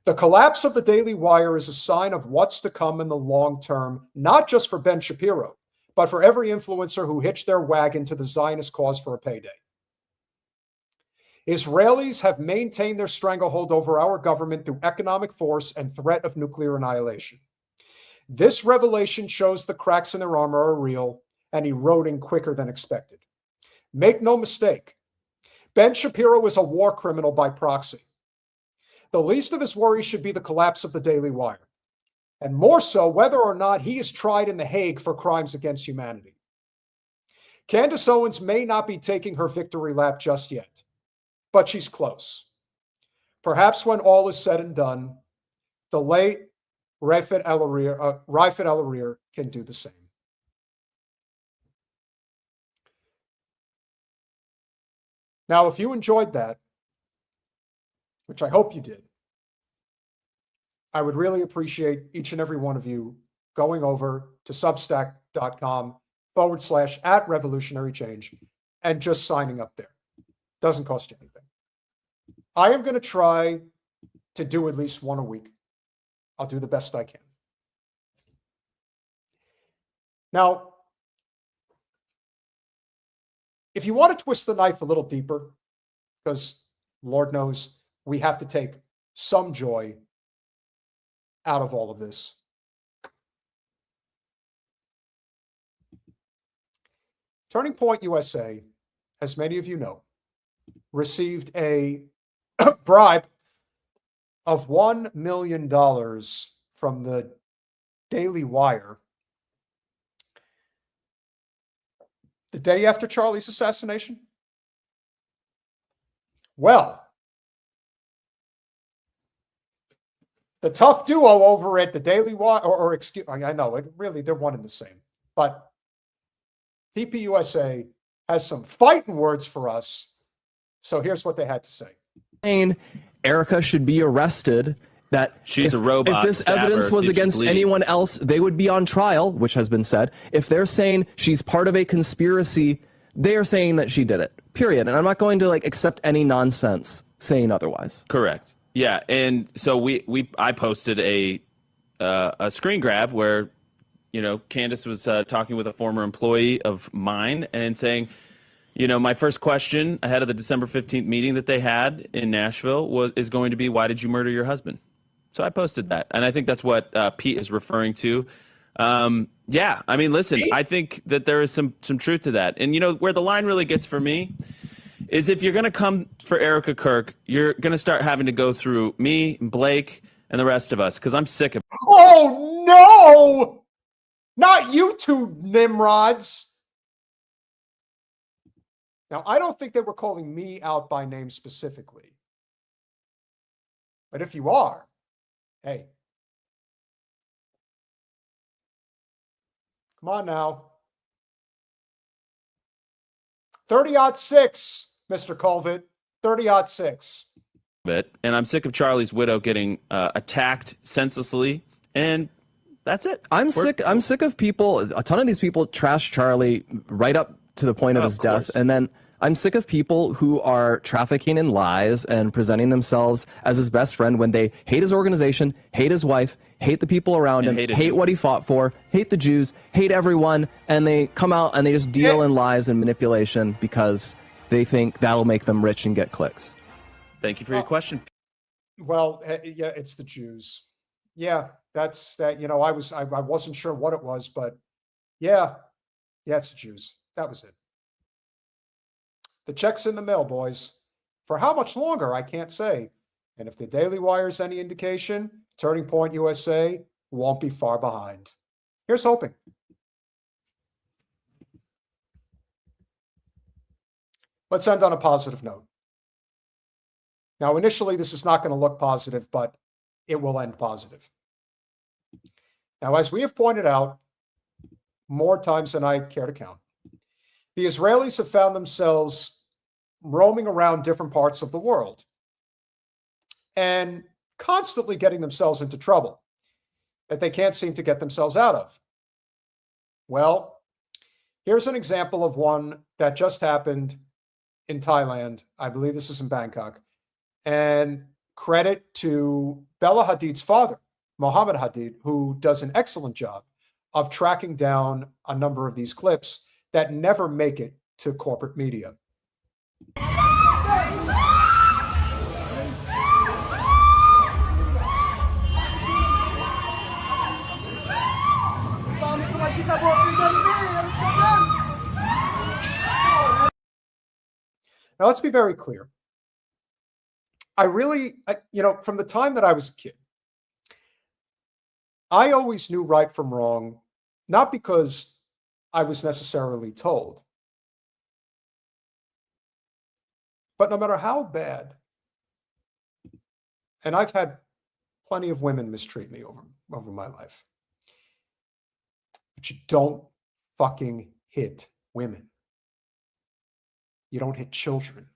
The collapse of the Daily Wire is a sign of what's to come in the long term, not just for Ben Shapiro, but for every influencer who hitched their wagon to the Zionist cause for a payday. Israelis have maintained their stranglehold over our government through economic force and threat of nuclear annihilation. This revelation shows the cracks in their armor are real and eroding quicker than expected. Make no mistake, Ben Shapiro is a war criminal by proxy. The least of his worries should be the collapse of the Daily Wire, and more so whether or not he is tried in The Hague for crimes against humanity. Candace Owens may not be taking her victory lap just yet, but she's close. Perhaps when all is said and done, the late Rifat El-Arir can do the same. Now, if you enjoyed that, which I hope you did, I would really appreciate each and every one of you going over to substack.com/@revolutionarychange and just signing up there. Doesn't cost you anything. I am going to try to do at least one a week. I'll do the best I can. Now, if you want to twist the knife a little deeper, because Lord knows we have to take some joy out of all of this. Turning Point USA, as many of you know, received a bribe of $1 million from the Daily Wire the day after Charlie's assassination. Well, the tough duo over at the Daily Wire, or excuse, I know, really, they're one and the same. But TPUSA has some fighting words for us. So here's what they had to say. Erika should be arrested, that she's a robot. If this evidence was against anyone else, they would be on trial, which has been said. If they're saying she's part of a conspiracy, they are saying that she did it, period. And I'm not going to accept any nonsense saying otherwise. Correct. Yeah, and so I posted a screen grab where, Candace was talking with a former employee of mine and saying, my first question ahead of the December 15th meeting that they had in Nashville is going to be, why did you murder your husband? So I posted that, and I think that's what Pete is referring to. Yeah, I mean, listen, I think that there is some truth to that, and where the line really gets for me is if you're going to come for Erika Kirk, you're going to start having to go through me, Blake, and the rest of us, because I'm sick of it. Oh, no! Not you two Nimrods! Now, I don't think they were calling me out by name specifically. But if you are, hey. Come on now. 30-6, Mr. Colvett. 30-6. And I'm sick of Charlie's widow getting attacked senselessly, and that's it. I'm sick of people. A ton of these people trash Charlie right up to the point of his death, and then I'm sick of people who are trafficking in lies and presenting themselves as his best friend when they hate his organization, hate his wife, hate the people around him, hate what he fought for, hate the Jews, hate everyone, and they come out and they just deal in lies and manipulation because they think that'll make them rich and get clicks. Thank you for your question. Well, yeah, it's the Jews. Yeah, that's that. You know, I wasn't sure what it was, but yeah, it's the Jews. That was it. The check's in the mail, boys. For how much longer, I can't say. And if the Daily Wire's any indication, Turning Point USA won't be far behind. Here's hoping. Let's end on a positive note. Now, initially, this is not going to look positive, but it will end positive. Now, as we have pointed out more times than I care to count, the Israelis have found themselves roaming around different parts of the world and constantly getting themselves into trouble that they can't seem to get themselves out of. Well, here's an example of one that just happened in Thailand. I believe this is in Bangkok. And credit to Bella Hadid's father, Mohammed Hadid, who does an excellent job of tracking down a number of these clips that never make it to corporate media. Now, let's be very clear. From the time that I was a kid, I always knew right from wrong, not because I was necessarily told, but no matter how bad, and I've had plenty of women mistreat me over my life, but you don't fucking hit women. You don't hit children.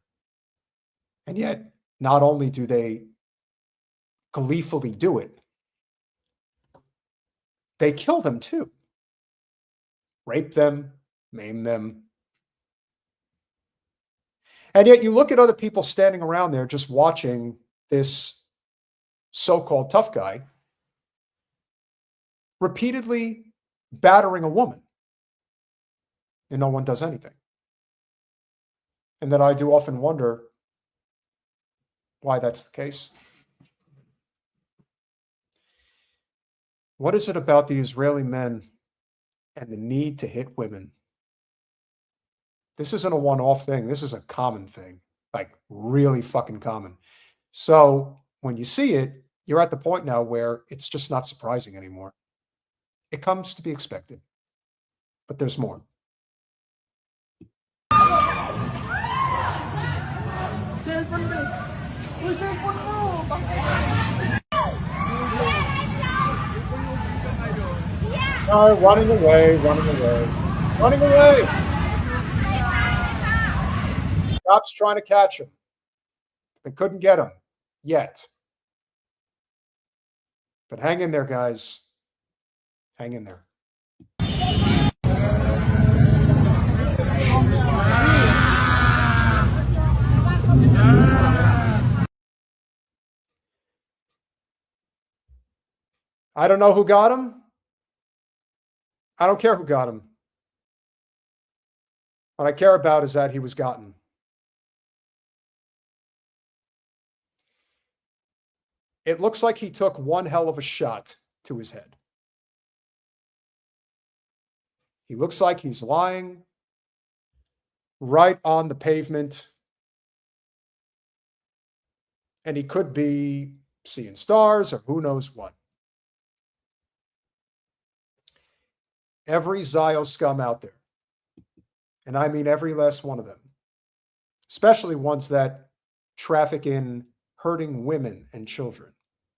And yet, not only do they gleefully do it, they kill them too. Rape them, maim them. And yet you look at other people standing around there just watching this so-called tough guy repeatedly battering a woman, and no one does anything. And then I do often wonder why that's the case. What is it about the Israeli men and the need to hit women? This isn't a one-off thing. This is a common thing, like really fucking common. So when you see it, you're at the point now where it's just not surprising anymore. It comes to be expected, but there's more. Running away. Cops trying to catch him. They couldn't get him yet. But hang in there, guys. Hang in there. I don't know who got him. I don't care who got him. What I care about is that he was gotten. It looks like he took one hell of a shot to his head. He looks like he's lying right on the pavement. And he could be seeing stars or who knows what. Every Zio scum out there, and I mean every last one of them, especially ones that traffic in hurting women and children,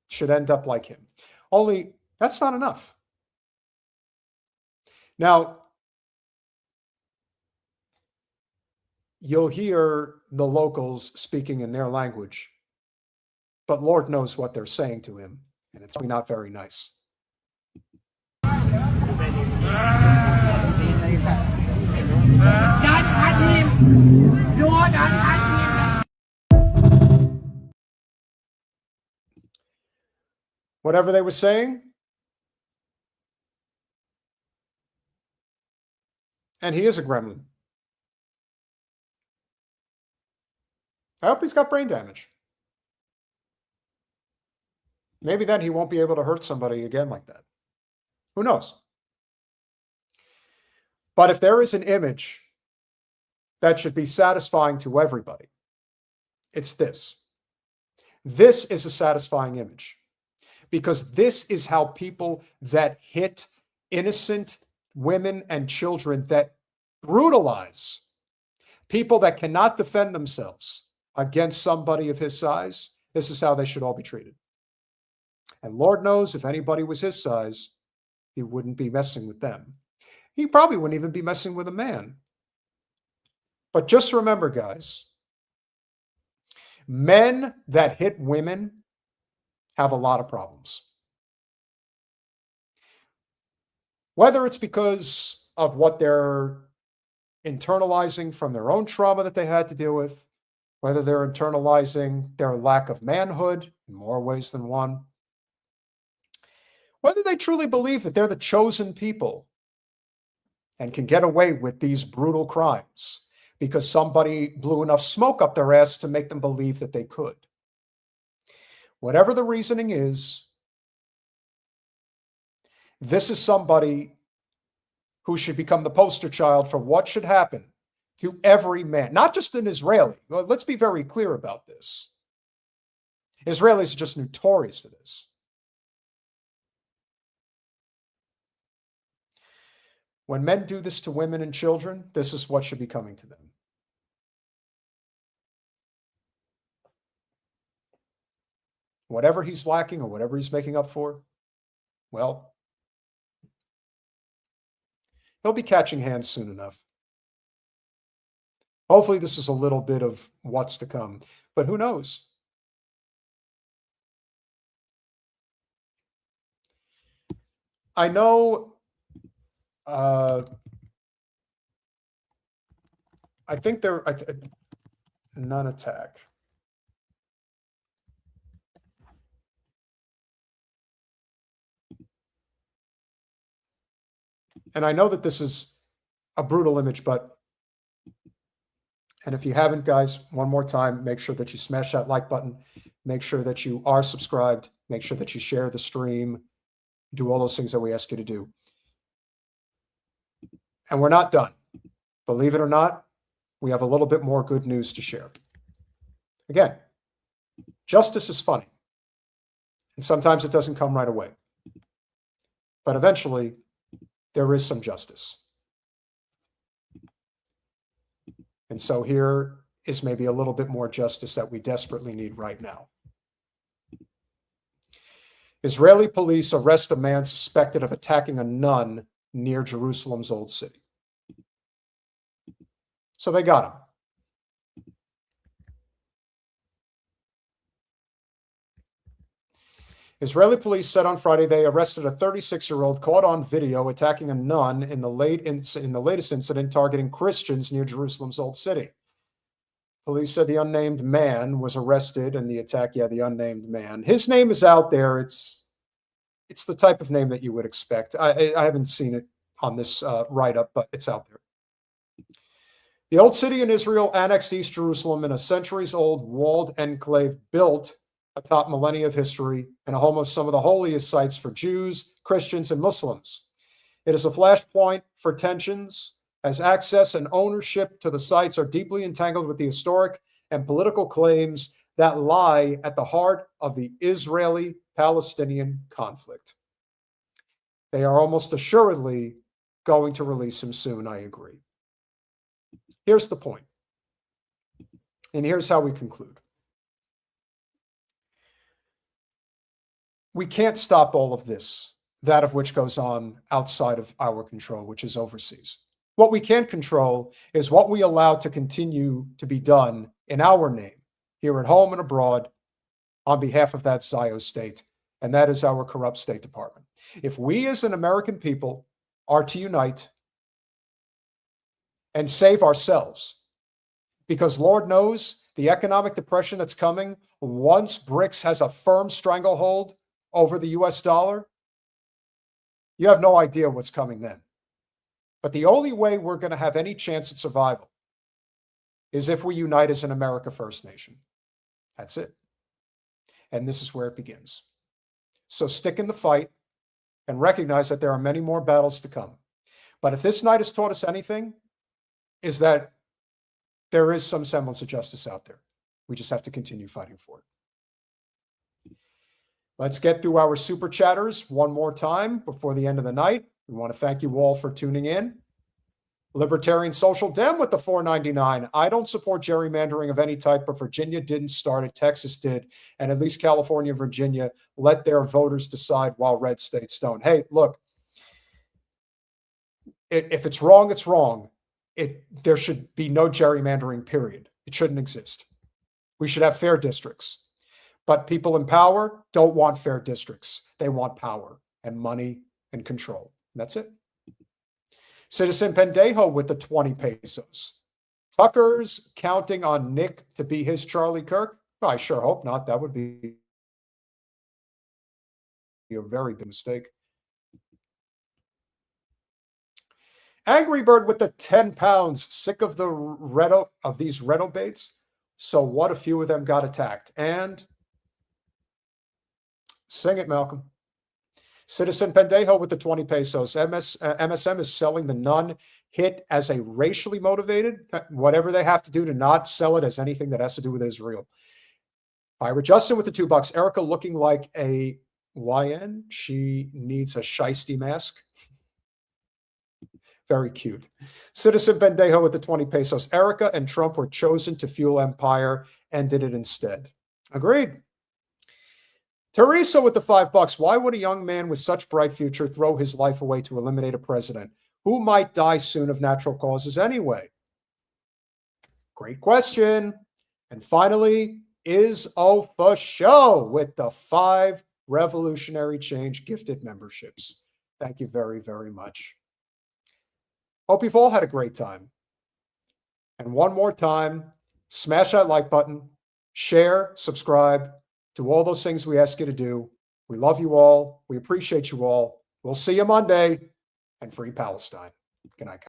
should end up like him. Only that's not enough. Now, you'll hear the locals speaking in their language, but Lord knows what they're saying to him, and it's not very nice. God, him. Whatever they were saying, and he is a gremlin. I hope he's got brain damage. Maybe then he won't be able to hurt somebody again like that. Who knows? But if there is an image that should be satisfying to everybody, it's this. This is a satisfying image because this is how people that hit innocent women and children, that brutalize people that cannot defend themselves against somebody of his size, this is how they should all be treated. And Lord knows if anybody was his size, he wouldn't be messing with them. He probably wouldn't even be messing with a man. But just remember, guys, men that hit women have a lot of problems. Whether it's because of what they're internalizing from their own trauma that they had to deal with, whether they're internalizing their lack of manhood in more ways than one, whether they truly believe that they're the chosen people and can get away with these brutal crimes because somebody blew enough smoke up their ass to make them believe that they could. Whatever the reasoning is, this is somebody who should become the poster child for what should happen to every man, not just an Israeli. Well, let's be very clear about this. Israelis are just notorious for this. When men do this to women and children, this is what should be coming to them. Whatever he's lacking or whatever he's making up for, well, he'll be catching hands soon enough. Hopefully this is a little bit of what's to come, but who knows? I know I think they're non-attack. And I know that this is a brutal image, and if you haven't, guys, one more time, make sure that you smash that like button. Make sure that you are subscribed. Make sure that you share the stream. Do all those things that we ask you to do. And we're not done. Believe it or not, we have a little bit more good news to share. Again, justice is funny. And sometimes it doesn't come right away. But eventually, there is some justice. And so here is maybe a little bit more justice that we desperately need right now. Israeli police arrest a man suspected of attacking a nun near Jerusalem's Old City. So they got him. Israeli police said on Friday they arrested a 36-year-old caught on video attacking a nun in the latest incident targeting Christians near Jerusalem's Old City. Police said the unnamed man was arrested in the attack. Yeah, the unnamed man. His name is out there. It's the type of name that you would expect. I haven't seen it on this write-up, but it's out there. The Old City in Israel annexed East Jerusalem in a centuries-old walled enclave built atop millennia of history and a home of some of the holiest sites for Jews, Christians, and Muslims. It is a flashpoint for tensions as access and ownership to the sites are deeply entangled with the historic and political claims that lie at the heart of the Israeli-Palestinian conflict. They are almost assuredly going to release him soon, I agree. Here's the point, and here's how we conclude. We can't stop all of this, that of which goes on outside of our control, which is overseas. What we can control is what we allow to continue to be done in our name, here at home and abroad, on behalf of that Zio state, and that is our corrupt State Department. If we as an American people are to unite and save ourselves, Because Lord knows the economic depression that's coming once BRICS has a firm stranglehold over the US dollar, you have no idea what's coming then. But the only way we're going to have any chance at survival is if we unite as an America First nation. That's it. And this is where it begins. So stick in the fight and recognize that there are many more battles to come. But if this night has taught us anything, is that there is some semblance of justice out there. We just have to continue fighting for it. Let's get through our super chatters one more time before the end of the night. We want to thank you all for tuning in. Libertarian Social Dem with the $4.99. I don't support gerrymandering of any type, but Virginia didn't start it. Texas did. And at least California and Virginia let their voters decide while red states don't. Hey, look, if it's wrong, it's wrong. There should be no gerrymandering, period. It shouldn't exist. We should have fair districts. But people in power don't want fair districts. They want power and money and control. And that's it. Citizen Pendejo with the 20 pesos. Tucker's counting on Nick to be his Charlie Kirk? I sure hope not. That would be a very big mistake. Angry Bird with the 10 pounds. Sick of these renobates. So what a few of them got attacked. And sing it, Malcolm. Citizen Pendejo with the 20 pesos. MSM is selling the Nun hit as a racially motivated, whatever they have to do to not sell it as anything that has to do with Israel. Ira Justin with the $2. Erika looking like a YN. She needs a shiesty mask. Very cute. Citizen Pendejo with the 20 pesos. Erika and Trump were chosen to fuel empire and did it instead. Agreed. Teresa with the $5. Why would a young man with such bright future throw his life away to eliminate a president who might die soon of natural causes anyway? Great question. And finally, is Ofa Show with the 5 Revolutionary Change gifted memberships. Thank you very, very much. Hope you've all had a great time. And one more time, smash that like button, share, subscribe, do all those things we ask you to do. We love you all. We appreciate you all. We'll see you Monday, and free Palestine. Good night.